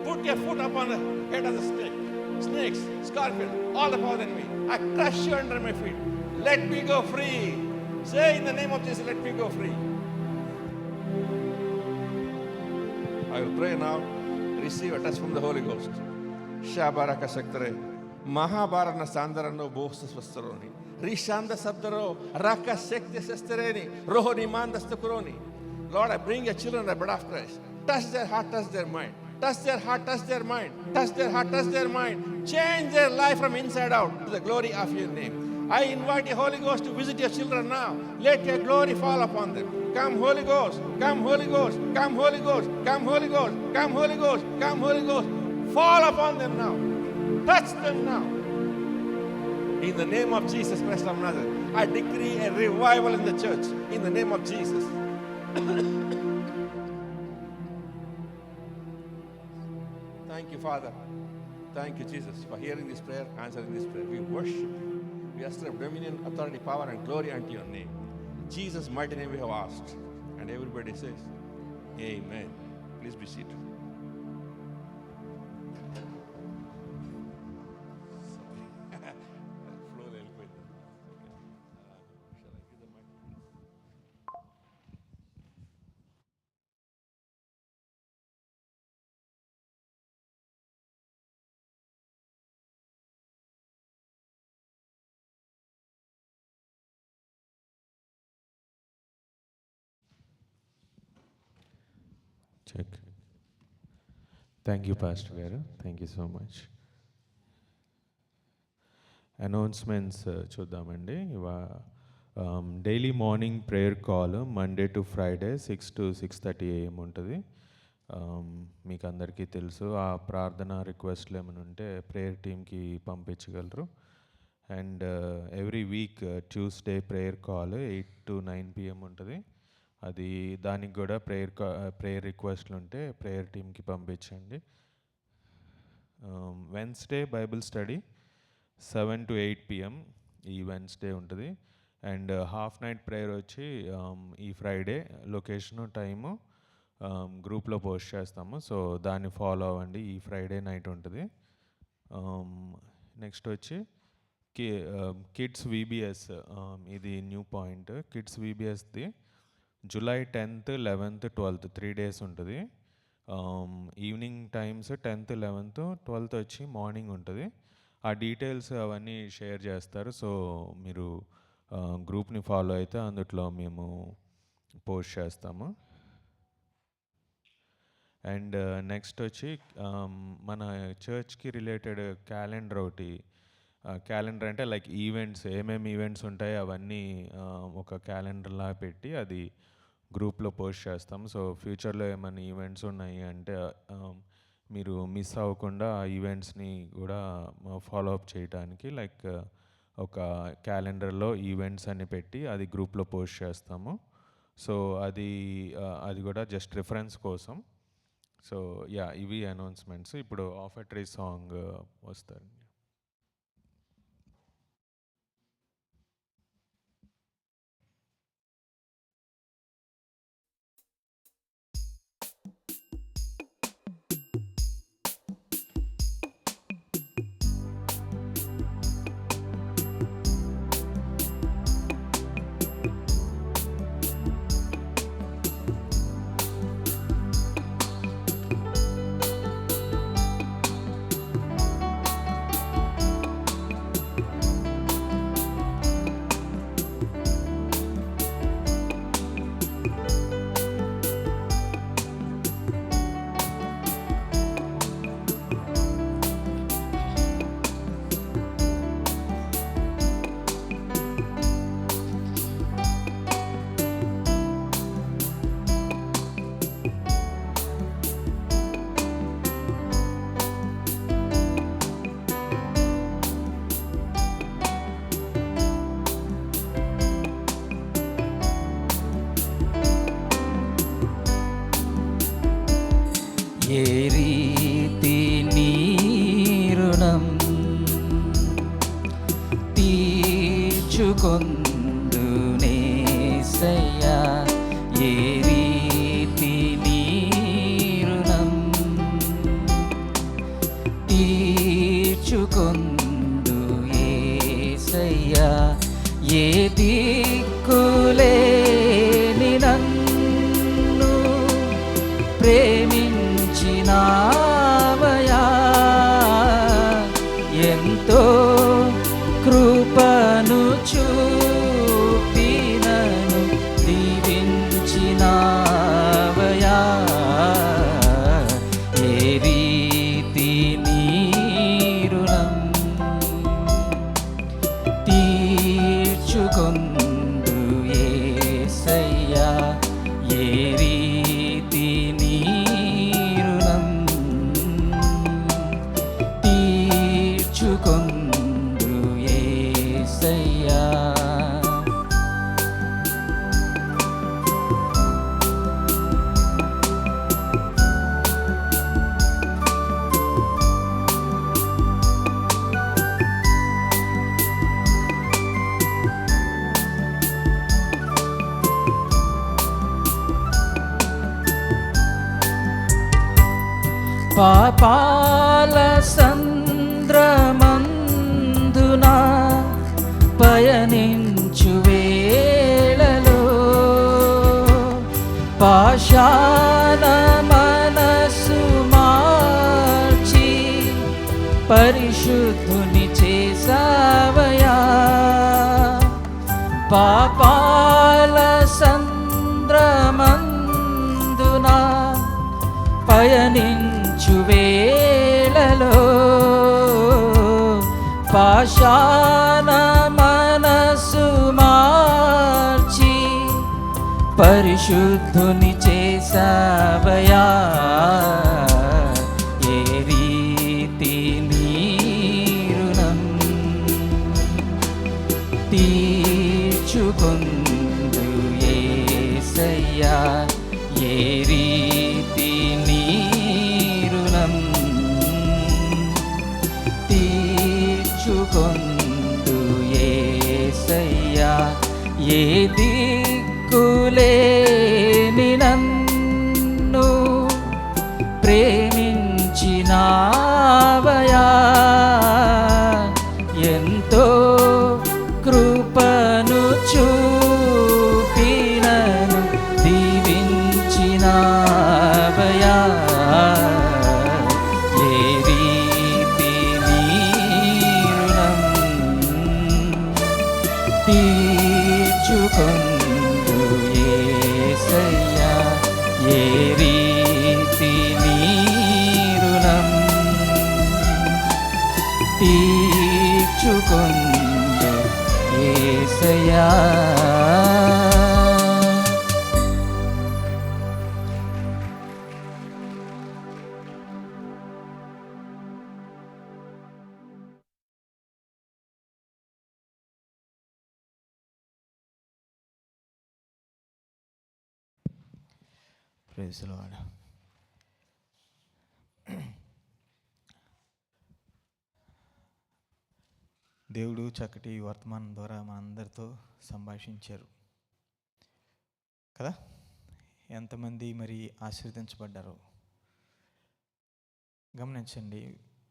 Put your foot upon the head of the snake. Snakes, scorpion, all the power of the enemy. I crush you under my feet. Let me go free. Say in the name of Jesus, let me go free. I will pray now. Receive a touch from the Holy Ghost. Shabaraka Saktare. Mahabharana Sandarano Bosa Swastaroni. Rishanda Sabdaro. Raka Sekti Sestereni. Rohoni Mandastakuroni. Lord, I bring your children the blood of Christ. Touch their heart, touch their mind. Touch their heart, touch their mind. Touch their heart, touch their mind. Change their life from inside out to the glory of your name. I invite the Holy Ghost to visit your children now. Let your glory fall upon them. Come, Holy Ghost. Come, Holy Ghost. Come, Holy Ghost. Come, Holy Ghost. Come, Holy Ghost. Come, Holy Ghost. Fall upon them now. Touch them now. In the name of Jesus Christ of Nazareth, I decree a revival in the church. In the name of Jesus. Thank you, Father. Thank you, Jesus, for hearing this prayer, answering this prayer. We worship you. We ascribe dominion, authority, power, and glory unto your name. In Jesus' mighty name we have asked. And everybody says, Amen. Please be seated. Check. Thank you pastor గారు, thank you so much. Announcements చూద్దామండి. Daily morning prayer call Monday to Friday 6 to 6:30 AM ఉంటుంది. మీకు అందరికీ తెలుసు. ఆ ప్రార్థన రిక్వెస్ట్లు ఏమైనా ఉంటే ప్రేయర్ టీమ్కి పంపించగలరు. And every week Tuesday prayer call 8 to 9 PM ఉంటుంది. అది దానికి కూడా ప్రేయర్ రిక్వెస్ట్లు ఉంటే ప్రేయర్ టీమ్కి పంపించండి. Wednesday Bible study 7 to 8 PM ఈ వెన్స్డే ఉంటుంది. అండ్ హాఫ్ నైట్ ప్రేయర్ వచ్చి ఈ ఫ్రైడే లొకేషను టైము గ్రూప్లో పోస్ట్ చేస్తాము. సో దాన్ని ఫాలో అవ్వండి. ఈ ఫ్రైడే నైట్ ఉంటుంది. నెక్స్ట్ వచ్చి కిడ్స్ VBS, ఇది న్యూ పాయింట్. కిడ్స్ VBSది July 10th, 11th, 12th 3 days ఉంటుంది. Evening times 10th, 11th, 12th వచ్చి మార్నింగ్ ఉంటుంది. ఆ డీటెయిల్స్ అవన్నీ షేర్ చేస్తారు. సో మీరు గ్రూప్ని ఫాలో అయితే అందులో మేము పోస్ట్ చేస్తాము. అండ్ నెక్స్ట్ వచ్చి మన చర్చ్కి రిలేటెడ్ క్యాలెండర్ ఒకటి. క్యాలెండర్ అంటే లైక్ ఈవెంట్స్, ఏమేమి ఈవెంట్స్ ఉంటాయో అవన్నీ ఒక క్యాలెండర్లా పెట్టి అది గ్రూప్లో పోస్ట్ చేస్తాం. సో ఫ్యూచర్లో ఏమైనా ఈవెంట్స్ ఉన్నాయి అంటే మీరు మిస్ అవ్వకుండా ఆ ఈవెంట్స్ని కూడా ఫాలో అప్ చేయడానికి లైక్ ఒక క్యాలెండర్లో ఈవెంట్స్ అని పెట్టి అది గ్రూప్లో పోస్ట్ చేస్తాము. సో అది కూడా జస్ట్ రిఫరెన్స్ కోసం. సో ఇవి అనౌన్స్మెంట్స్. ఇప్పుడు ఆఫర్టరీ సాంగ్ వస్తారు. ఏ రీతి నీ రుణం తీర్చుకొందునేసయ్యా, ఏ రీతి నీ రుణం తీర్చుకొందు యేసయ్యా, ఏ దిక్కులేని నన్ను ప్రేమించినావయా, ఎంతో కృపను చూపినను దీవించినావయా, ఏ రీతి నీ రుణం తీర్చుకొందు యేసయ్యా, ఏ రీతి నీ రుణం తీర్చుకొందు యేసయ్యా. పాపాల సంద్రమందున పయనించు వేళలో పాషాణ మనసు మార్చి పరిశుద్ధుని చేసావయా, పాపాల సంద్రమందున వేళలో పాషాణ మనసు మార్చి పరిశుద్ధుని చేసావయా. ఏ రీతి నీరుణం తీర్చుకొందు యేసయ్యా. ఏ రీతి నీరుణం తీర్చుకొందు యేసయ్యా. ఏ దిక్కులేని నన్ను ప్రేమించినావయా. ఎంతో కృపను చూపినను దీవించినావయా. ఏ రీతి నీరుణం తీర్చుకొందు యేసయ్యా. ఏ రీతి నీరుణం తీర్చుకొందు యేసయ్యా. Praise the Lord. దేవుడు చక్కటి వర్తమానం ద్వారా మనందరితో సంభాషించారు కదా. ఎంతమంది మరి ఆశీర్వదించబడ్డారో గమనించండి.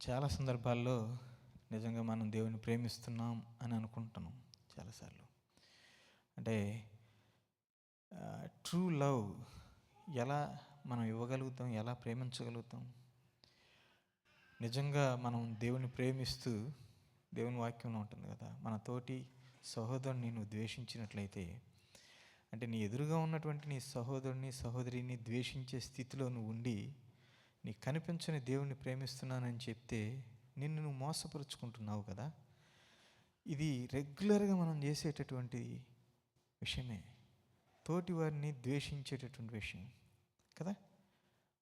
చాలా సందర్భాల్లో నిజంగా మనం దేవుని ప్రేమిస్తున్నాం అని అనుకుంటున్నాం చాలాసార్లు. అంటే ట్రూ లవ్ ఎలా మనం ఇవ్వగలుగుతాం, ఎలా ప్రేమించగలుగుతాం? నిజంగా మనం దేవుని ప్రేమిస్తూ, దేవుని వాక్యంలో ఉంటుంది కదా, మన తోటి సహోదరుని నువ్వు ద్వేషించినట్లయితే, అంటే నీ ఎదురుగా ఉన్నటువంటి నీ సహోదరుని సహోదరిని ద్వేషించే స్థితిలో నువ్వు ఉండి నీకు కనిపించని దేవుణ్ణి ప్రేమిస్తున్నానని చెప్తే నిన్ను నువ్వు మోసపరుచుకుంటున్నావు కదా. ఇది రెగ్యులర్గా మనం చేసేటటువంటి విషయమే, తోటి వారిని ద్వేషించేటటువంటి విషయం కదా.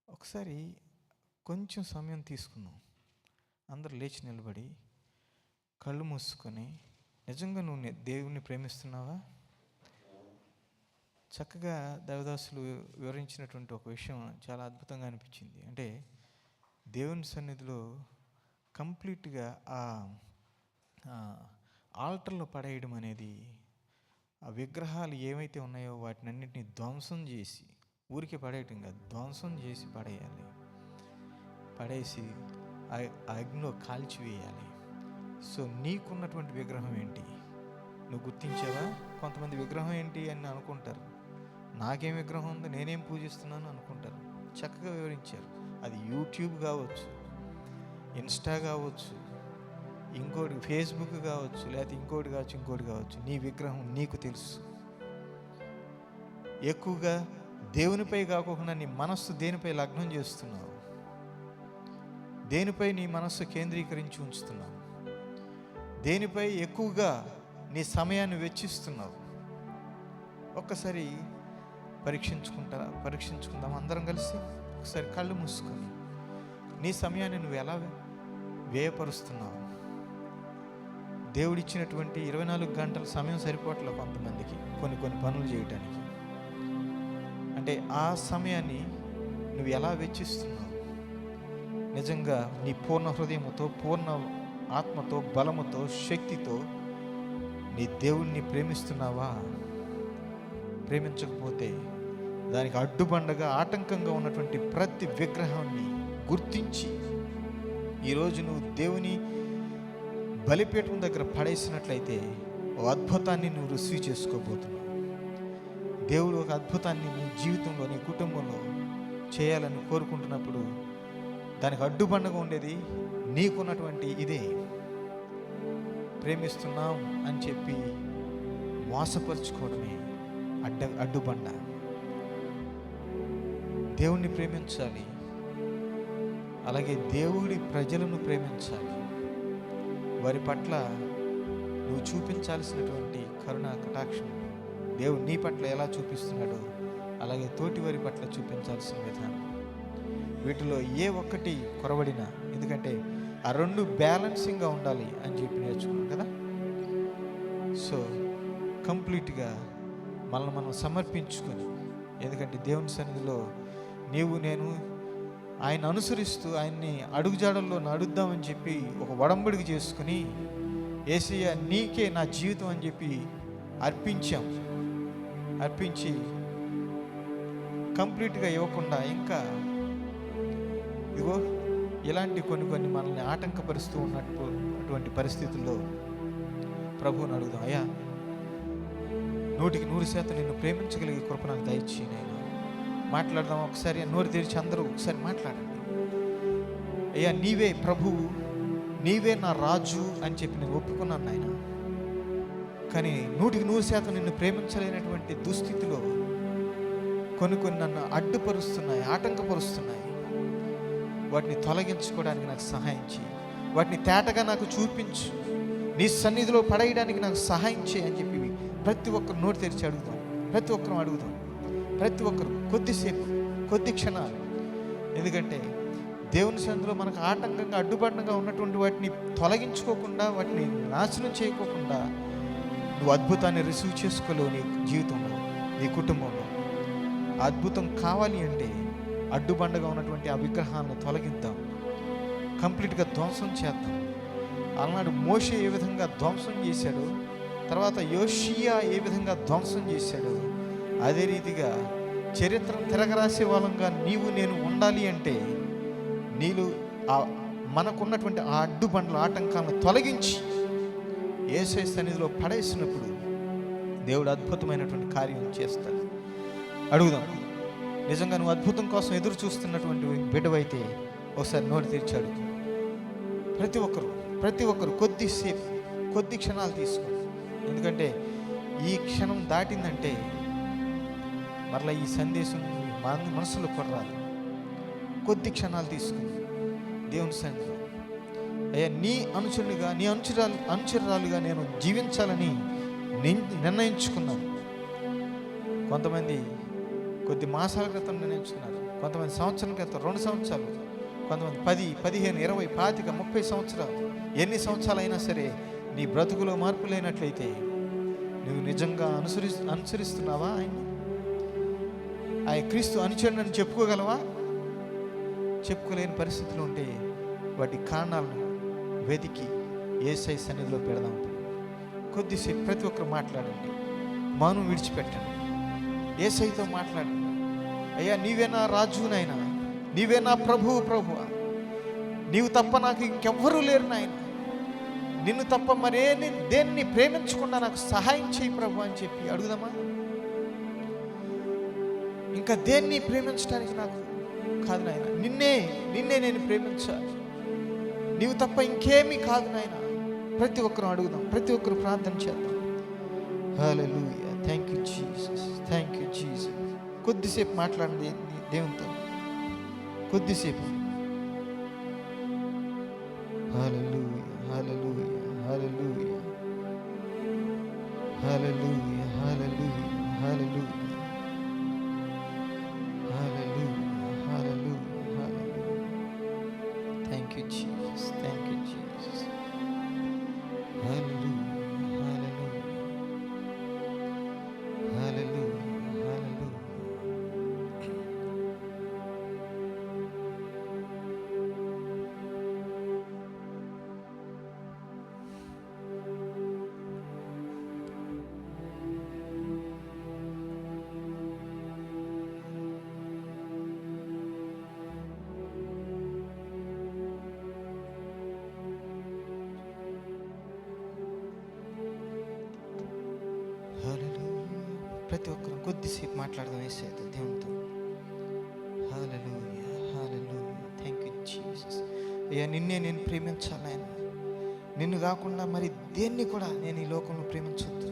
ఒకసారి కొంచెం సమయం తీసుకుందాం, అందరూ లేచి నిలబడి కళ్ళు మూసుకొని, నిజంగా నువ్వు దేవుణ్ణి ప్రేమిస్తున్నావా? చక్కగా దేవదాసులు వివరించినటువంటి ఒక విషయం చాలా అద్భుతంగా అనిపించింది. అంటే దేవుని సన్నిధిలో కంప్లీట్గా ఆ ఆల్టర్లో పడేయడం అనేది, ఆ విగ్రహాలు ఏవైతే ఉన్నాయో వాటిని అన్నింటినీ ధ్వంసం చేసి, ఊరికే పడేయటం కాదు, ధ్వంసం చేసి పడేయాలి. పడేసి ఆ అగ్నిలో కాల్చివేయాలి. సో నీకున్నటువంటి విగ్రహం ఏంటి నువ్వు గుర్తించావా? కొంతమంది విగ్రహం ఏంటి అని అనుకుంటారు, నాకేం విగ్రహం ఉంది, నేనేం పూజిస్తున్నాను అనుకుంటారు. చక్కగా వివరించారు. అది యూట్యూబ్ కావచ్చు, ఇన్స్టా కావచ్చు, ఇంకోటి ఫేస్బుక్ కావచ్చు, లేకపోతే ఇంకోటి కావచ్చు. నీ విగ్రహం నీకు తెలుసు. ఎక్కువగా దేవునిపై కాకుండా నీ మనస్సు దేనిపై లగ్నం చేస్తున్నావు, దేనిపై నీ మనస్సు కేంద్రీకరించి ఉంచుతున్నావు, దేనిపై ఎక్కువగా నీ సమయాన్ని వెచ్చిస్తున్నావు. ఒక్కసారి పరీక్షించుకుందాం అందరం కలిసి. ఒకసారి కళ్ళు మూసుకొని నీ సమయాన్ని నువ్వు ఎలా వ్యయపరుస్తున్నావు? దేవుడిచ్చినటువంటి 24 గంటల సమయం సరిపోవట్లే కొంతమందికి కొన్ని పనులు చేయటానికి. అంటే ఆ సమయాన్ని నువ్వు ఎలా వెచ్చిస్తున్నావు? నిజంగా నీ పూర్ణ హృదయముతో, పూర్ణ ఆత్మతో, బలముతో, శక్తితో నీ దేవుణ్ణి ప్రేమిస్తున్నావా? ప్రేమించకపోతే దానికి అడ్డుబండగా, ఆటంకంగా ఉన్నటువంటి ప్రతి విగ్రహాన్ని గుర్తించి ఈరోజు నువ్వు దేవుని బలిపీఠం దగ్గర పడేసినట్లయితే ఓ అద్భుతాన్ని నువ్వు రుచి చేసుకోబోతున్నావు. దేవుడు ఒక అద్భుతాన్ని నీ జీవితంలో, నీ కుటుంబంలో చేయాలని కోరుకుంటున్నప్పుడు దానికి అడ్డుబండగా ఉండేది నీకున్నటువంటి ఇదే. ప్రేమిస్తున్నాం అని చెప్పి మోసపరుచుకోవడమే అడ్డుబండ. దేవుణ్ణి ప్రేమించాలి, అలాగే దేవుడి ప్రజలను ప్రేమించాలి. వారి పట్ల నువ్వు చూపించాల్సినటువంటి కరుణ కటాక్షం దేవుడు నీ పట్ల ఎలా చూపిస్తున్నాడో అలాగే తోటి వారి పట్ల చూపించాల్సిన విధానం, వీటిలో ఏ ఒక్కటి కొరవడినా, ఎందుకంటే ఆ రెండు బ్యాలెన్సింగ్గా ఉండాలి అని చెప్పి నేర్చుకున్నాం కదా. సో కంప్లీట్గా మనల్ని మనం సమర్పించుకొని, ఎందుకంటే దేవుని సన్నిధిలో నీవు నేను ఆయన అనుసరిస్తూ ఆయన్ని అడుగుజాడల్లో నడుద్దామని చెప్పి ఒక ఒడంబడిక చేసుకుని యేసయ్య నీకే నా జీవితం అని చెప్పి అర్పించి కంప్లీట్గా ఇవ్వకుండా ఇంకా ఇదిగో ఇలాంటి కొన్ని మనల్ని ఆటంకపరుస్తూ అటువంటి పరిస్థితుల్లో ప్రభువుని అడుగుదాం. అయ్యా 100% నిన్ను ప్రేమించగలిగే కృప నాకు దయచేయి నేను. మాట్లాడదాం ఒకసారి, నోరు తెరిచి అందరూ ఒకసారి మాట్లాడండి. అయ్యా నీవే ప్రభువు, నీవే నా రాజు అని చెప్పి నేను ఒప్పుకున్నాను నాయన. కానీ 100% నిన్ను ప్రేమించలేనటువంటి దుస్థితిలో కొన్ని నన్ను అడ్డుపరుస్తున్నాయి, ఆటంకపరుస్తున్నాయి. వాటిని తొలగించుకోవడానికి నాకు సహాయం చేయి, వాటిని తేటగా నాకు చూపించు, నీ సన్నిధిలో పడేయడానికి నాకు సహాయం చేయి అని చెప్పి ప్రతి ఒక్కరు నోరు తెరిచి అడుగుదాం. ప్రతి ఒక్కరు అడుగుదాం, ప్రతి ఒక్కరు కొద్దిసేపు, కొద్ది క్షణాలు. ఎందుకంటే దేవుని సన్నిధిలో మనకు ఆటంకంగా అడ్డుబండంగా ఉన్నటువంటి వాటిని తొలగించుకోకుండా, వాటిని నాశనం చేయకోకుండా నువ్వు అద్భుతాన్ని రిసీవ్ చేసుకోలేవు నీ జీవితంలో, నీ కుటుంబంలో. అద్భుతం కావాలి అంటే అడ్డుబండగా ఉన్నటువంటి ఆ విగ్రహాలను తొలగిద్దాం, కంప్లీట్గా ధ్వంసం చేద్దాం. అలనాడు మోషే ఏ విధంగా ధ్వంసం చేశాడో, తర్వాత యోషియా ఏ విధంగా ధ్వంసం చేశాడో, అదే రీతిగా చరిత్రను తిరగరాసే వాళ్ళంగా నీవు నేను ఉండాలి అంటే నీళ్ళు మనకున్నటువంటి ఆ అడ్డుబండల ఆటంకాలను తొలగించి యేసయ్య సన్నిధిలో పడేసినప్పుడు దేవుడు అద్భుతమైనటువంటి కార్యం చేస్తాడు. అడుగుదాం. నిజంగా నువ్వు అద్భుతం కోసం ఎదురు చూస్తున్నటువంటి బిడ్డవైతే ఒకసారి నోటి తెరిచి అడుగు. ప్రతి ఒక్కరు కొద్దిసేపు, కొద్ది క్షణాలు తీసుకో. ఎందుకంటే ఈ క్షణం దాటిందంటే మరలా ఈ సందేశం మనసులో కొర్రాలి. కొద్ది క్షణాలు తీసుకుని దేవుని సన్నిధిలో అయ్యా నీ అనుచరునిగా, నీ అనుచరురాలుగా నేను జీవించాలని నిర్ణయించుకున్నాను. కొంతమంది కొద్ది మాసాల క్రితం నిర్ణయించుకున్నారు, కొంతమంది సంవత్సరాల క్రితం, 2 సంవత్సరాలు, కొంతమంది 10, 15, 20, 25, 30 సంవత్సరాలు. ఎన్ని సంవత్సరాలు అయినా సరే నీ బ్రతుకులో మార్పు లేనట్లయితే నువ్వు నిజంగా అనుసరిస్తున్నావా ఆయన క్రీస్తు అనుచరుని చెప్పుకోగలవా? చెప్పుకోలేని పరిస్థితులు ఉంటే వాటి కారణాలను వెతికి యేసయ్య సన్నిధిలో పెడదాం. కొద్దిసేపు ప్రతి ఒక్కరు మాట్లాడండి, మౌనం విడిచిపెట్టండి, యేసయ్యతో మాట్లాడండి. అయ్యా నీవే నా రాజునైనా, నీవే నా ప్రభువా, నీవు తప్ప నాకు ఇంకెవ్వరూ లేరు నాయన, నిన్ను తప్ప మరే దేన్ని ప్రేమించకుండా నాకు సహాయం చేయి ప్రభు అని చెప్పి అడుగుదామా? ఇంకా దేన్ని ప్రేమించడానికి నాకు కాదు నాయన, నిన్నే నేను ప్రేమించాలి, నీవు తప్ప ఇంకేమీ కాదు నాయన. ప్రతి ఒక్కరు అడుగుదాం, ప్రతి ఒక్కరు ప్రార్థన చేద్దాం. Hallelujah, thank you Jesus, thank you Jesus. కొద్దిసేపు మాట్లాడండి దేవునితో, కొద్దిసేపు. Hallelujah, hallelujah, hallelujah, hallelujah, hallelujah, hallelujah, hallelujah, hallelujah, hallelujah. Thank you Jesus, thank you Jesus. Hallelujah, hallelujah, hallelujah, hallelujah. ప్రతి ఒక్కరు కొద్దిసేపు మాట్లాడదాం యేసయ్యతో, దేవునితో. Hallelujah, hallelujah, thank you Jesus. అయ్యా నిన్నే నేను ప్రేమించాలి ఆయన, నిన్ను కాకుండా మరి దేన్ని కూడా నేను ఈ లోకంలో ప్రేమించొద్దు,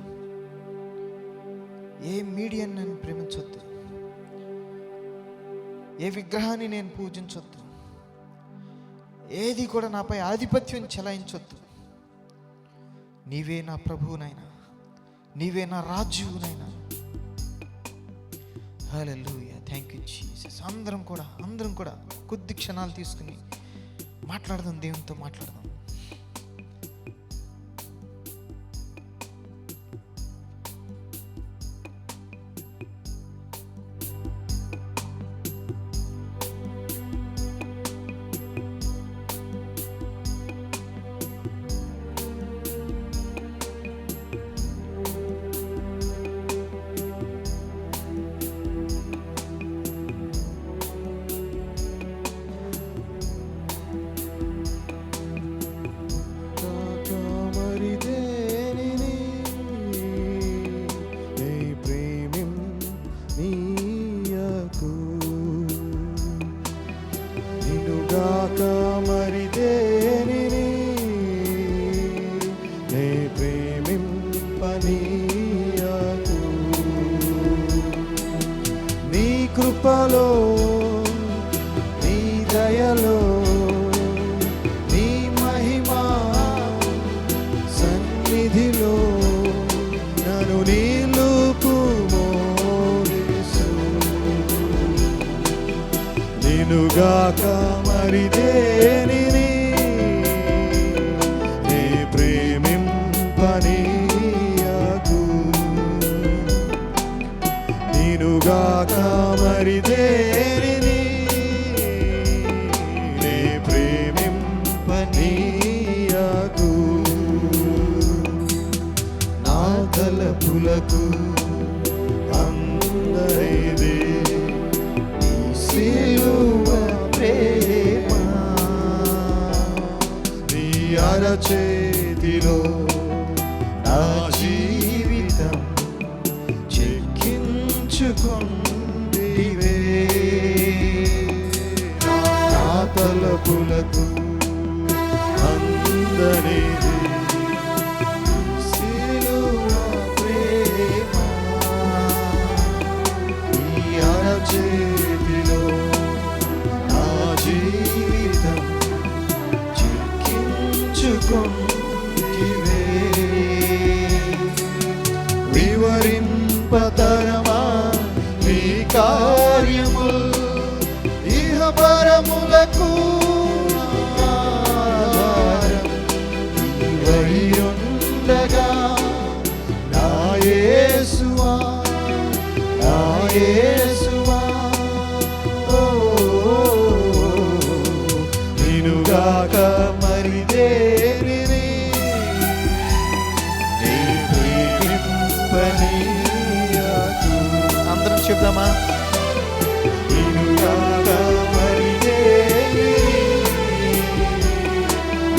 ఏ మీడియాని నేను ప్రేమించొద్దు, ఏ విగ్రహాన్ని నేను పూజించొద్దు. ఏది కూడా నాపై ఆధిపత్యం చెలాయించొద్దు. నీవే నా ప్రభువునైనా, నీవే నా రాజువునైనా. హల్లెలూయా, థ్యాంక్ యూ జీసస్. అందరం కూడా కొద్ది క్షణాలు తీసుకుని మాట్లాడదాం, దేవునితో మాట్లాడదాం. కృపలో నీ దయలో నీ మహిమా సన్నిధిలో నన్ను నిలుపుమో యేసు. నిన్నుగాక మరి దేనిని నే ప్రేమింపనీయకు. నిన్నుగాక మరి దేనిని నే ప్రేమింపనీయకు. నా తలపులకు అందరిదే నీ సిలువ ప్రేమ. నీ అరచేతిలో నా జీవితం చెక్కించుకొంటివే. నా తలపులకు అందరిదే సిలువ ప్రేమ. నీ అరచేతిలో నా జీవితం చెక్కించుకొంటివే. వివరింపతరమా నీ కార్యముల్ ఇహ పరములకు ఆధారం నీవై ఉండగా నా యేసువా, నా యేసువా. ఓ నిన్నుగాక మరి దేనిని నే ప్రేమింపనీయకు. అందరం చెప్దామా? నిన్నుగాక మరి దేనిని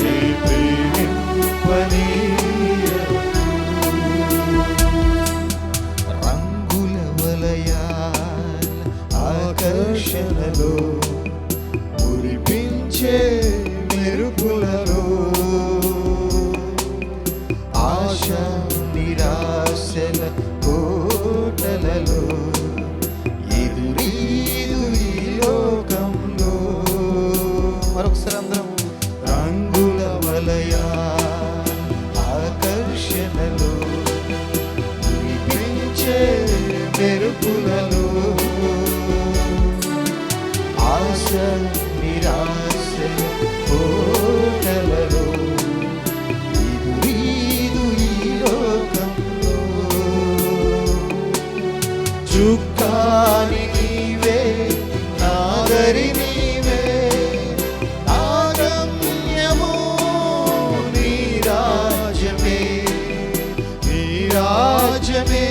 నే ప్రేమింపనీయకు. రంగుల వలయాల ఆకర్షణలో మురిపించే మెరుపులలో ఆశ నిరాశల కోటలలో ఎదురీదు ఈ లోకంలో. మరొకసారి అందరం. రంగుల వలయ ఆకర్షణలో మురిపించే మెరుపులలో ఆశ నిరాశల కోటలలో ఎదురీదు ఈ లోకంలో. చుక్కాని నీవే, నాదరి నీవే, నా గమ్యము నీ రాజ్యమే, నీ రాజ్యమే.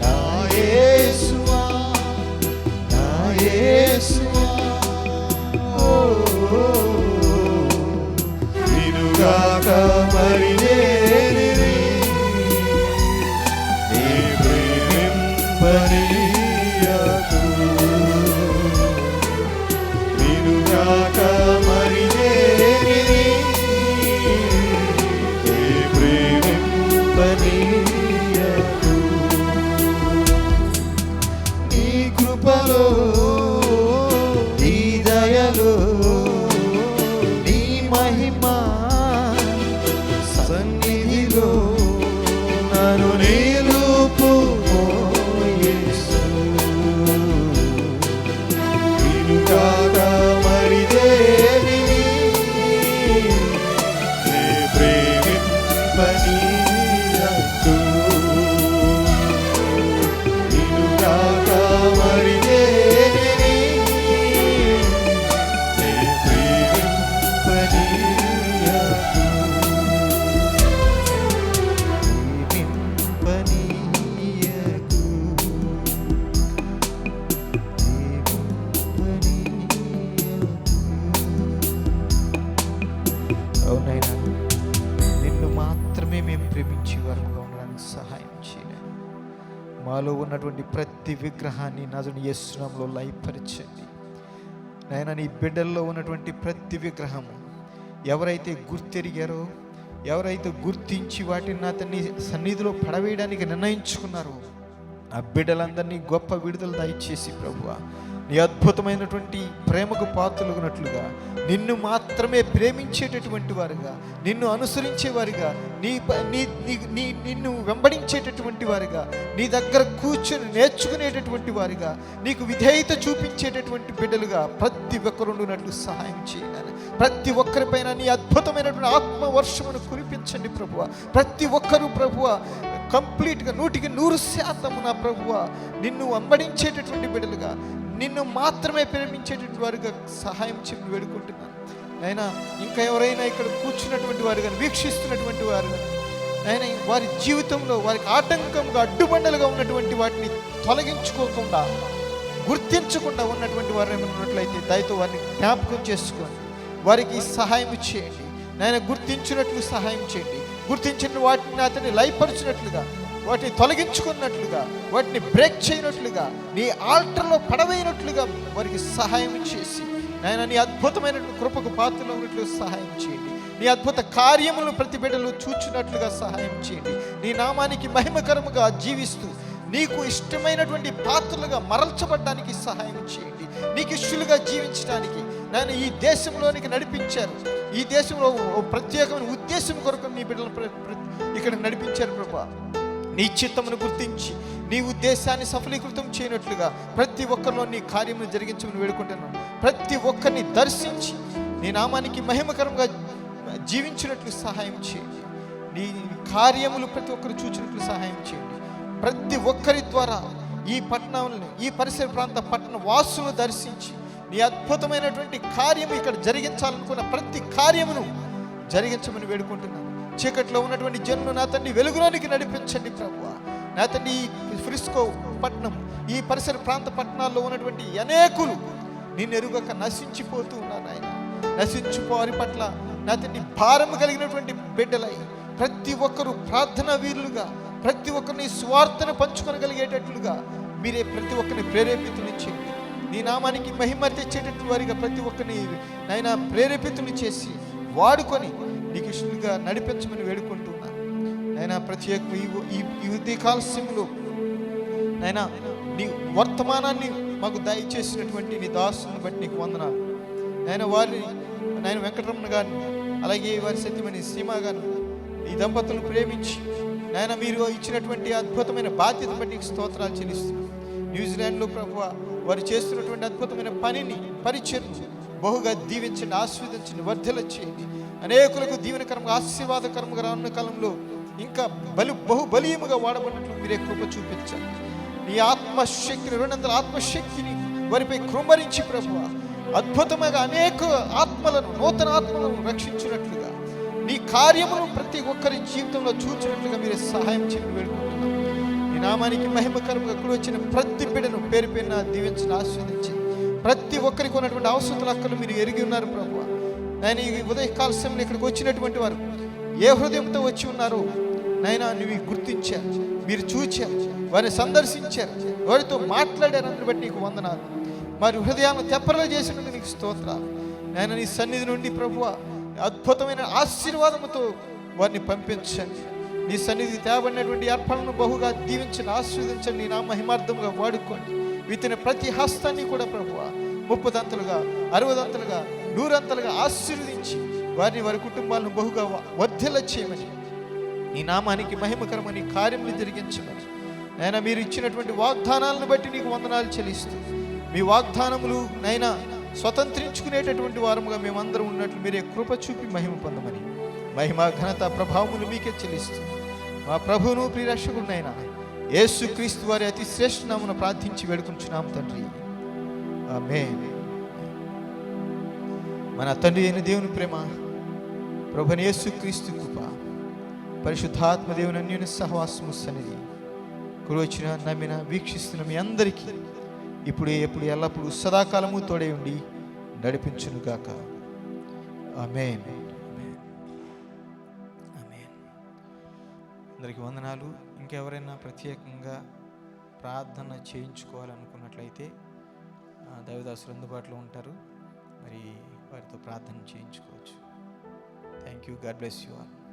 నా యేసు మాలో ఉన్నటువంటి ప్రతి విగ్రహాన్ని నజరుడైన యేసు నామములో లయపరచండి నాయన. నీ బిడ్డల్లో ఉన్నటువంటి ప్రతి విగ్రహము ఎవరైతే గుర్తెరిగారో, ఎవరైతే గుర్తించి వాటిని నా తండ్రి సన్నిధిలో పడవేయడానికి నిర్ణయించుకున్నారో ఆ బిడ్డలందరినీ గొప్ప విడుదల దయచేసి ప్రభువా, నీ అద్భుతమైనటువంటి ప్రేమకు పాత్రలుగునట్లుగా, నిన్ను మాత్రమే ప్రేమించేటటువంటి వారుగా, నిన్ను అనుసరించేవారుగా, నిన్ను వెంబడించేటటువంటి వారుగా, నీ దగ్గర కూర్చొని నేర్చుకునేటటువంటి వారుగా, నీకు విధేయత చూపించేటటువంటి బిడ్డలుగా ప్రతి ఒక్కరు ఉండునట్లు సహాయం చేయాలి. ప్రతి ఒక్కరిపైన నీ అద్భుతమైనటువంటి ఆత్మవర్షమును కురిపించండి ప్రభువ. ప్రతి ఒక్కరూ ప్రభువ కంప్లీట్గా 100% నా ప్రభువ నిన్ను వెంబడించేటటువంటి బిడ్డలుగా, నిన్ను మాత్రమే ప్రేమించేటటువంటి వారుగా సహాయం చెప్పి వేడుకుంటున్నాను అయినా. ఇంకా ఎవరైనా ఇక్కడ కూర్చున్నటువంటి వారు కానీ, వీక్షిస్తున్నటువంటి వారు కానీ అయినా వారి జీవితంలో వారికి ఆటంకంగా అడ్డుబండలుగా ఉన్నటువంటి వాటిని తొలగించుకోకుండా, గుర్తించకుండా ఉన్నటువంటి వారు ఏమైనా ఉన్నట్లయితే దయతో వారిని జ్ఞాపకం చేసుకోండి, వారికి సహాయం చేయండి నాయన. గుర్తించినట్లు సహాయం చేయండి, గుర్తించిన వాటిని అతన్ని లయపరిచినట్లుగా, వాటిని తొలగించుకున్నట్లుగా, వాటిని బ్రేక్ చేయనట్లుగా, నీ ఆల్టర్లో పడవేయనట్లుగా వారికి సహాయం చేసి నాయన నీ అద్భుతమైన కృపకు పాత్రలో ఉన్నట్లు సహాయం చేయండి. నీ అద్భుత కార్యములను ప్రతి బిడ్డలు చూచినట్లుగా సహాయం చేయండి. నీ నామానికి మహిమకరముగా జీవిస్తూ నీకు ఇష్టమైనటువంటి పాత్రలుగా మరల్చబడ్డానికి సహాయం చేయండి. నీకు ఇష్టలుగా జీవించడానికి నాయన ఈ దేశంలోనికి నడిపించారు. ఈ దేశంలో ప్రత్యేకమైన ఉద్దేశం కొరకు నీ బిడ్డలను ఇక్కడ నడిపించారు ప్రభా. నీ చిత్తమును గుర్తించి నీ ఉద్దేశాన్ని సఫలీకృతం చేయనట్లుగా ప్రతి ఒక్కరిలో నీ కార్యమును జరిగించమని వేడుకుంటున్నాను. ప్రతి ఒక్కరిని దర్శించి నీ నామానికి మహిమకరంగా జీవించినట్లు సహాయం చేయండి. నీ కార్యములు ప్రతి ఒక్కరు చూచినట్లు సహాయం చేయండి. ప్రతి ఒక్కరి ద్వారా ఈ పట్టణాలను, ఈ పరిసర ప్రాంత పట్టణ వాసులను దర్శించి నీ అద్భుతమైనటువంటి కార్యము ఇక్కడ జరిగించాలనుకున్న ప్రతి కార్యమును జరిగించమని వేడుకుంటున్నాను. చీకట్లో ఉన్నటువంటి జనులు నా తండ్రి వెలుగులోనికి నడిపించండి ప్రభువా. నా తండ్రి ఈ ఫ్రిస్కో పట్టణం, ఈ పరిసర ప్రాంత పట్టణాల్లో ఉన్నటువంటి అనేకులు నిన్ను ఎరుగక నశించిపోతూ ఉన్నారు ఆయన. నశించిపోవారి పట్ల నా తండ్రి భారము కలిగినటువంటి బిడ్డలై ప్రతి ఒక్కరూ ప్రార్థనా వీరులుగా, ప్రతి ఒక్కరిని స్వార్థను పంచుకొనగలిగేటట్లుగా మీరే ప్రతి ఒక్కరిని ప్రేరేపితులు చేయండి. నీ నామానికి మహిమ తెచ్చేటట్టు వారిగా ప్రతి ఒక్కరిని నైనా ప్రేరేపితులు చేసి వాడుకొని నీకు ఇష్టంగా నడిపించమని వేడుకుంటున్నాను నైనా. ప్రత్యేక ఈ ఉదయకాల సమయంలో నైనా నీ వర్తమానాన్ని మాకు దయచేసినటువంటి నీ దాసుని బట్టి నీకు వందనాలు నైనా. వారిని నేను వెంకటరమణ గారిని, అలాగే వారి సత్యమని సీమా గారిని, ఈ దంపతులను ప్రేమించి నాయన మీరు ఇచ్చినటువంటి అద్భుతమైన బాధ్యత బట్టి స్తోత్రాలు చెల్లిస్తున్నాను. న్యూజిలాండ్లో ప్రభువా వారు చేస్తున్నటువంటి అద్భుతమైన పనిని, పరిచయం బహుగా దీవించండి, ఆస్వాదించండి, వర్ధల చేయండి. అనేకులకు దీవెనకరంగా, ఆశీర్వాదకరంగా రానున్న కాలంలో ఇంకా బహుబలీయముగా వాడబడినట్లు మీరే కృప చూపించండి. నీ ఆత్మశక్తిని, 200 ఆత్మశక్తిని వారిపై కృంభరించి ప్రభువా అద్భుతంగా అనేక ఆత్మలను, నూతన ఆత్మలను రక్షించినట్లుగా, నీ కార్యమును ప్రతి ఒక్కరి జీవితంలో చూచినట్లుగా మీరే సహాయం చేయని వేడుకుంటున్నాం. నీ నామానికి మహిమకరంగా కూడా వచ్చిన ప్రతి బిడ్డను పేరు పేరున దీవించి ఆస్వాదించి ప్రతి ఒక్కరికి ఉన్నటువంటి అవసరాల అక్కలు మీరు ఎరిగి ఉన్నారు ప్రభువా. నాయన ఈ ఉదయకాల సమయంలో ఇక్కడికి వచ్చినటువంటి వారు ఏ హృదయంతో వచ్చి ఉన్నారో నాయన నువ్వు గుర్తించారు, మీరు చూచారు, వారిని సందర్శించారు, వారితో మాట్లాడారు. అందుని బట్టి నీకు వందనాలు. మరి హృదయాలను తెప్పరలు చేసినందుకు నీకు స్తోత్రాలు నాయన. నీ సన్నిధి నుండి ప్రభువా అద్భుతమైన ఆశీర్వాదముతో వారిని పంపించండి. నీ సన్నిధి తేబడినటువంటి అర్పణను బహుగా దీవించండి, ఆశీర్వదించండి. నీ నా మహిమార్థంగా వాడుకోండి. విత్తిన ప్రతి హస్తాన్ని కూడా ప్రభువా 30 దంతలుగా, 60 దంతలుగా, 100 దంతలుగా ఆశీర్వదించి వారిని, వారి కుటుంబాలను బహుగా వర్ధిల్ల చేయమని, నీ నామానికి మహిమకరమని కార్యములు జరిగించమని నైనా మీరు ఇచ్చినటువంటి వాగ్దానాలను బట్టి నీకు వందనాలు చెల్లిస్తూ మీ వాగ్దానములు నైనా స్వతంత్రించుకునేటటువంటి వారముగా మేమందరం ఉన్నట్లు మీరే కృప చూపి మహిమ పొందమని, మహిమ ఘనత ప్రభావములు మీకే చెల్లిస్తూ మా ప్రభువును ప్రియరక్షకుడునైనా యేసుక్రీస్తు వారి అతి శ్రేష్ఠ నామమున ప్రార్థించి వేడుకుంటున్నాం తండ్రి, ఆమేన్. మన తండ్రి అయిన దేవుని ప్రేమ, ప్రభువైన యేసుక్రీస్తు కృప, పరిశుద్ధాత్మ దేవుని అన్యోన్య సహవాసము సన్నిధి కుడి వచ్చిన, నమ్మిన, వీక్షిస్తున్న మీ అందరికీ ఇప్పుడు ఎప్పుడు ఎల్లప్పుడూ సదాకాలము తోడే ఉండి నడిపించునుగాక. ఆమేన్. ఆమేన్. అందరికీ వందనాలు. ఇంకెవరైనా ప్రత్యేకంగా ప్రార్థన చేయించుకోవాలనుకున్నట్లయితే దైవదాసులు అందుబాటులో ఉంటారు. మరి వారితో ప్రార్థన చేయించుకోవచ్చు. Thank you. God bless you all.